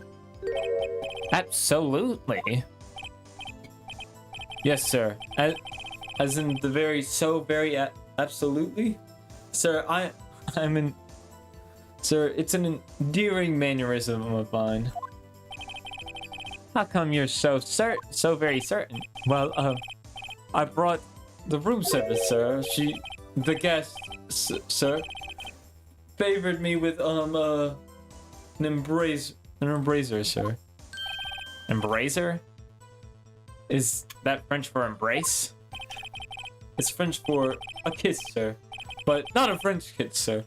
Absolutely. Yes, sir. As in the very absolutely? Sir, I'm in... Sir, it's an endearing mannerism of mine. How come you're so very certain? Well, I brought the room service, sir. The guest, sir, favored me with, an embracer, sir. Embracer? Is that French for embrace? It's French for a kiss, sir. But not a French kiss, sir.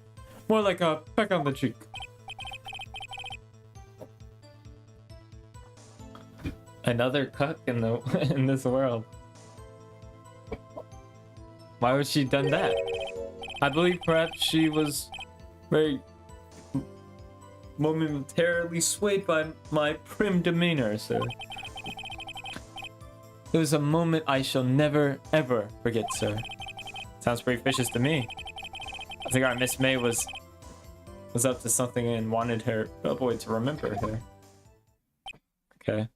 More like a peck on the cheek. Another cuck in this world. Why would she done that? I believe perhaps she was very momentarily swayed by my prim demeanor, sir. It was a moment I shall never, ever forget, sir. Sounds pretty fishy to me. I think our Miss May was up to something and wanted her bellboy to remember her. Okay.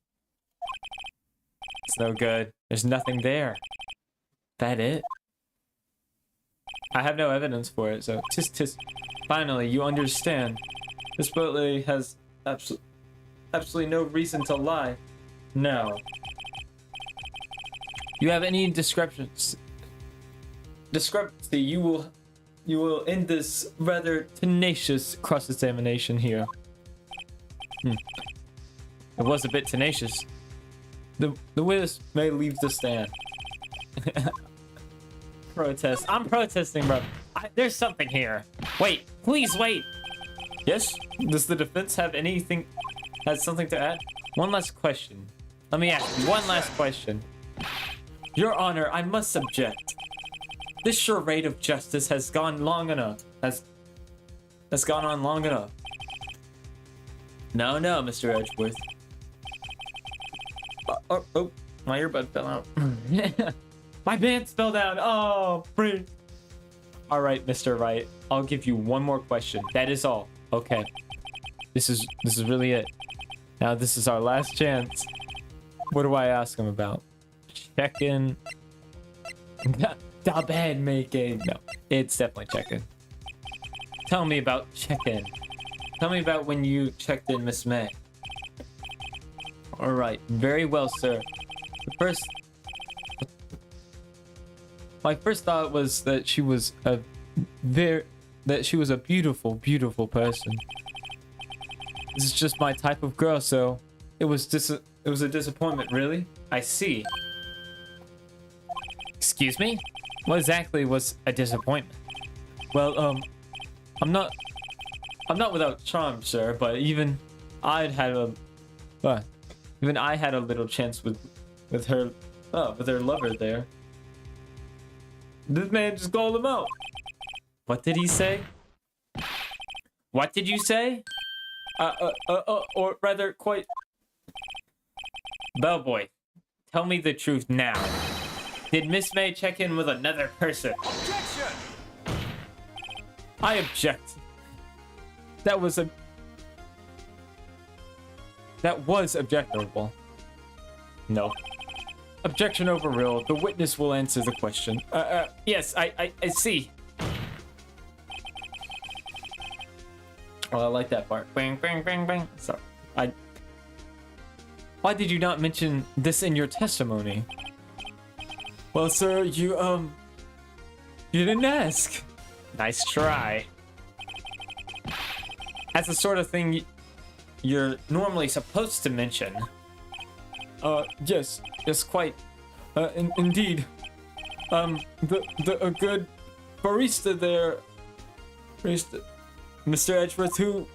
It's no good. There's nothing there. That it? I have no evidence for it, so tisk. Finally, you understand. This boat lady has absolutely no reason to lie. No. You have any discrepancy, you will end this rather tenacious cross-examination here. It was a bit tenacious. The witness may leave the stand. Protest. I'm protesting, bro. There's something here. Wait, please wait. Yes? Does the defense have something to add? One last question. let me ask you one last question. Your Honor, I must object. This charade of justice has gone long enough. Has gone on long enough. No, Mr. Edgeworth. Oh, my earbud fell out. My pants fell down. Oh, freak. All right, Mr. Wright. I'll give you one more question. That is all. Okay. This is really it. Now this is our last chance. What do I ask him about? Check-in. The bed making. No, it's definitely check-in. Tell me about check-in. Tell me about when you checked in Miss May. All right, very well, sir. My first thought was that she was a beautiful, beautiful person. This is just my type of girl, so it was a disappointment, really. I see. Excuse me? What exactly was a disappointment? Well, I'm not without charm, sir, but even I had a little chance with her lover there. This man just called him out. What did he say? What did you say? Or rather, quite... Bellboy, tell me the truth now. Did Miss May check in with another person? Objection! I object. That was objectionable. No. Objection overruled. The witness will answer the question. Yes, I see. Well, I like that part. Bang, bang, bang, bang. So, why did you not mention this in your testimony? Well, sir, you didn't ask. Nice try. That's the sort of thing you're normally supposed to mention. Yes, quite. Indeed. A good barista there. Mr. Edgeworth, who...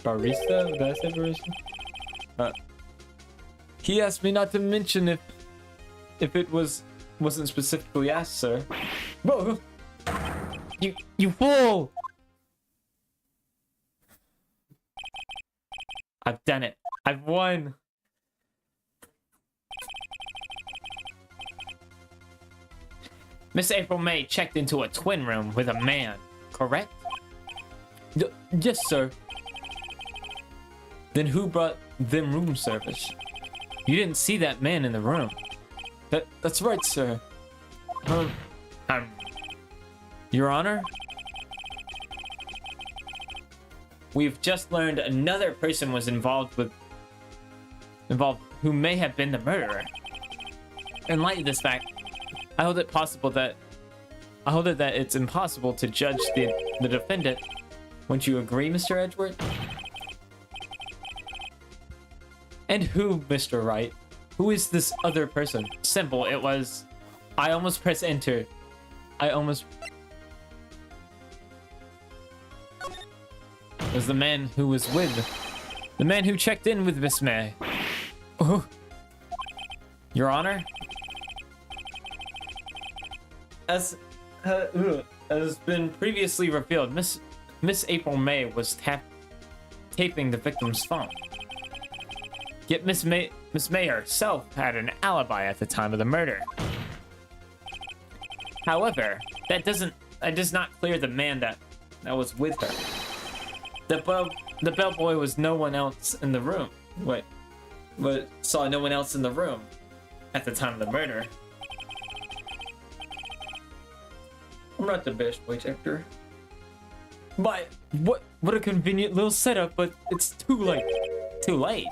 Barista? Did I say barista? He asked me not to mention if it wasn't specifically asked, sir. Whoa! You fool! I've done it. I've won. Miss April May checked into a twin room with a man, correct? Yes, sir. Then who brought them room service? You didn't see that man in the room. That's right, sir. Your Honor? We've just learned another person was involved who may have been the murderer. In light of this fact, I hold it that it's impossible to judge the defendant. Wouldn't you agree, Mr. Edgeworth? And who, Mr. Wright? Who is this other person? Simple, it was... I almost pressed enter. It was the man who was with... The man who checked in with Miss May. Oh. Your Honor? As been previously revealed, Miss April May was taping the victim's phone. Yet Miss May herself had an alibi at the time of the murder. However, that does not clear the man that was with her. The bellboy was no one else in the room. But saw no one else in the room at the time of the murder. I'm not the best voice actor. But what a convenient little setup, but it's too late. Too late?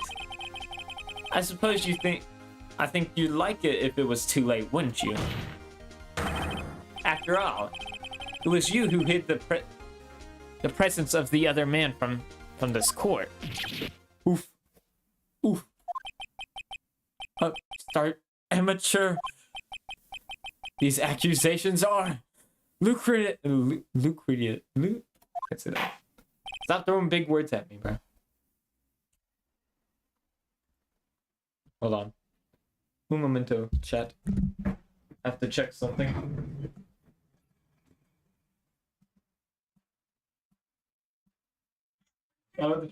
I suppose I think you'd like it if it was too late, wouldn't you? After all, it was you who hid the presence of the other man from this court. Oof. Oof. Upstart amateur. These accusations are lucrative. That's it. Stop throwing big words at me, bro. Hold on. Un momento, chat. I have to check something. Oh,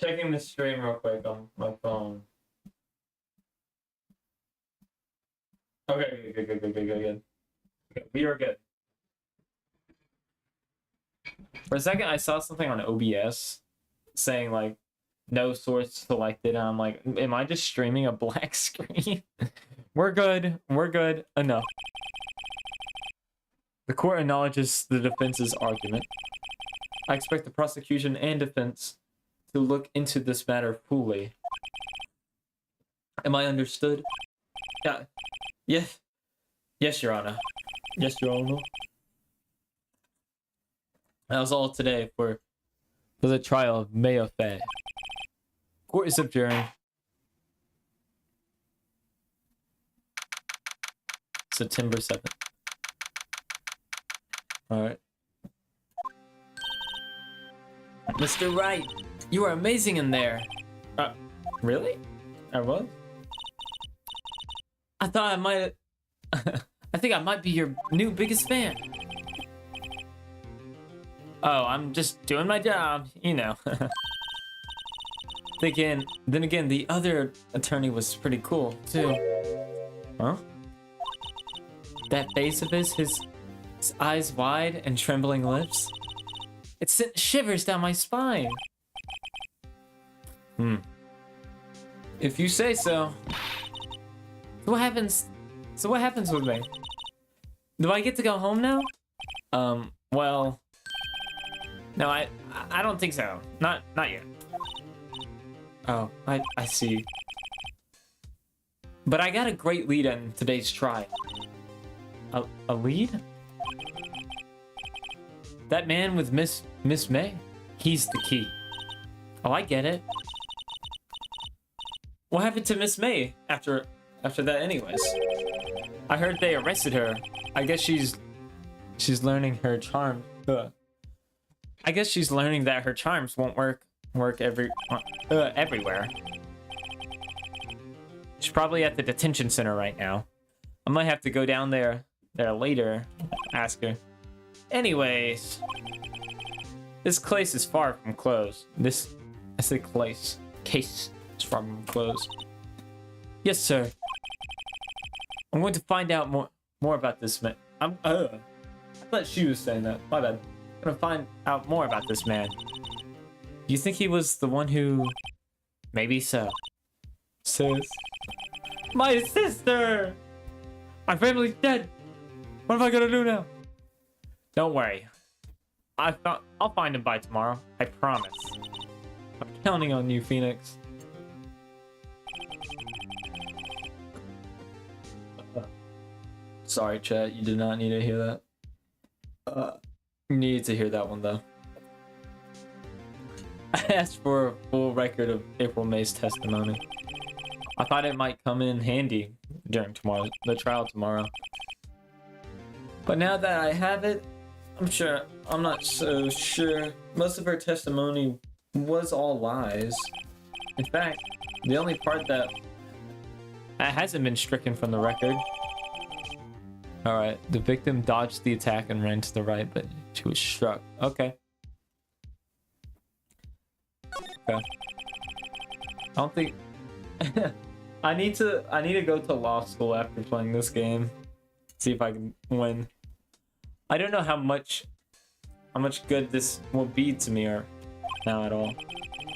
checking the stream real quick on my phone. Okay, good. Okay, we are good. For a second, I saw something on OBS saying like no source selected, and I'm like, am I just streaming a black screen? We're good. We're good. Enough. The court acknowledges the defense's argument. I expect the prosecution and defense to look into this matter fully. Am I understood? Yeah. Yes. Yes, Your Honor. Yes, Your Honor. That was all today for the trial of Mayo Fay. Court is adjourned. September 7th. Alright. Mr. Wright, you are amazing in there. Really? I was? I thought I might... I think I might be your new biggest fan. Oh, I'm just doing my job, you know. Then again, the other attorney was pretty cool, too. Huh? That face of his eyes wide and trembling lips. It sent shivers down my spine. If you say so. So what happens with me? Do I get to go home now? Well... No, I don't think so. Not yet. Oh, I see. But I got a great lead in today's trial. A lead? That man with Miss May? He's the key. Oh, I get it. What happened to Miss May after that anyways? I heard they arrested her. I guess she's learning her charm. I guess she's learning that her charms won't work everywhere. She's probably at the detention center right now. I might have to go down there later, ask her. Anyways, this case is far from closed. Case is far from closed. Yes, sir. I'm going to find out more about this man. I thought she was saying that. My bad. I'm gonna find out more about this man. Do you think he was the one who... Maybe so. Sis. My sister! My family's dead! What am I gonna do now? Don't worry. I'll find him by tomorrow. I promise. I'm counting on you, Phoenix. Sorry, chat. You did not need to hear that. You needed to hear that one, though. I asked for a full record of April May's testimony. I thought it might come in handy during the trial tomorrow. But now that I have it, I'm not so sure. Most of her testimony was all lies. In fact, the only part that hasn't been stricken from the record. Alright, the victim dodged the attack and ran to the right, but she was struck. Okay. I don't think... I need to go to law school after playing this game. See if I can win. I don't know how much good this will be to me or now at all.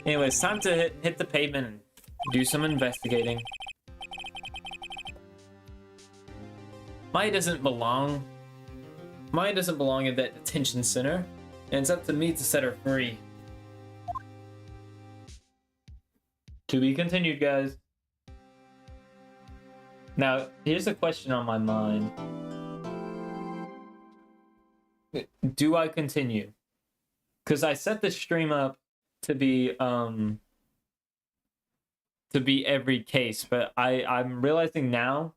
Anyway, it's time to hit the pavement and do some investigating. Maya doesn't belong in that detention center, and it's up to me to set her free. To be continued, guys. Now, here's a question on my mind. Do I continue? Because I set the stream up to be every case, but I'm realizing now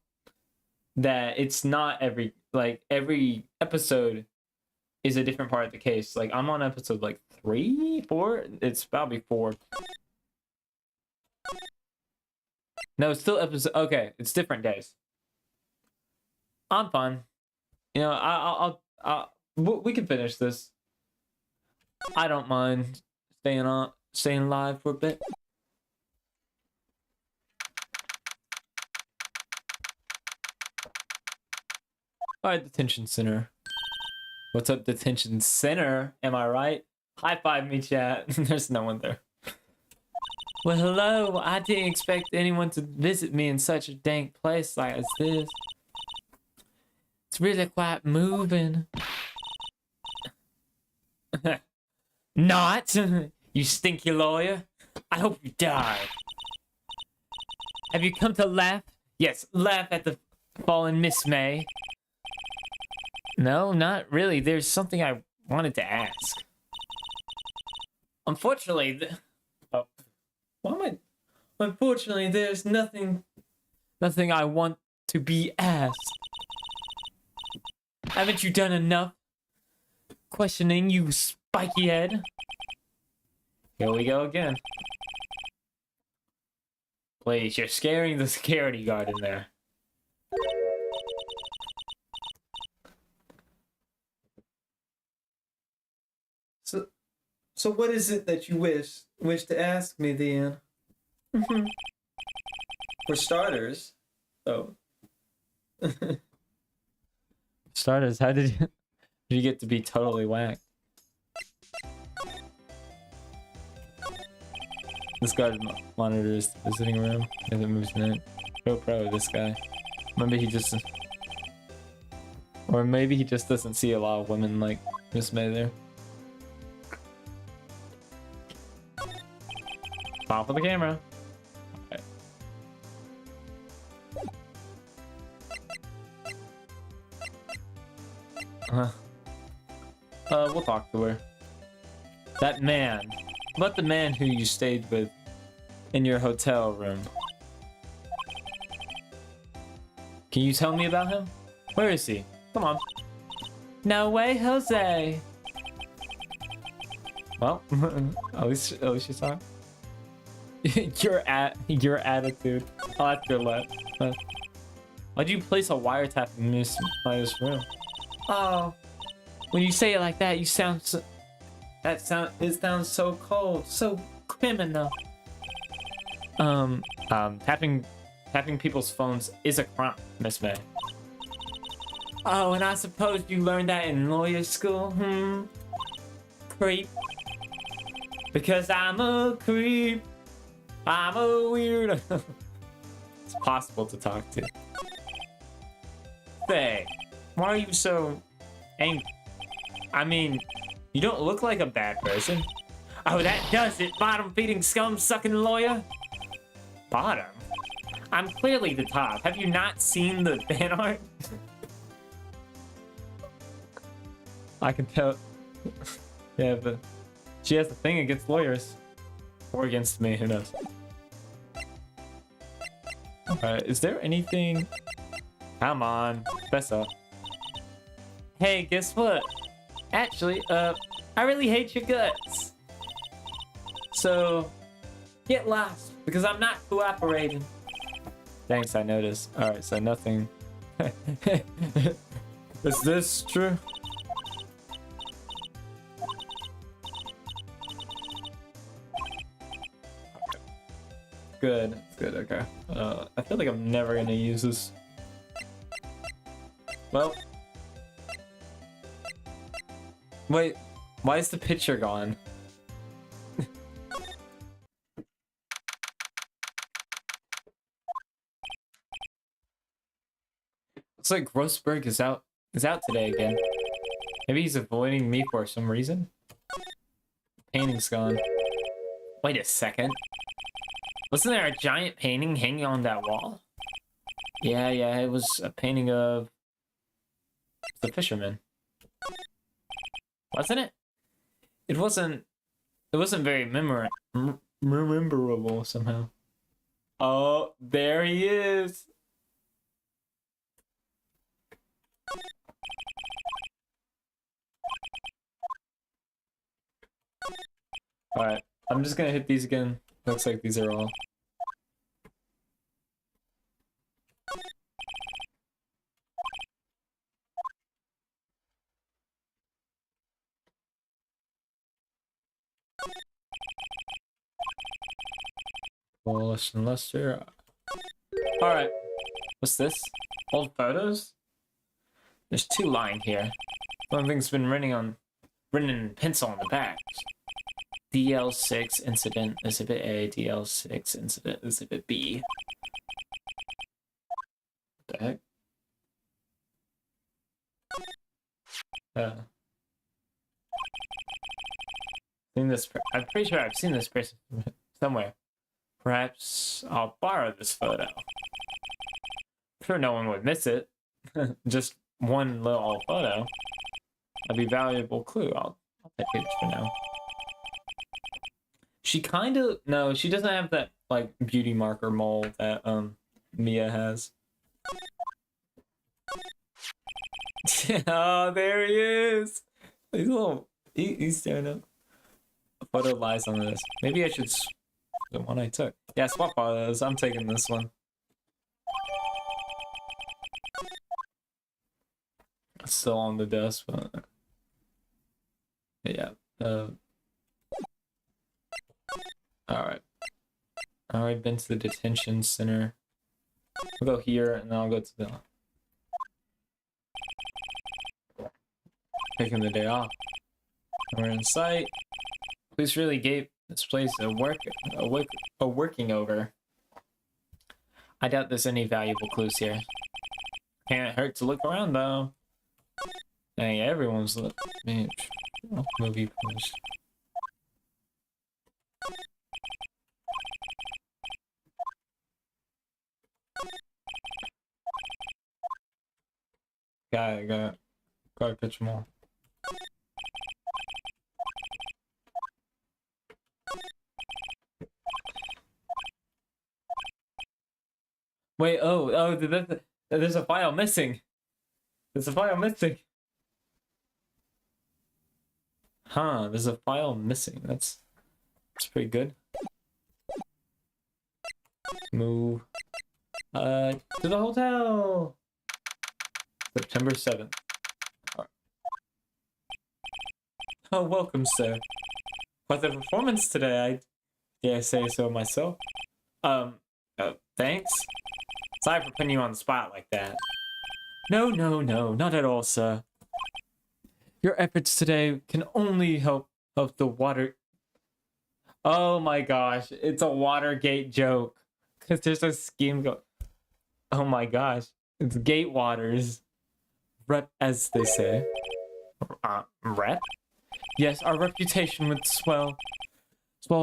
that it's not every episode is a different part of the case. Like, I'm on episode like 3, 4. It's probably 4. No, it's still episode. Okay, it's different days. I'm fine. You know, we can finish this. I don't mind staying live for a bit. All right, detention center. What's up, detention center? Am I right? High five me, chat. There's no one there. Well, hello. I didn't expect anyone to visit me in such a dank place like this. It's really quite moving. Not, you stinky lawyer. I hope you die. Have you come to laugh? Yes, laugh at the fallen Miss May. No, not really. There's something I wanted to ask. Unfortunately, Unfortunately, there's nothing I want to be asked. Haven't you done enough questioning, you spiky head? Here we go again. Please, you're scaring the security guard in there. So what is it that you wish to ask me, then? For starters, starters, how did you get to be totally whacked? This guard monitors the visiting room as it moves in. So pro, this guy. Maybe he just doesn't see a lot of women like Miss May there. Off of the camera. Okay. We'll talk to her. That man. About the man who you stayed with in your hotel room. Can you tell me about him? Where is he? Come on. No way, Jose. Well, at least she's on. your attitude. I'll have to let. Why'd you place a wiretap in Miss Maya's room? Oh, when you say it like that, it sounds so cold, so criminal. Tapping people's phones is a crime, Miss May. Oh, and I suppose you learned that in lawyer school, Creep. Because I'm a creep. I'm a weirdo. It's possible to talk to. Say, why are you so angry? I mean, you don't look like a bad person. Oh, that does it, bottom-feeding, scum-sucking lawyer. Bottom? I'm clearly the top. Have you not seen the fan art? I can tell. Yeah, but she has a thing against lawyers. Or against me, who knows? Alright, is there anything? Come on, fess up. Hey, guess what? Actually, I really hate your guts. So, get lost, because I'm not cooperating. Thanks, I noticed. Alright, so nothing. Is this true? Good, good, okay. I feel like I'm never gonna use this. Well. Wait, why is the picture gone? Looks like Grossberg is out today again. Maybe he's avoiding me for some reason. Painting's gone. Wait a second. Wasn't there a giant painting hanging on that wall? Yeah, it was a painting of the fisherman. Wasn't it? It wasn't very memorable somehow. Oh, there he is. Alright, I'm just gonna hit these again. Looks like these are all. Wallace and Lester. Alright. What's this? Old photos? There's 2 lying here. One thing's been written in pencil on the back. DL6 incident, exhibit A, DL6 incident, exhibit B. What the heck? I'm pretty sure I've seen this person somewhere. Perhaps I'll borrow this photo. I'm sure no one would miss it. Just one little photo. That'd be a valuable clue. I'll take it for now. She kind of... No, she doesn't have that, like, beauty marker mole that, Mia has. Oh, there he is! He's a little... He's staring up. A photo lies on this. Maybe I should... The one I took. Yeah, swap photos. I'm taking this one. It's still on the desk, but... Yeah. Alright. Alright, been to the detention center. I'll go here, and then I'll go to the... Taking the day off. We're in sight. Police really gave this place a working over. I doubt there's any valuable clues here. Can't hurt to look around, though. Dang, everyone's looking. Movie post. Gotta catch them all. Wait, there's a file missing. There's a file missing. Huh, there's a file missing. That's pretty good. Move. To the hotel. September 7th. Right. Oh, welcome, sir. Quite the performance today, I dare say so myself. Thanks. Sorry for putting you on the spot like that. No, not at all, sir. Your efforts today can only help the water... Oh my gosh, it's a Watergate joke. Because there's a scheme go... Oh my gosh, it's Gate Waters. Rep, as they say. Rep? Yes, our reputation would swell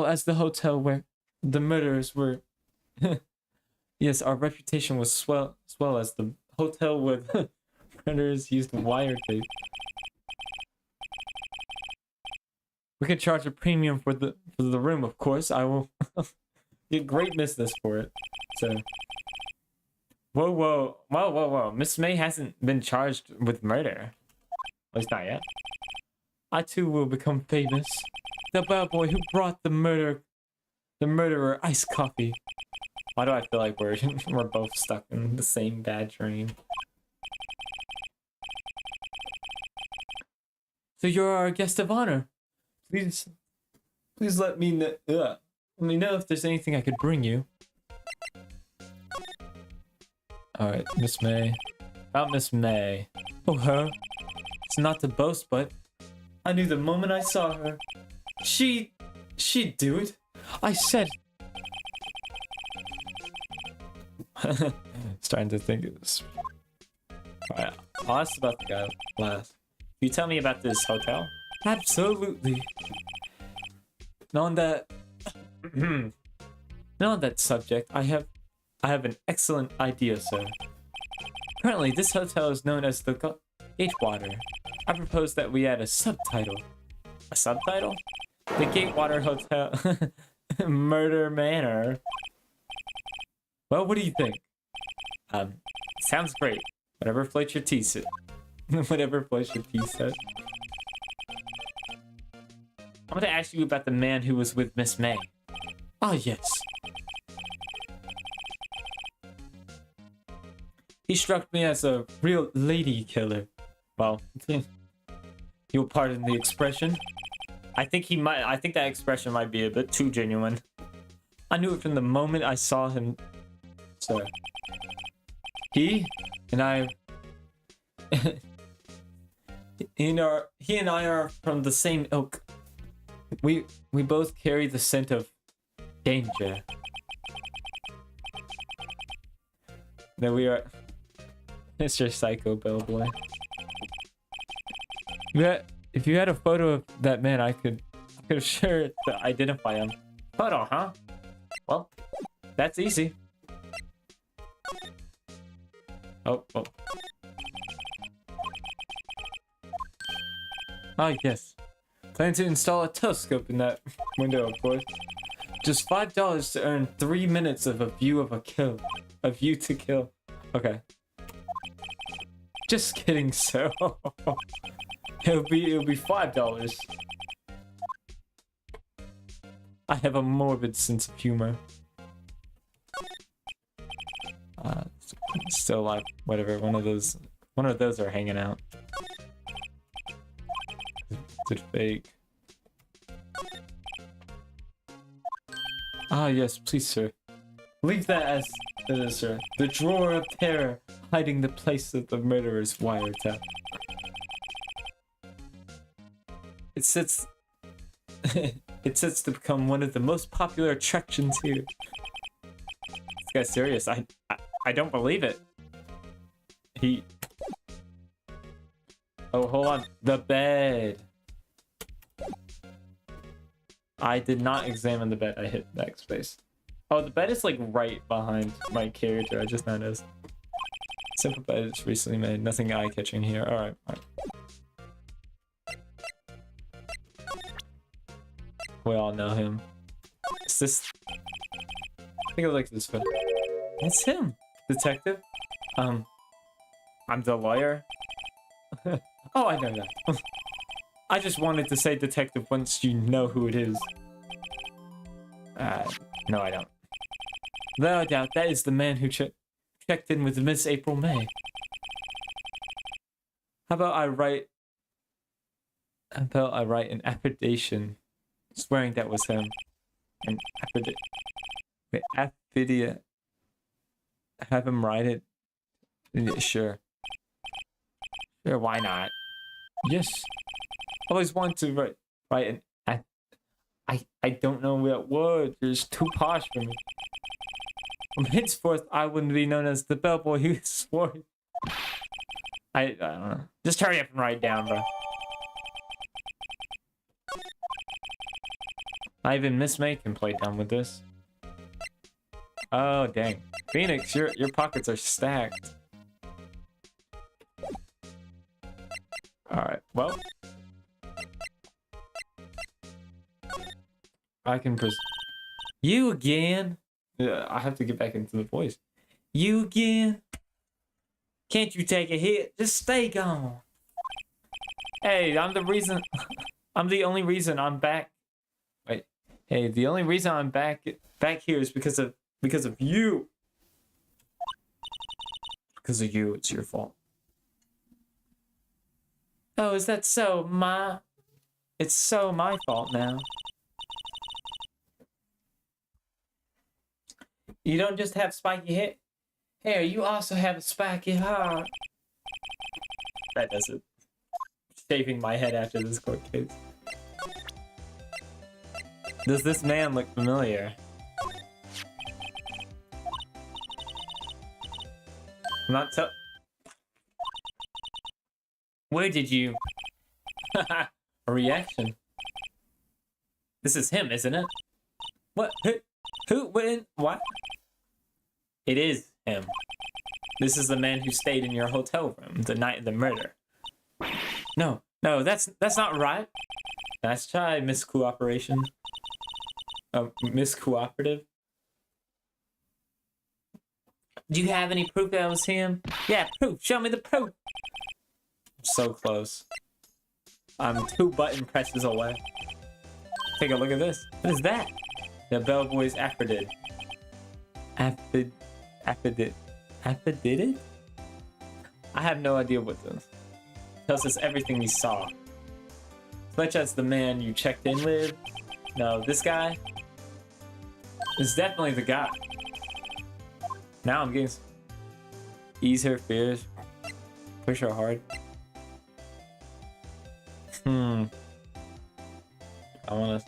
as the hotel where the murderers were... Yes, our reputation was swell as the hotel where the murderers used wire tape. We could charge a premium for the room, of course. I will get great business for it. So, whoa! Miss May hasn't been charged with murder. At least not yet. I too will become famous. The bad boy who brought the murderer iced coffee. Why do I feel like we're both stuck in the same bad dream? So you're our guest of honor. Please let me know. Let me know if there's anything I could bring you. All right, Miss May. About Miss May. Oh, her. It's not to boast, but I knew the moment I saw her. She'd do it. I said. Starting to think of this. Alright, I'll ask about the guy last. Can you tell me about this hotel? Absolutely. On that subject, I have an excellent idea, sir. Currently, this hotel is known as the Gatewater. I propose that we add a subtitle. A subtitle? The Gatewater Hotel Murder Manor. Well, what do you think? Sounds great. Whatever floats your tea set. Whatever floats your tea set. I want to ask you about the man who was with Miss May. Ah, yes. He struck me as a real lady killer. Well, you'll pardon the expression. I think that expression might be a bit too genuine. I knew it from the moment I saw him, sir. He and I... he and I are from the same ilk. We both carry the scent of danger. That we are... Mr. Psycho Bellboy. If you had a photo of that man, I could sure to identify him. Photo, huh? Well, that's easy. Oh. Ah, yes. Plan to install a telescope in that window, of course. Just $5 to earn 3 minutes of a view of a kill. A view to kill. Okay. Just kidding, sir. It'll be $5. I have a morbid sense of humor. Still alive. Whatever. One of those are hanging out. Is it fake? Ah, yes, please, sir. Leave that as it is, sir. The drawer of terror hiding the place of the murderer's wiretap. It sits to become one of the most popular attractions here. This guy's serious. I don't believe it. Oh, hold on. The bed. I did not examine the bed. I hit backspace. Oh, the bed is like right behind my character. I just noticed. Simple bed is recently made. Nothing eye-catching here. All right. We all know him. Is this? I think I like this one. It's him, detective. I'm the lawyer. Oh, I know that. I just wanted to say detective once you know who it is. No, I don't. No doubt that is the man who checked in with Miss April May. How about I write an affidavit swearing that was him. An affidavit. Wait, affidavit. Have him write it? Yeah, sure. Sure, why not? Yes. Always want to write an I don't know that word. It's too posh for me. From henceforth, I wouldn't be known as the bellboy who swore. I don't know. Just hurry up and write down, bro. Not even Miss May can play down with this. Oh dang, Phoenix, your pockets are stacked. All right, well, I can you again. Yeah, I have to get back into the voice. You again? Can't you take a hit? Just stay gone. Hey, I'm the reason. I'm the only reason I'm back. Wait. Hey, the only reason I'm back here is because of you. Because of you, it's your fault. Oh, is that so? It's so my fault now. You don't just have spiky hair. Hair, you also have a spiky heart. That does it. Shaving my head after this court case. Does this man look familiar? I'm not so. Where did you? A reaction. This is him, isn't it? What? Who? When? What? It is him. This is the man who stayed in your hotel room the night of the murder. No, that's not right. Nice try, Miss Cooperation. Miss Cooperative. Do you have any proof that it was him? Yeah, proof. Show me the proof. So close. I'm 2 button presses away. Take a look at this. What is that? The bellboy's affidavit. Affidavit? I have no idea what this tells us everything we saw. Such as the man you checked in with. No, this guy. It's definitely the guy. Now I'm getting... Ease her fears. Push her hard. I wanna...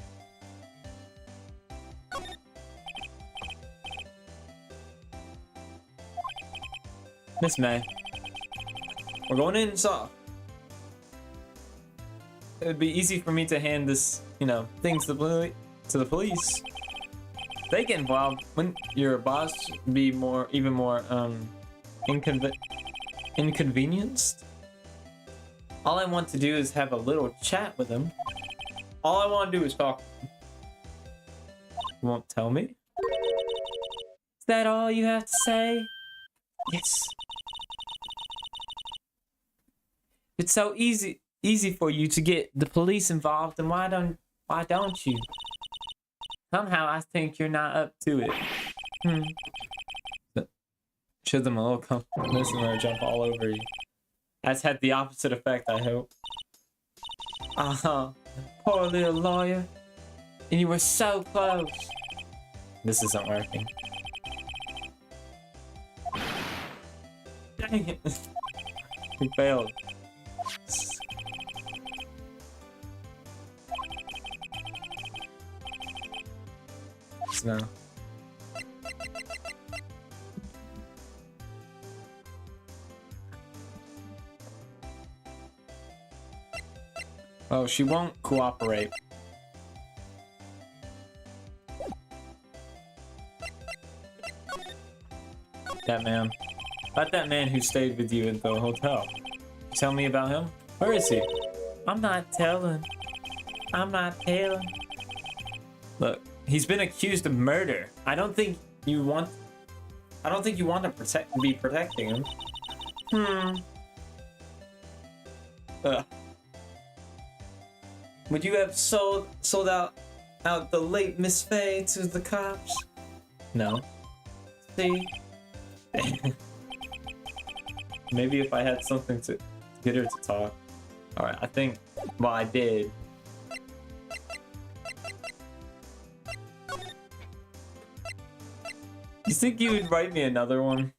Miss May. We're going in soft. It'd be easy for me to hand this, you know, things to the police. They get involved. When you're a boss, be even more inconvenienced. All I want to do is have a little chat with him. All I want to do is talk. You won't tell me? Is that all you have to say? Yes. It's so easy for you to get the police involved, and why don't you? Somehow I think you're not up to it. Show them a little confidence and they'll jump all over you. That's had the opposite effect, I hope. Poor little lawyer. And you were so close. This isn't working. Dang it. We failed. No. Oh, she won't cooperate. That man. About that man who stayed with you at the hotel. Tell me about him? Where is he? I'm not telling. Look, he's been accused of murder. I don't think you want to be protecting him. Would you have sold out the late Miss Faye to the cops? No. See? Maybe if I had something to get her to talk. Alright, I think... Well, I did. You think you would write me another one?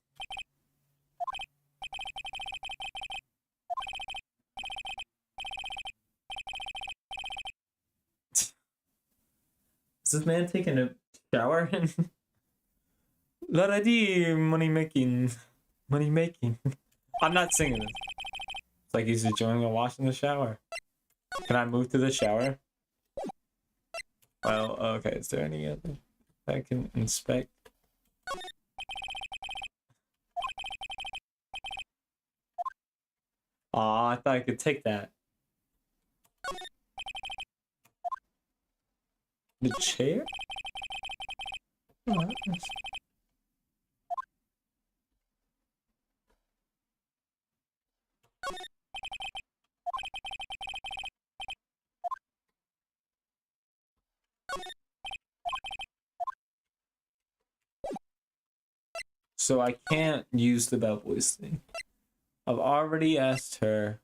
Is this man taking a shower? La-da-dee, money making. I'm not singing this. It's like he's enjoying a wash in the shower. Can I move to the shower? Well, okay, is there any other I can inspect? Aw, I thought I could take that. The chair? Oh, nice. So I can't use the bell voice thing. I've already asked her.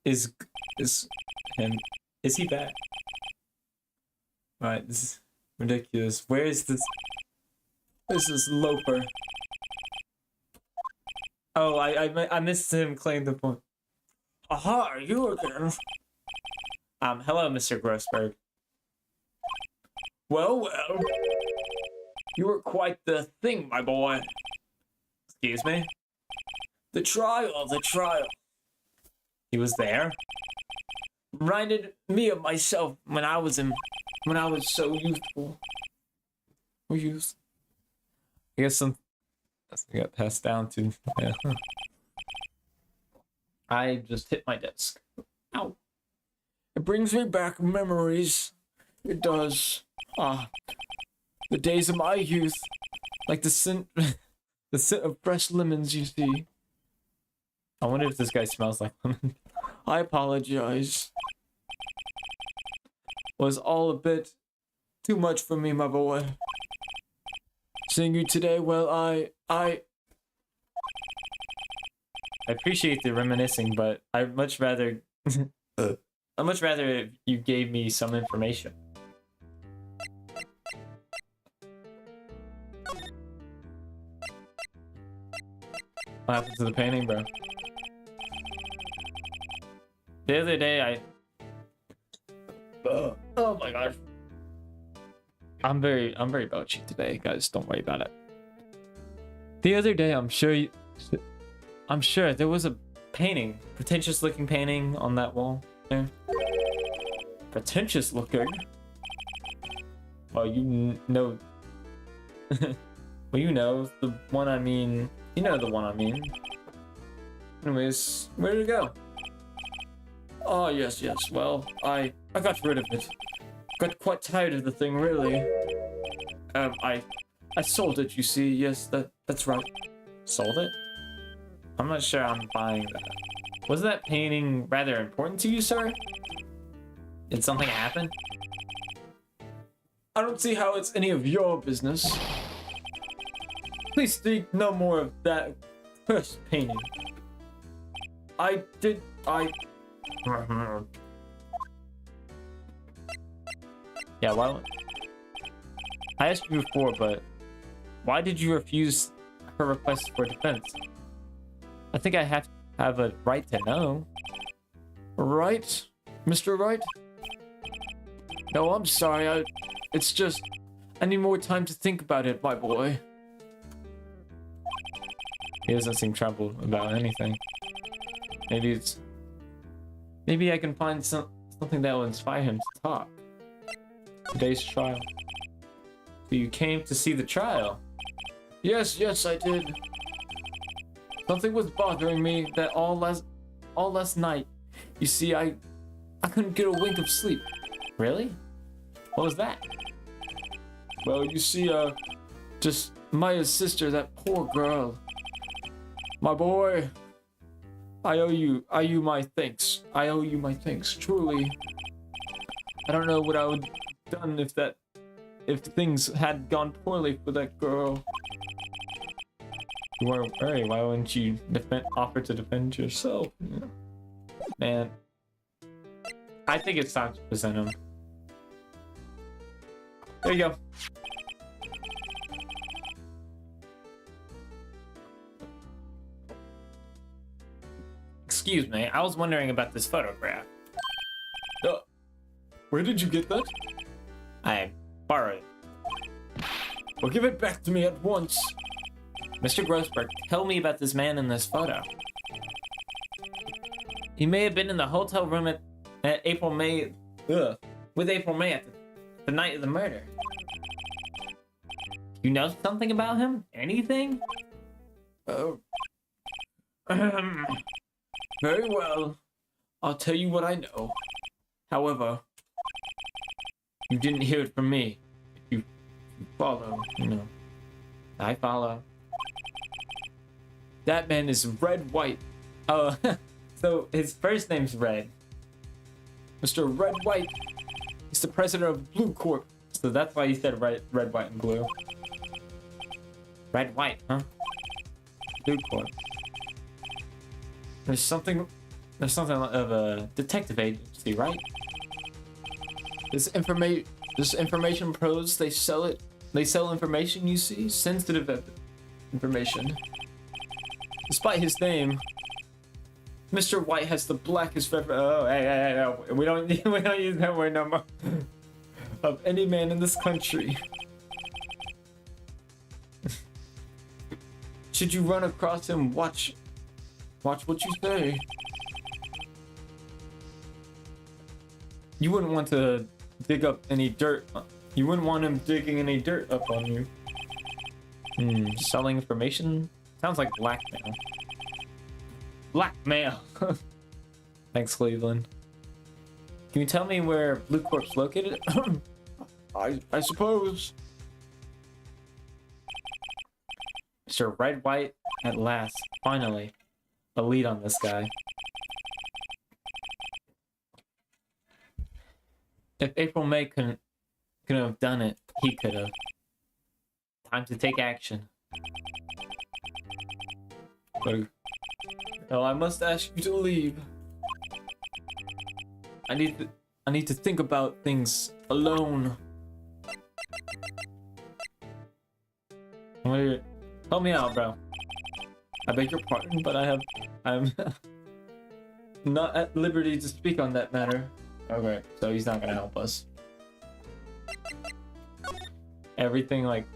Is he back? Alright, this is ridiculous. Where is this? This is Loper. Oh, I missed him claim the point. Aha, you again. Hello, Mr. Grossberg. Well. You were quite the thing, my boy. Excuse me? The trial. He was there? Reminded me of myself when I was so youthful. I guess I got passed down to. Yeah. I just hit my desk. Ow. It brings me back memories. It does. The days of my youth. Like the scent of fresh lemons, you see. I wonder if this guy smells like lemon. I apologize. Was all a bit too much for me, my boy. Seeing you today, well, I appreciate the reminiscing, but I'd much rather if you gave me some information. What happened to the painting, bro? The other day, oh my gosh. I'm very belchy today, guys. Don't worry about it. The other day, I'm sure there was a painting, pretentious-looking painting on that wall there. Pretentious-looking. Well, you know. Well, you know the one I mean. You know the one I mean. Anyways, where did it go? Oh yes. Well, I got rid of it. Got quite tired of the thing, really. I sold it. You see? Yes, that's right. Sold it? I'm not sure I'm buying that. Was that painting rather important to you, sir? Did something happen? I don't see how it's any of your business. Please speak no more of that cursed painting. Yeah, why? I asked you before, but why did you refuse her request for defense? I think I have a right to know. Right, Mr. Wright? No, I'm sorry. It's just I need more time to think about it, my boy. He doesn't seem troubled about anything. Maybe I can find something that will inspire him to talk. Today's trial. So you came to see the trial? Yes, I did. Something was bothering me that all last night. You see, I couldn't get a wink of sleep. Really? What was that? Well, you see, just Maya's sister, that poor girl. My boy, I owe you my thanks. I owe you my thanks, truly. I don't know what I would have done if things had gone poorly for that girl. You weren't worried. Why wouldn't you offer to defend yourself? Yeah. Man, I think it's time to present him. There you go. Excuse me, I was wondering about this photograph. Where did you get that? I borrowed it. Well, give it back to me at once. Mr. Grossberg, tell me about this man in this photo. He may have been in the hotel room at April May with April May at the night of the murder. You know something about him? Anything? Very well. I'll tell you what I know. However, you didn't hear it from me. You follow, you know. I follow. That man is Red White. Oh, so his first name's Red. Mr. Red White. He's the president of Blue Corp. So that's why he said red, white, and blue. Red, white, huh? Blue Corp. There's something of a detective agency, right? This information pros, they sell it. They sell information, you see? Sensitive information. Despite his name, Mr. White has the blackest hey, no. We don't use that word no more. Of any man in this country. Should you run across him, watch what you say. You wouldn't want to dig up any dirt. You wouldn't want him digging any dirt up on you. Selling information? Sounds like blackmail. Blackmail! Thanks, Cleveland. Can you tell me where Blue Corp's located? I suppose. Mr. Red White, at last, finally, a lead on this guy. If April May couldn't have done it, he could have. Time to take action. No, I must ask you to leave. I need to think about things alone. Help me out, bro. I beg your pardon, but I'm not at liberty to speak on that matter. Okay, so he's not gonna help us. Everything like...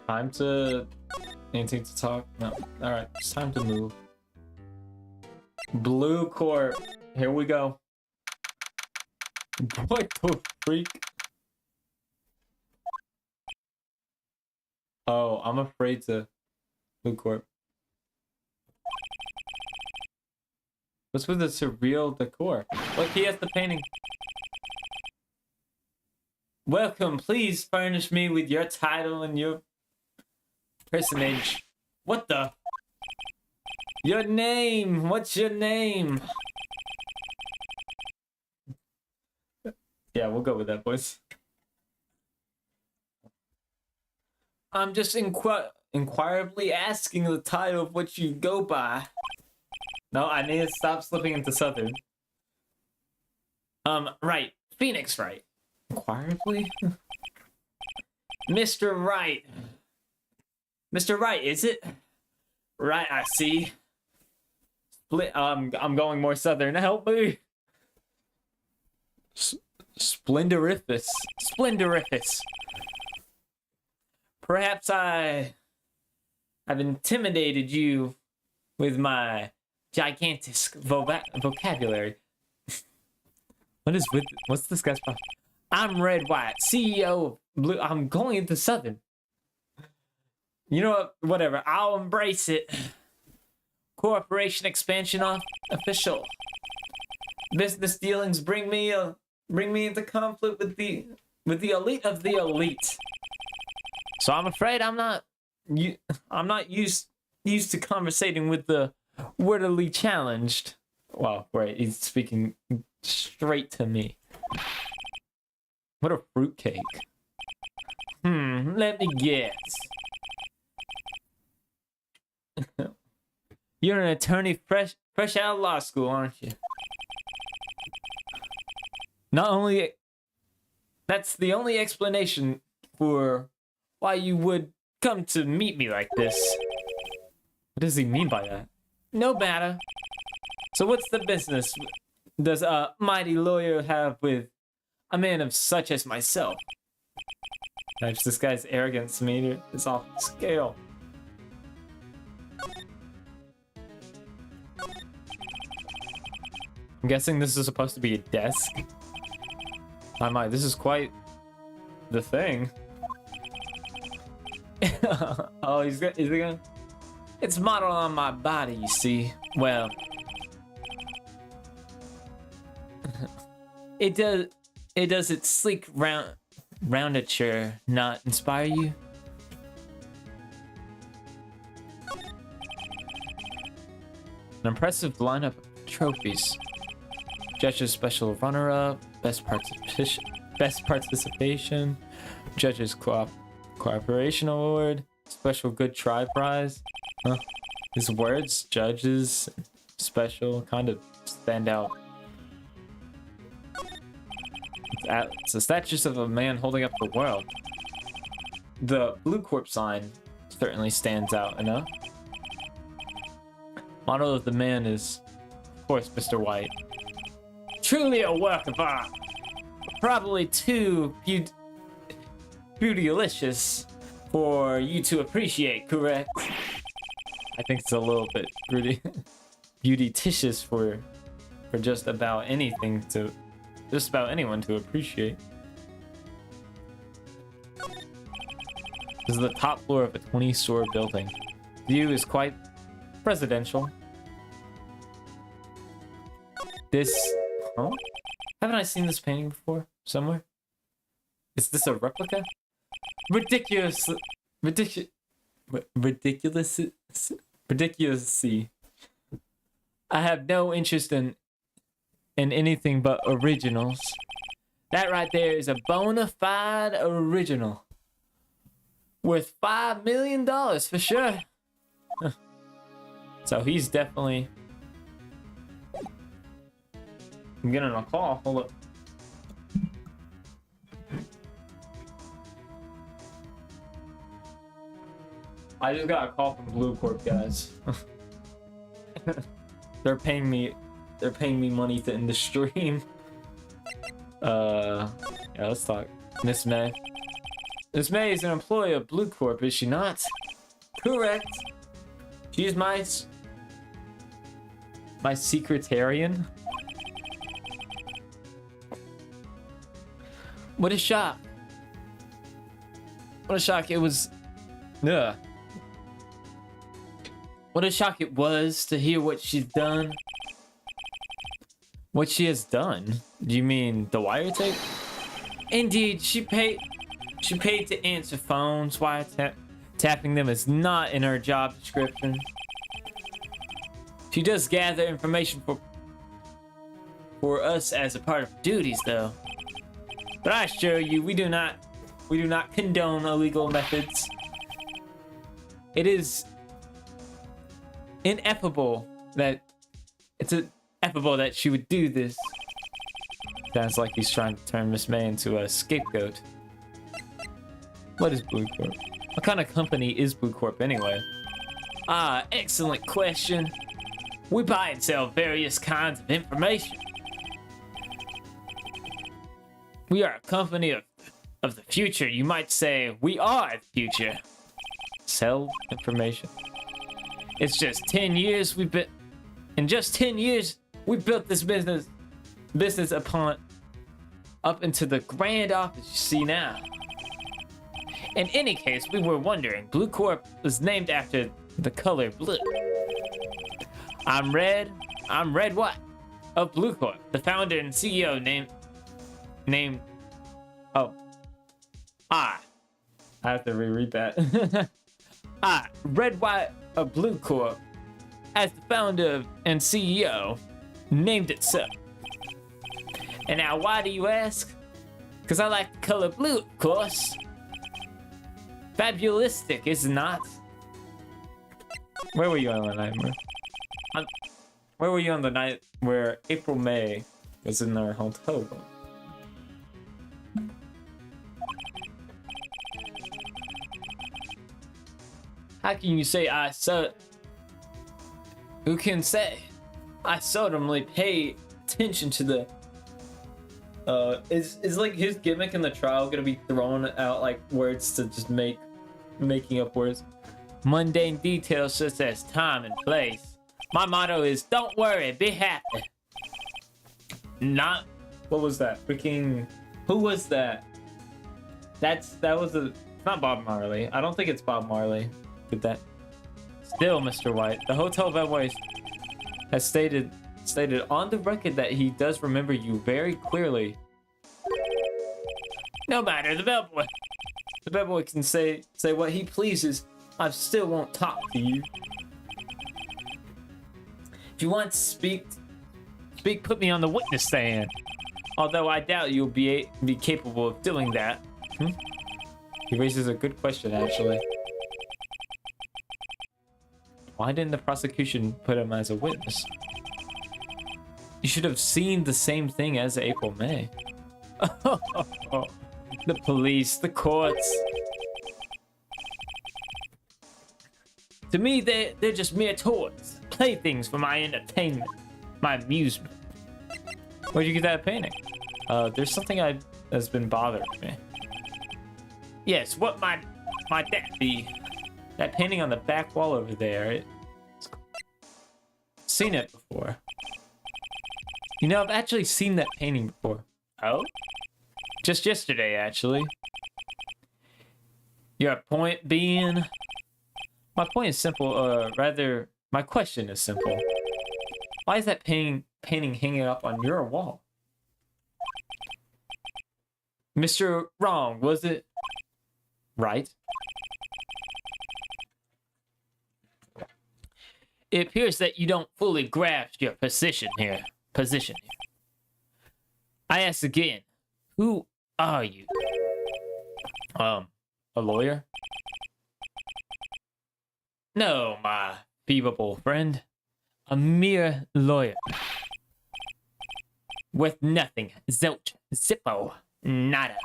Time to... Anything to talk? No. Alright, it's time to move. Blue Corp. Here we go. What the freak? Oh, I'm afraid to... Blue Corp. What's with the surreal decor? Look, he has the painting. Welcome, please furnish me with your title and your personage. What the? Your name! What's your name? Yeah, we'll go with that, boys. I'm just inquirably asking the title of what you go by. No, I need to stop slipping into Southern. Right. Phoenix Wright. Inquirably? Mr. Wright. Mr. Wright, is it? Right, I see. I'm going more Southern. Help me. Splendorific. Splendorific. Perhaps I've intimidated you with my gigantic vocabulary. What's this guy's problem? I'm Red White, CEO of Blue. I'm going into Southern. You know what? Whatever. I'll embrace it. Corporation expansion official. Business dealings bring me into conflict with the elite of the elite. So I'm afraid I'm not used to conversating with the wordily challenged. Wow, great. He's speaking straight to me. What a fruitcake. Let me guess. You're an attorney fresh out of law school, aren't you? That's the only explanation for why you would come to meet me like this. What does he mean by that? No matter. So what's the business does a mighty lawyer have with a man of such as myself? Gosh, this guy's arrogance meter is off the scale. I'm guessing this is supposed to be a desk. This is quite the thing. Oh, is he gonna? It's modeled on my body, you see. Well, it does its sleek roundature not inspire you? An impressive lineup of trophies. Judge's special runner-up, best participation, Judge's cooperation award, special good try prize. Huh? His words, judges, special, kind of stand out. It's the statues of a man holding up the world. The Blue Corp sign certainly stands out enough. Model of the man is, of course, Mr. White. Truly a work of art. Probably too beautylicious for you to appreciate, correct? I think it's a little bit beauty-ticious for just about anyone to appreciate. This is the top floor of a 20-story building. View is quite presidential. Huh? Haven't I seen this painting before? Somewhere? Is this a replica? Ridiculously. I have no interest in anything but originals. That right there is a bona fide original. Worth $5 million for sure. So he's definitely I'm getting a call. Hold up. I just got a call from Blue Corp, guys. They're paying me money to end the stream. Yeah, let's talk. Miss May. Miss May is an employee of Blue Corp, is she not? Correct. She's my secretarian. What a shock. What a shock it was. Ugh. What a shock it was to hear what she's done. What she has done? Do you mean the wiretape? Indeed, she paid to answer phones. Tapping them is not in her job description. She does gather information for us as a part of duties, though. But I assure you, we do not condone illegal methods. It is ineffable that she would do this. Sounds like he's trying to turn Miss May into a scapegoat. What is Blue Corp? What kind of company is Blue Corp anyway? Ah, excellent question. We buy and sell various kinds of information. We are a company of the future. You might say we are the future. Sell information. It's just 10 years in just 10 years we built this business up into the grand office you see now. In any case, we were wondering, Blue Corp was named after the color blue. I'm Red White of Blue Corp. The founder and CEO named I have to reread that. Red White of Blue Corp, as the founder and CEO, named it so. And now why do you ask? Because I like the color blue, of course. Fabulistic, is it not? Where were you on the night? Where were you on the night where April May was in our hotel room? How can you say I saw? Who can say? I seldomly pay attention to the. Is like his gimmick in the trial gonna be throwing out like words to just making up words? Mundane details such as time and place. My motto is don't worry, be happy. Not. What was that? Freaking. Who was that? That was not Bob Marley. I don't think it's Bob Marley. Did that? Still, Mr. White, the hotel bellboy has stated on the record that he does remember you very clearly. No matter, the bellboy can say what he pleases. I still won't talk to you. If you want to speak, put me on the witness stand. Although I doubt you'll be capable of doing that. He raises a good question, actually. Why didn't the prosecution put him as a witness? You should have seen the same thing as April May. The police, the courts. To me, they're just mere toys, playthings for my entertainment, my amusement. Where'd you get that painting? There's something that's been bothering me. Yes, what might that be? That painting on the back wall over there. Seen it before. You know, I've actually seen that painting before. Oh? Just yesterday, actually. Your point being? My point is simple, rather, my question is simple. Why is that painting hanging up on your wall? Mr. Wrong, was it? Right? It appears that you don't fully grasp your position here. I ask again, who are you? A lawyer? No, my feeble friend. A mere lawyer. Worth nothing. Zilch. Zippo. Nada.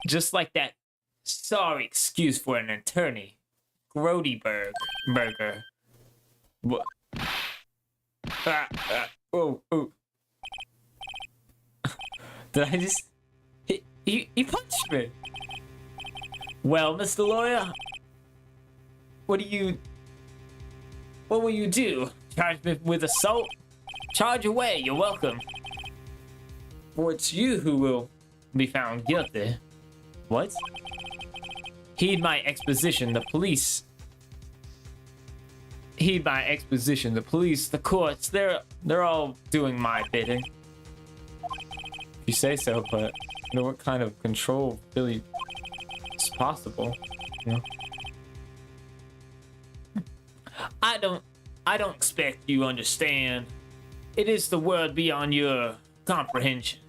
Just like that sorry excuse for an attorney. Burger. What? Oh. Did I just... He punched me. Well, Mr. Lawyer, what will you do? Charge me with assault? Charge away, you're welcome. For it's you who will be found guilty. What? Heed my exposition, the police. The courts, they're all doing my bidding. You say so, but you know what kind of control really is possible, you know? I don't expect you understand. It is the world beyond your comprehension.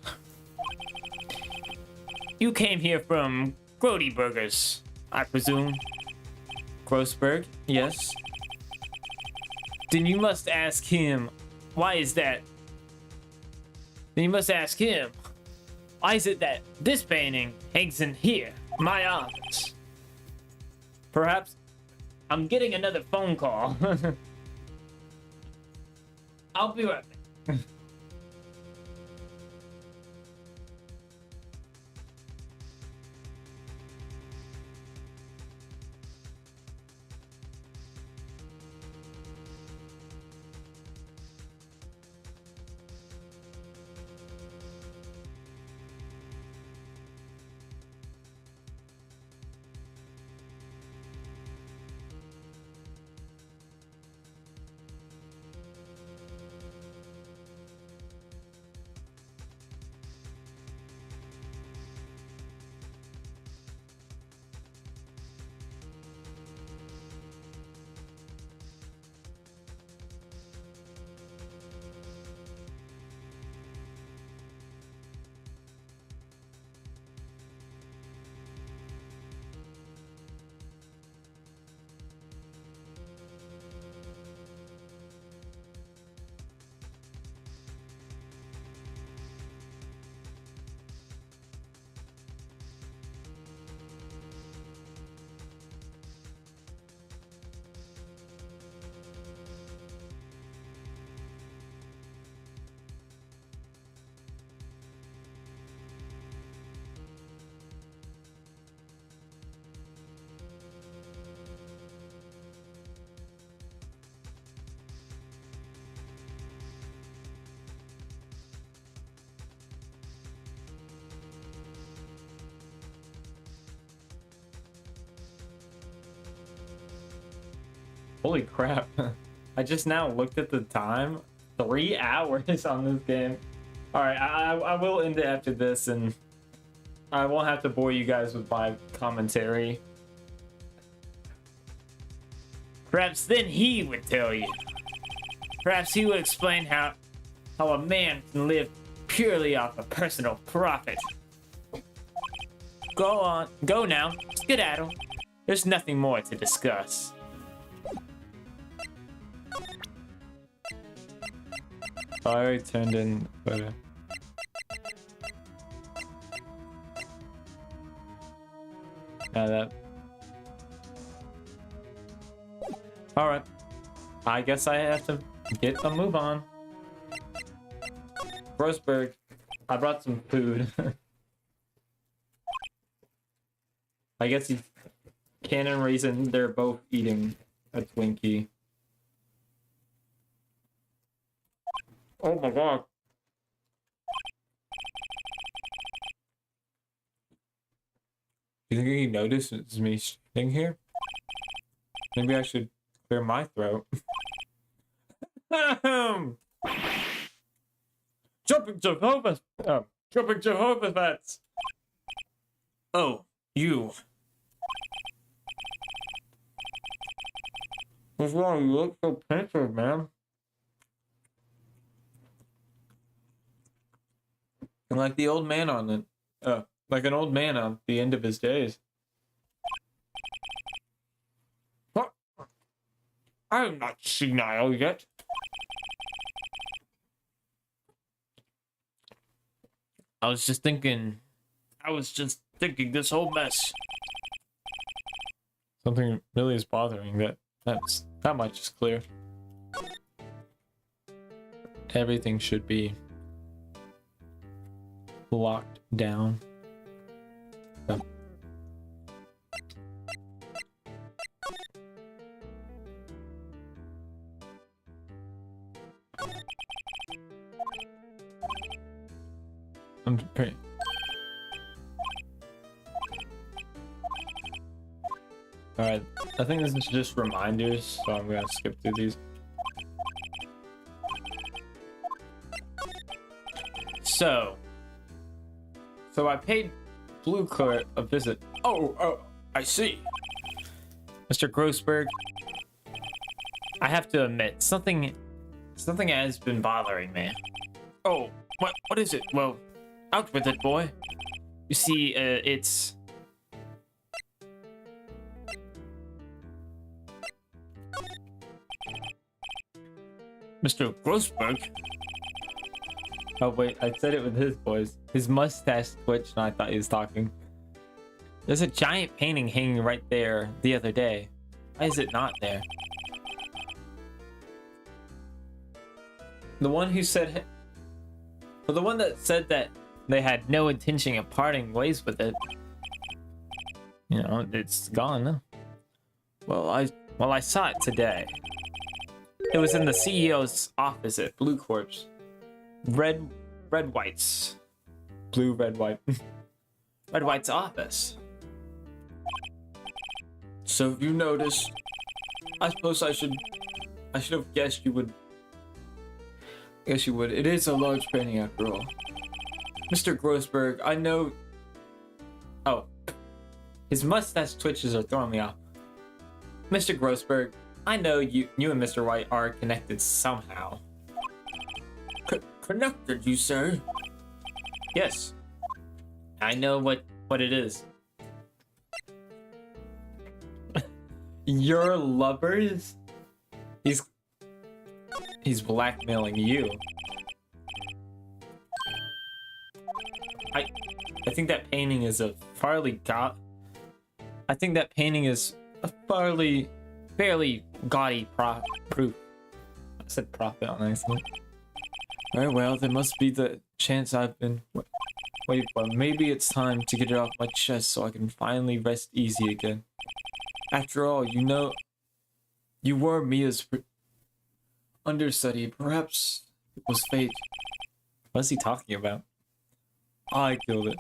You came here from Grody Burgers, I presume. Grossberg, yes. Then you must ask him, why is that? Then you must ask him, why is it that this painting hangs in here, my office? Perhaps I'm getting another phone call. I'll be right back. Holy crap. I just now looked at the time. 3 hours on this game. Alright, I will end it after this, and I won't have to bore you guys with my commentary. Perhaps then he would tell you. Perhaps he would explain how a man can live purely off of personal profit. Go on. Go now. Skedaddle. There's nothing more to discuss. I already turned in photo. Now that. Alright. I guess I have to get a move on. Grossberg, I brought some food. I guess he Canon Raisin, they're both eating a Twinkie. Oh my god. You think he notices me sitting here? Maybe I should clear my throat. Jumping Jehovah's. Oh, you. What's wrong? You look so pensive, man. And like the old man on it. Like an old man on the end of his days. What? I am not senile yet. I was just thinking this whole mess. Something really is bothering that much is clear. Everything should be locked down. Yep. I'm pretty. Alright, I think this is just reminders, so I'm gonna skip through these. So I paid Blue Court a visit. Oh, I see. Mr. Grossberg, I have to admit, something has been bothering me. Oh, what is it? Well, out with it, boy. You see, it's... Mr. Grossberg? Oh wait, I said it with his voice. His mustache twitched and I thought he was talking. There's a giant painting hanging right there the other day. Why is it not there? The one who said... Well, the one that said that They had no intention of parting ways with it. you know, it's gone now. Well, I saw it today. It was in the CEO's office at Blue Corp's. Red White's. Blue, red, white. Red White's office. So you noticed. I suppose I should have guessed you would. Guess you would. It is a large painting after all. Mr. Grossberg, I know. Oh. His mustache twitches are throwing me off. Mr. Grossberg, I know you and Mr. White are connected somehow. Connected, you say? Yes. I know what it is. Your lovers? He's blackmailing you. I think that painting is a fairly fairly gaudy proof. I said profit on accident. Very well, there must be the chance I've been waiting for. Maybe it's time to get it off my chest so I can finally rest easy again. After all, you know, you were Mia's understudy. Perhaps it was fate. What's he talking about? I killed it.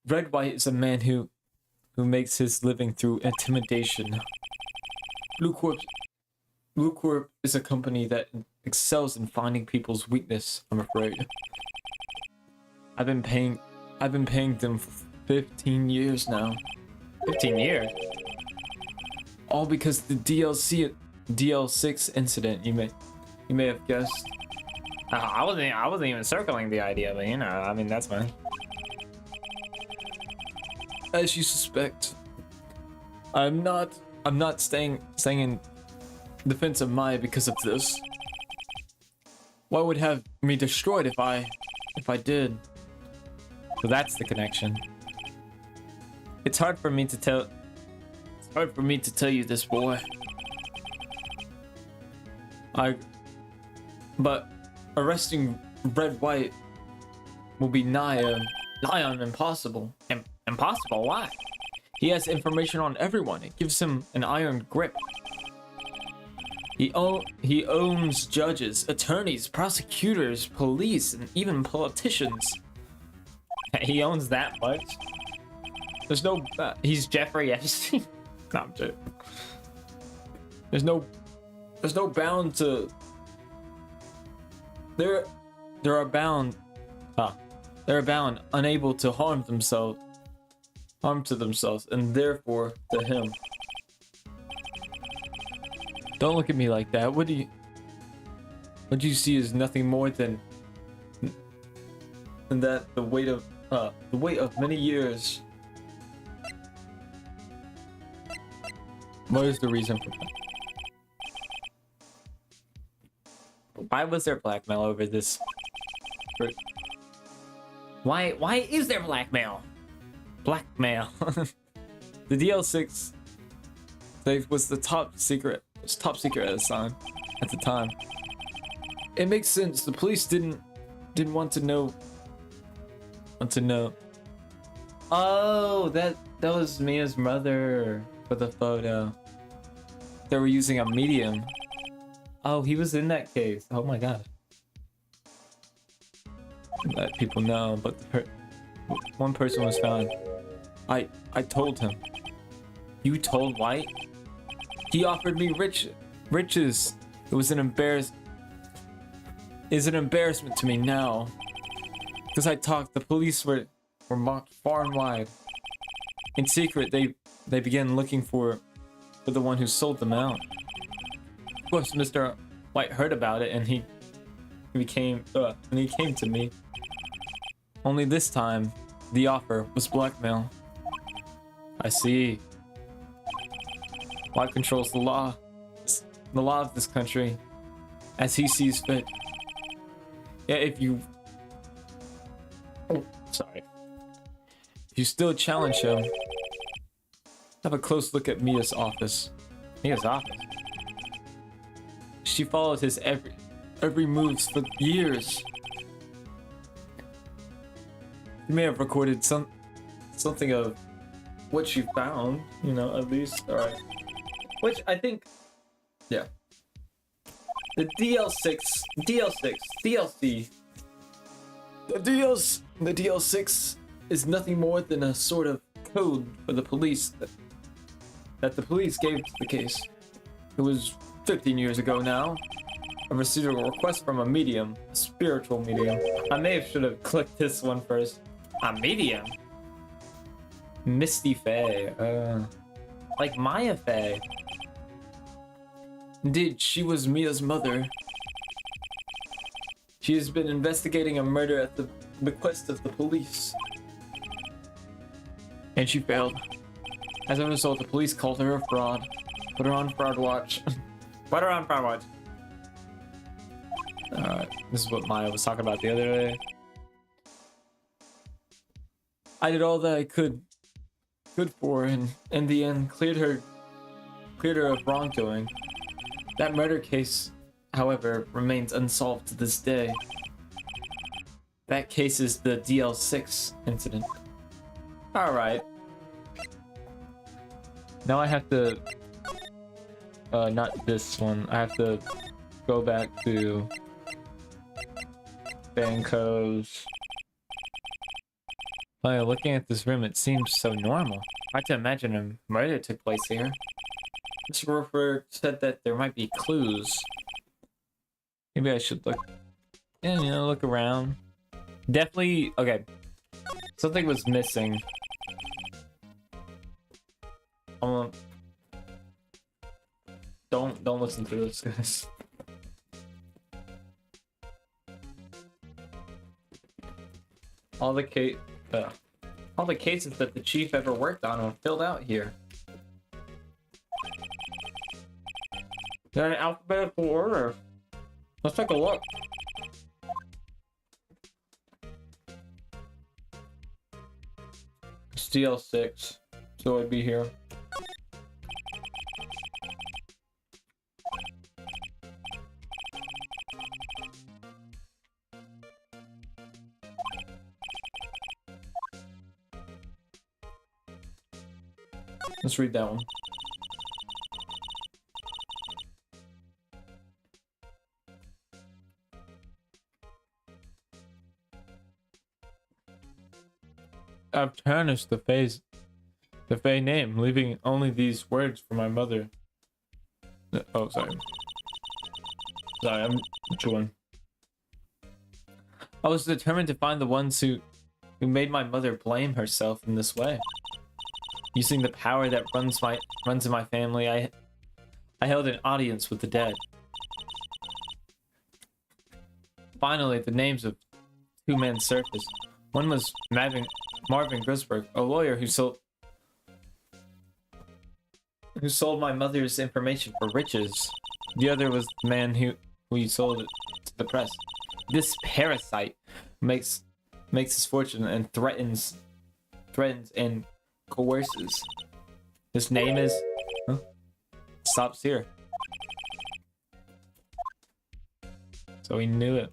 Red White is a man who makes his living through intimidation. Blue Corp is a company that excels in finding people's weakness, I'm afraid. I've been paying them for 15 years now. 15 years? All because the DL6 incident, you may have guessed. I wasn't even circling the idea, but you know, I mean, that's fine. As you suspect, I'm not staying in defense of Maya because of this. What would have me destroyed if I did? So that's the connection. It's hard for me to tell you this, boy. But arresting Red White will be nigh on impossible. Impossible? Why? He has information on everyone. It gives him an iron grip. He owns judges, attorneys, prosecutors, police, and even politicians. He owns that much? There's no... He's Jeffrey Epstein? No, I'm joking. There's no bound to... They're bound unable to harm to themselves, and therefore to him. Don't look at me like that. What you see is nothing more than that the weight of many years. What is the reason for that? Why was there blackmail over this? Why is there blackmail? Blackmail. The DL6 they was the top secret. It was top secret at the time. It makes sense. The police didn't want to know. Oh, that was Mia's mother for the photo. They were using a medium. Oh, he was in that case. Oh my god. Let people know, but one person was found. I told him. You told White? He offered me riches. It was an embarrassment to me now. Because I talked, the police were mocked far and wide. In secret, they began looking for the one who sold them out. Of course, Mr. White heard about it, and he came to me. Only this time, the offer was blackmail. I see. White controls the law of this country, as he sees fit. Yeah, if you still challenge him, have a close look at Mia's office. Mia's office? She followed his every moves for years. He may have recorded something of what she found, you know, at least. All right. Which I think, yeah. The DLC. The DL6 is nothing more than a sort of code for the police that the police gave to the case. It was 15 years ago now. I received a request from a medium, a spiritual medium. I should have clicked this one first. A medium? Misty Faye, like Maya Faye. Indeed, she was Mia's mother. She has been investigating a murder at the bequest of the police. And she failed. As a result, the police called her a fraud. Put her on fraud watch. Put her on fraud watch. This is what Maya was talking about the other day. I did all that I could for, and in the end, cleared her of wrongdoing. That murder case, however, remains unsolved to this day. That case is the DL6 incident. Alright. Now I have to... not this one. I have to go back to... Banco's... By looking at this room, it seems so normal. Hard to imagine a murder took place here. This roofer said that there might be clues. Maybe I should look... Yeah, you know, look around. Definitely... Okay. Something was missing. Don't listen to this, guys. All the cases that the chief ever worked on are filled out here. They're in alphabetical order. Let's take a look. It's DL6, so it'd be here. Let's read that one. I've tarnished the Faye name, leaving only these words for my mother. Oh, sorry. Sorry, I'm chewing. I was determined to find the ones who made my mother blame herself in this way. Using the power that runs in my family, I held an audience with the dead. Finally, the names of two men surfaced. One was Marvin Grisberg, a lawyer who sold my mother's information for riches. The other was the man who he sold it suppressed. This parasite makes his fortune and threatens and coerces. His name is... Huh? Stops here. So he knew it.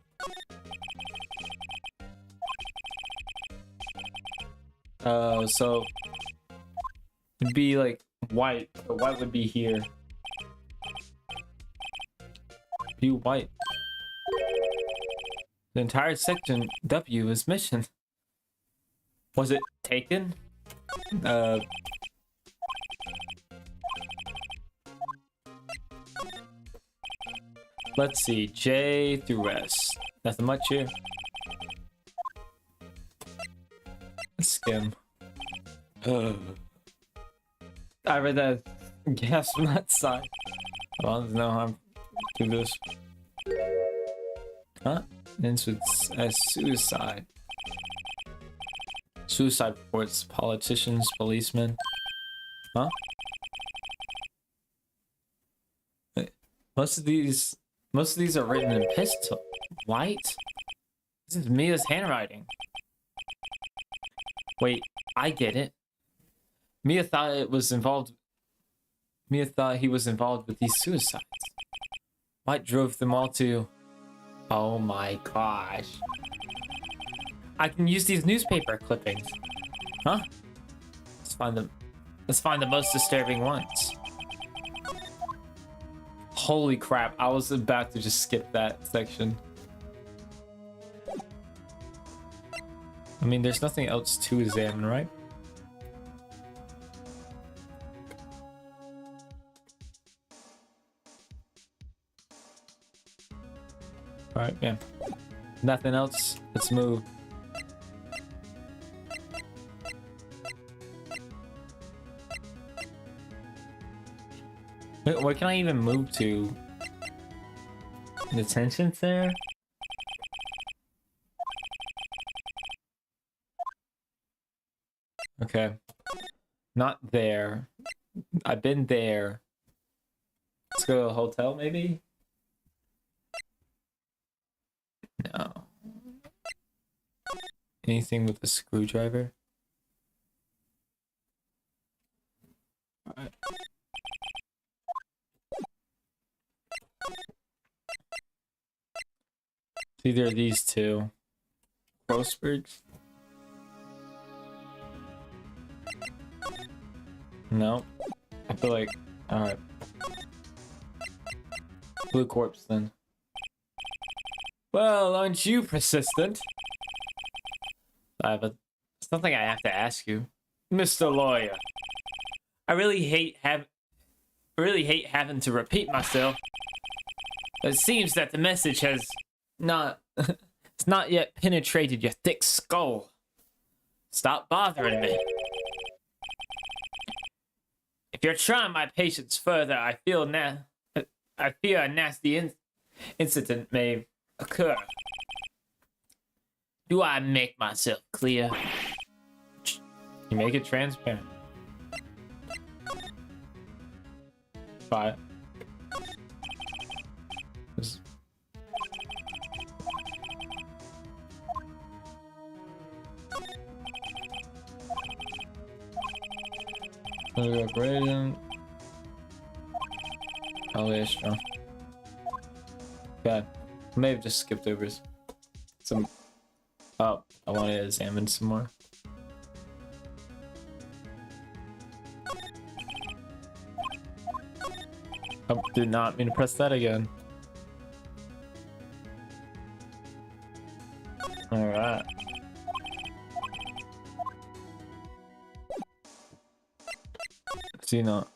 So it'd be like white. The white would be here. Be white. The entire section W is mission. Was it taken? Let's see, J through S. Nothing much here. Let's skim. I read that gas from that side. Well, there's no harm to this. Huh? Ends with as suicide. Suicide reports, politicians, policemen. Huh? Wait, most of these are written in pistol. White? This is Mia's handwriting. Wait, I get it. Mia thought he was involved with these suicides. White drove them all to... Oh my gosh. I can use these newspaper clippings. Huh? Let's find the most disturbing ones. Holy crap, I was about to just skip that section. I mean, there's nothing else to examine, right? Alright, yeah. Nothing else. Let's move. Wait, where can I even move to? The tension's there? Okay. Not there. I've been there. Let's go to a hotel, maybe? No. Anything with a screwdriver? Alright. It's either these two. Grossbergs? No. I feel like... Alright. Blue corpse then. Well, aren't you persistent? I have something I have to ask you. Mr. Lawyer. I really hate having to repeat myself. But it seems that the message has not... it's not yet penetrated your thick skull. Stop bothering me. If you're trying my patience further, I fear a nasty incident may occur. Do I make myself clear? You make it transparent. Try it. Gradient. Oh yeah, strong. Okay, I may have just skipped over some. Oh, I want to examine some more. Oh, did not mean to press that again. All right. See, not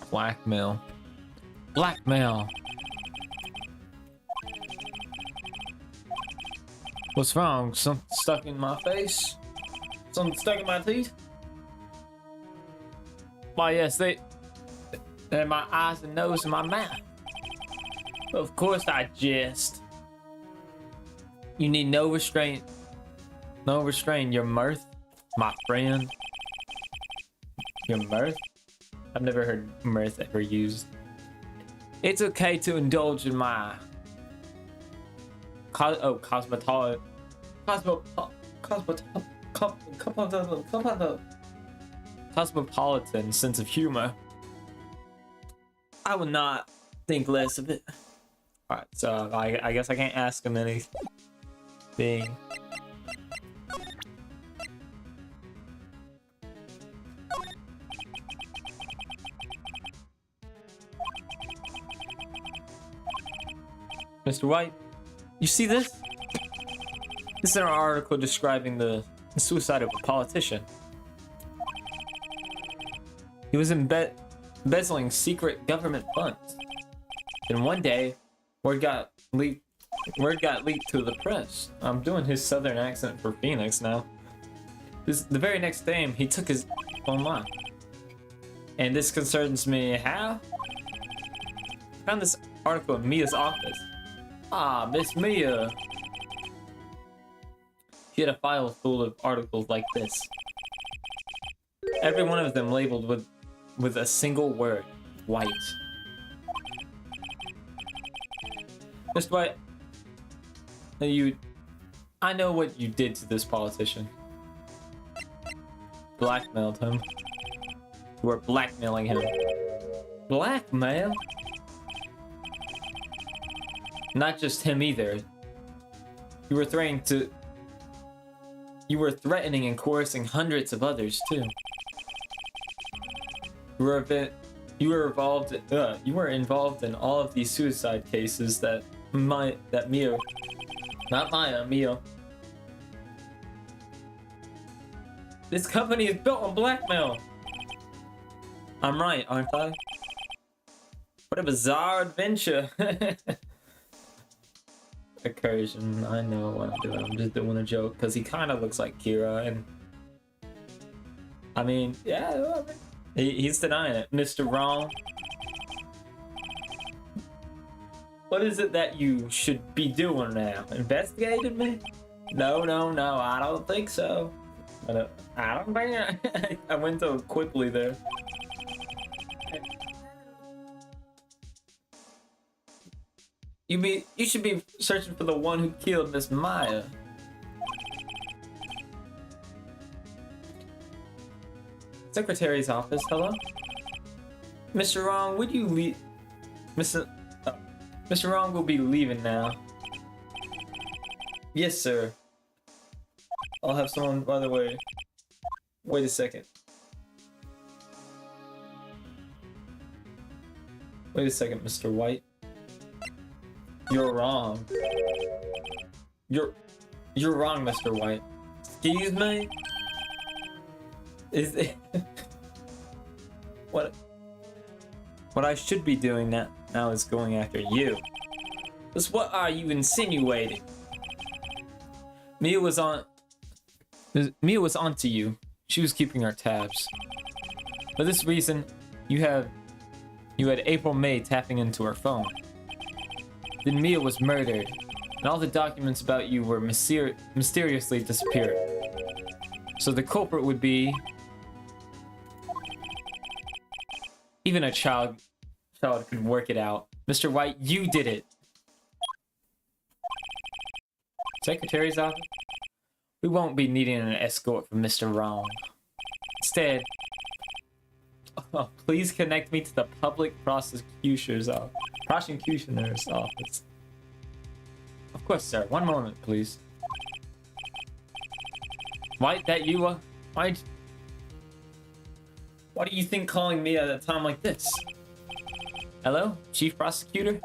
blackmail. Blackmail. What's wrong? Something stuck in my face? Something stuck in my teeth? Why, yes, they're my eyes and nose and my mouth. Of course I jest. You need no restraint. No restraint. Your mirth, my friend. Your mirth? I've never heard mirth ever used. It's okay to indulge in my cosmetology. Cosmopolitan sense of humor. I will not think less of it. Alright, so I guess I can't ask him anything. Mr. White, you see this? This is an article describing the suicide of a politician. He was embezzling secret government funds. Then one day, word got leaked to the press. I'm doing his southern accent for Phoenix now. The very next day, he took his own life. And this concerns me how? I found this article in Mia's office. Ah, Miss Mia. She had a file full of articles like this. Every one of them labeled with a single word, white. Mr. White, I know what you did to this politician. Blackmailed him. You were blackmailing him. Blackmail? Not just him either. You were threatening and coercing hundreds of others too. You were involved in all of these suicide cases that Mia. This company is built on blackmail. I'm right, aren't I? What a bizarre adventure. Recursion, I know what I'm doing. I'm just doing a joke because he kind of looks like Kira, and I mean, yeah, he's denying it. Mr. Wrong, what is it that you should be doing now? Investigating me? No, I don't think so. I don't think I went so quickly there. You should be searching for the one who killed Miss Maya. Secretary's office, hello? Mr. Wrong, would you leave? Mr. Wrong will be leaving now. Yes, sir. I'll have someone, by the way. Wait a second. Wait a second, Mr. White. You're wrong. You're wrong, Mr. White. Excuse me? Is it what I should be doing now is going after you. Just what are you insinuating? Mia was onto you. She was keeping our tabs. For this reason, you had April May tapping into her phone. Then Mia was murdered, and all the documents about you were mysteriously disappeared. So the culprit would be even a child could work it out. Mr. White, you did it. Secretary's office? We won't be needing an escort from Mr. Wrong. Instead, please connect me to the public prosecutor's office. Of course, sir. One moment, please. White, that you are? Why do you think calling me at a time like this? Hello, Chief Prosecutor?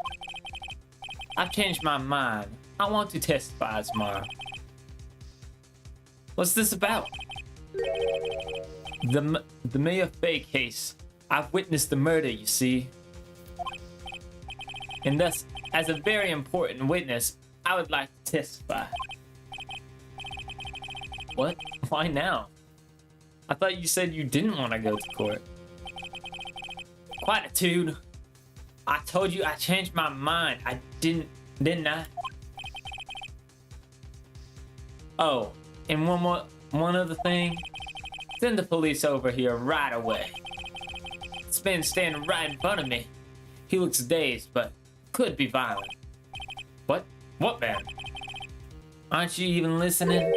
I've changed my mind. I want to testify tomorrow. What's this about? The Mia Fey case. I've witnessed the murder, you see. And thus, as a very important witness, I would like to testify. What? Why now? I thought you said you didn't want to go to court. Quietude. I told you I changed my mind. I didn't I? Oh, and one other thing. Send the police over here right away. This man's standing right in front of me. He looks dazed, but could be violent. What? What man? Aren't you even listening?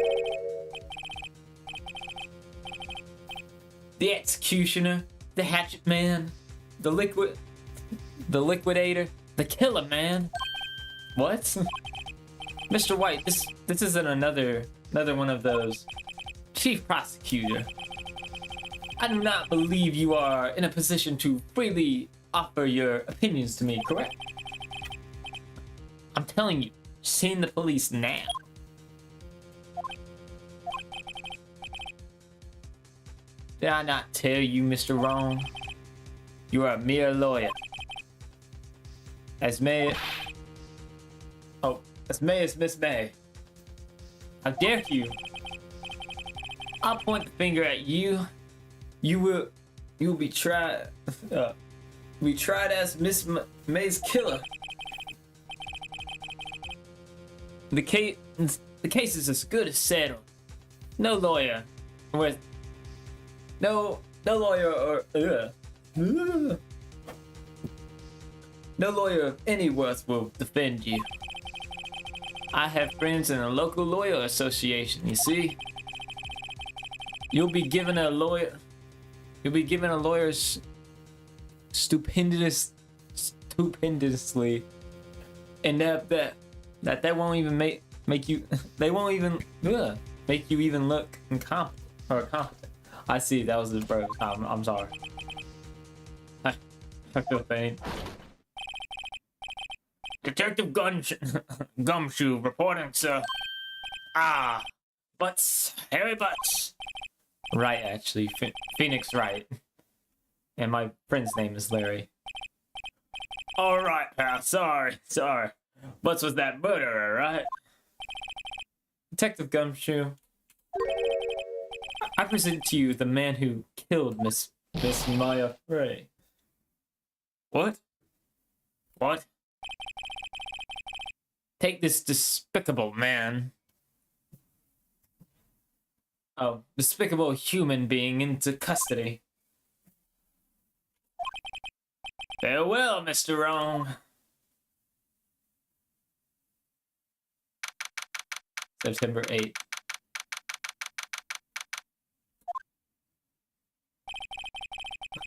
The executioner, the hatchet man, the liquidator, the killer man. What? Mr. White, this isn't another one of those. Chief Prosecutor, I do not believe you are in a position to freely offer your opinions to me, correct? I'm telling you, send the police now. Did I not tell you, Mr. Wrong? You are a mere lawyer. As May as Miss May. How dare you? I'll point the finger at you. You will be tried. We tried as Miss May's killer. The case is as good as settled. No lawyer with no lawyer or no lawyer of any worth will defend you. I have friends in a local lawyer association, you see. You'll be given a lawyer's stupendously inept that won't even make you they won't even make you even look incompetent or competent. I see, that was his bro. I'm sorry. I feel pain. Detective Gumshoe reporting, sir. Butts, Harry Butts. Right, actually, Phoenix Wright. And my friend's name is Larry. All right, pal. Sorry. Butts was that murderer, right? Detective Gumshoe, I present to you the man who killed Miss Maya Frey. What? Take this despicable man. Oh, despicable human being into custody. Farewell, Mr. Wrong. September 8th.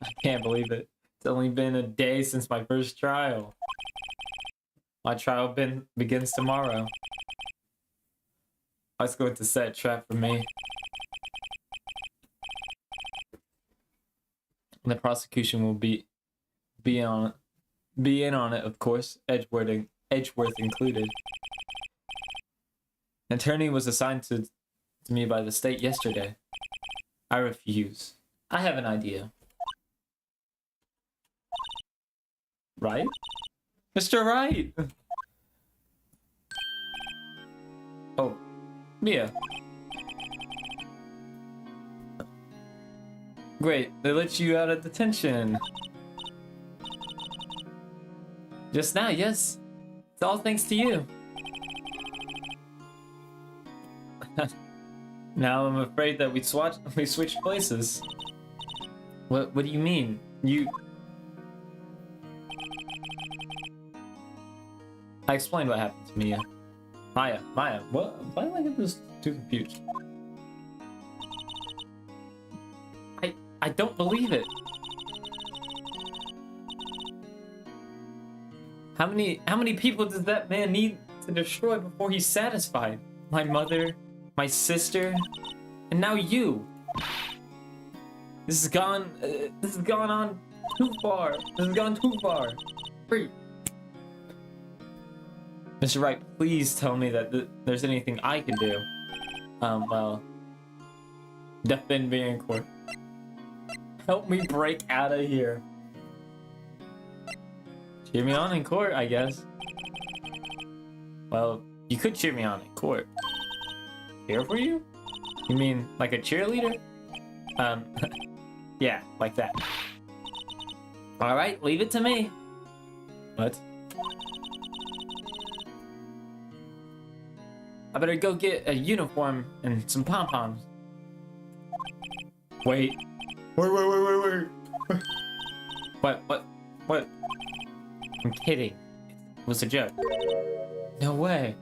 I can't believe it. It's only been a day since my first trial. My trial begins tomorrow. Let's go to set a trap for me. The prosecution will be in on it, of course, Edgeworth included. An attorney was assigned to me by the state yesterday. I refuse. I have an idea. Right? Mr. Wright! Oh, Mia. Great, they let you out of detention. Just now, yes. It's all thanks to you. Now I'm afraid that we switched places. What do you mean? I explained what happened to Mia. Maya, what? Why am I getting this too confused? I don't believe it. How many people does that man need to destroy before he's satisfied? My mother, my sister, and now you. This has gone on too far. This has gone too far. Free. Mr. Wright, please tell me that there's anything I can do. Well, defend me in court. Help me break out of here. Cheer me on in court, I guess. Well, you could cheer me on in court. Cheer for you? You mean like a cheerleader? Yeah, like that. Alright, leave it to me. What? I better go get a uniform and some pom-poms. Wait. Wait. What? I'm kidding. It was a joke. No way.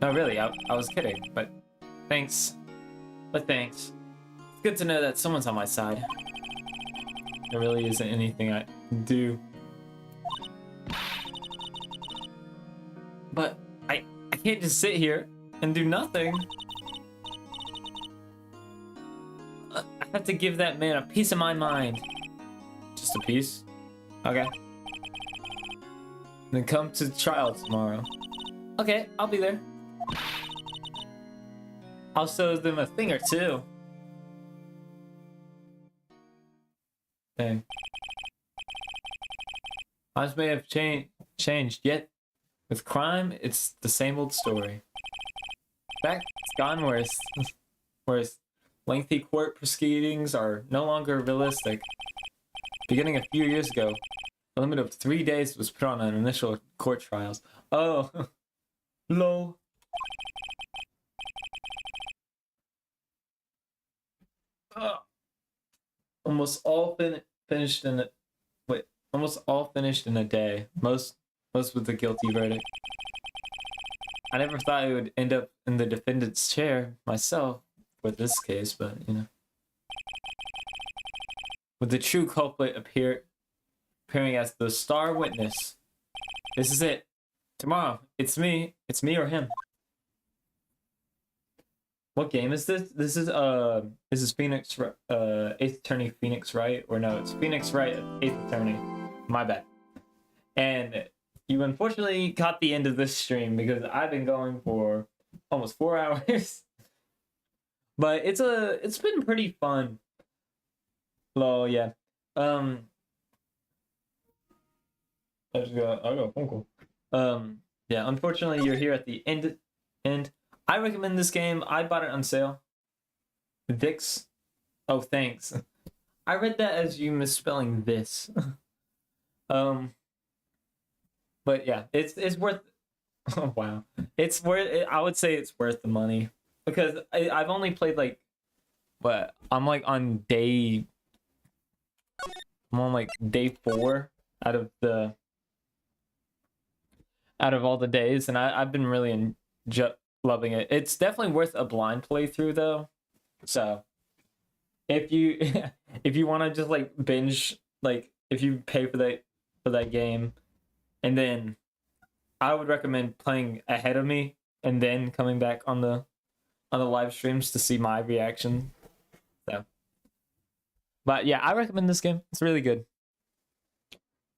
No, really, I was kidding, but thanks. But thanks. It's good to know that someone's on my side. There really isn't anything I can do. But I can't just sit here and do nothing. I have to give that man a piece of my mind. Just a piece? Okay. Then come to the trial tomorrow. Okay, I'll be there. I'll show them a thing or two. Dang. Times may have changed, yet with crime, it's the same old story. In fact, it's gotten worse. Whereas lengthy court proceedings are no longer realistic. Beginning a few years ago, a limit of 3 days was put on initial court trials. Oh, lol. Almost all finished in a almost all finished in a day. Most with a guilty verdict. I never thought I would end up in the defendant's chair myself with this case, but you know. With the true culprit appearing as the star witness. This is it. Tomorrow, it's me or him. What game is this? This is Phoenix 8th Attorney Phoenix Wright, or no, it's Phoenix Wright 8th Attorney. My bad. And you unfortunately caught the end of this stream because I've been going for almost 4 hours. But it's been pretty fun. Lol, yeah. I got a phone call. Yeah, unfortunately you're here at the end. I recommend this game. I bought it on sale. Vix. Oh, thanks. I read that as you misspelling this. But yeah, it's worth. Oh wow, it's worth. I would say it's worth the money because I've only played like, what? I'm on day 4 out of all the days, and I've been really loving it. It's definitely worth a blind playthrough though. So if you if you want to just like binge, like if you pay for that game, and then I would recommend playing ahead of me and then coming back on the live streams to see my reaction. So, but yeah, I recommend this game. It's really good.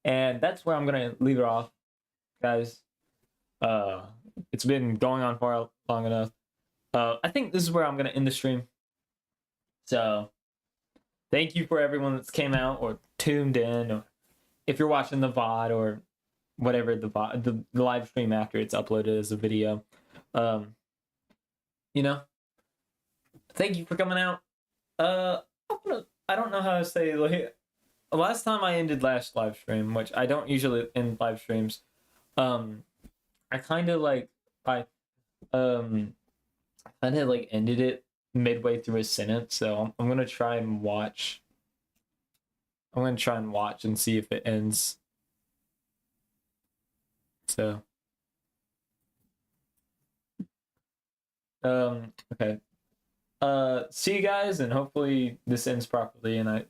And that's where I'm gonna leave it off, guys. It's been going on for long enough. I think this is where I'm gonna end the stream. So, thank you for everyone that's came out or tuned in, or if you're watching the VOD or whatever the live stream after it's uploaded as a video. You know, thank you for coming out. I don't know how to say, like, last time I ended last live stream, which I don't usually end live streams. I kind of ended it midway through a sentence, so I'm gonna try and watch. I'm gonna try and watch and see if it ends. So, okay. See you guys, and hopefully this ends properly. And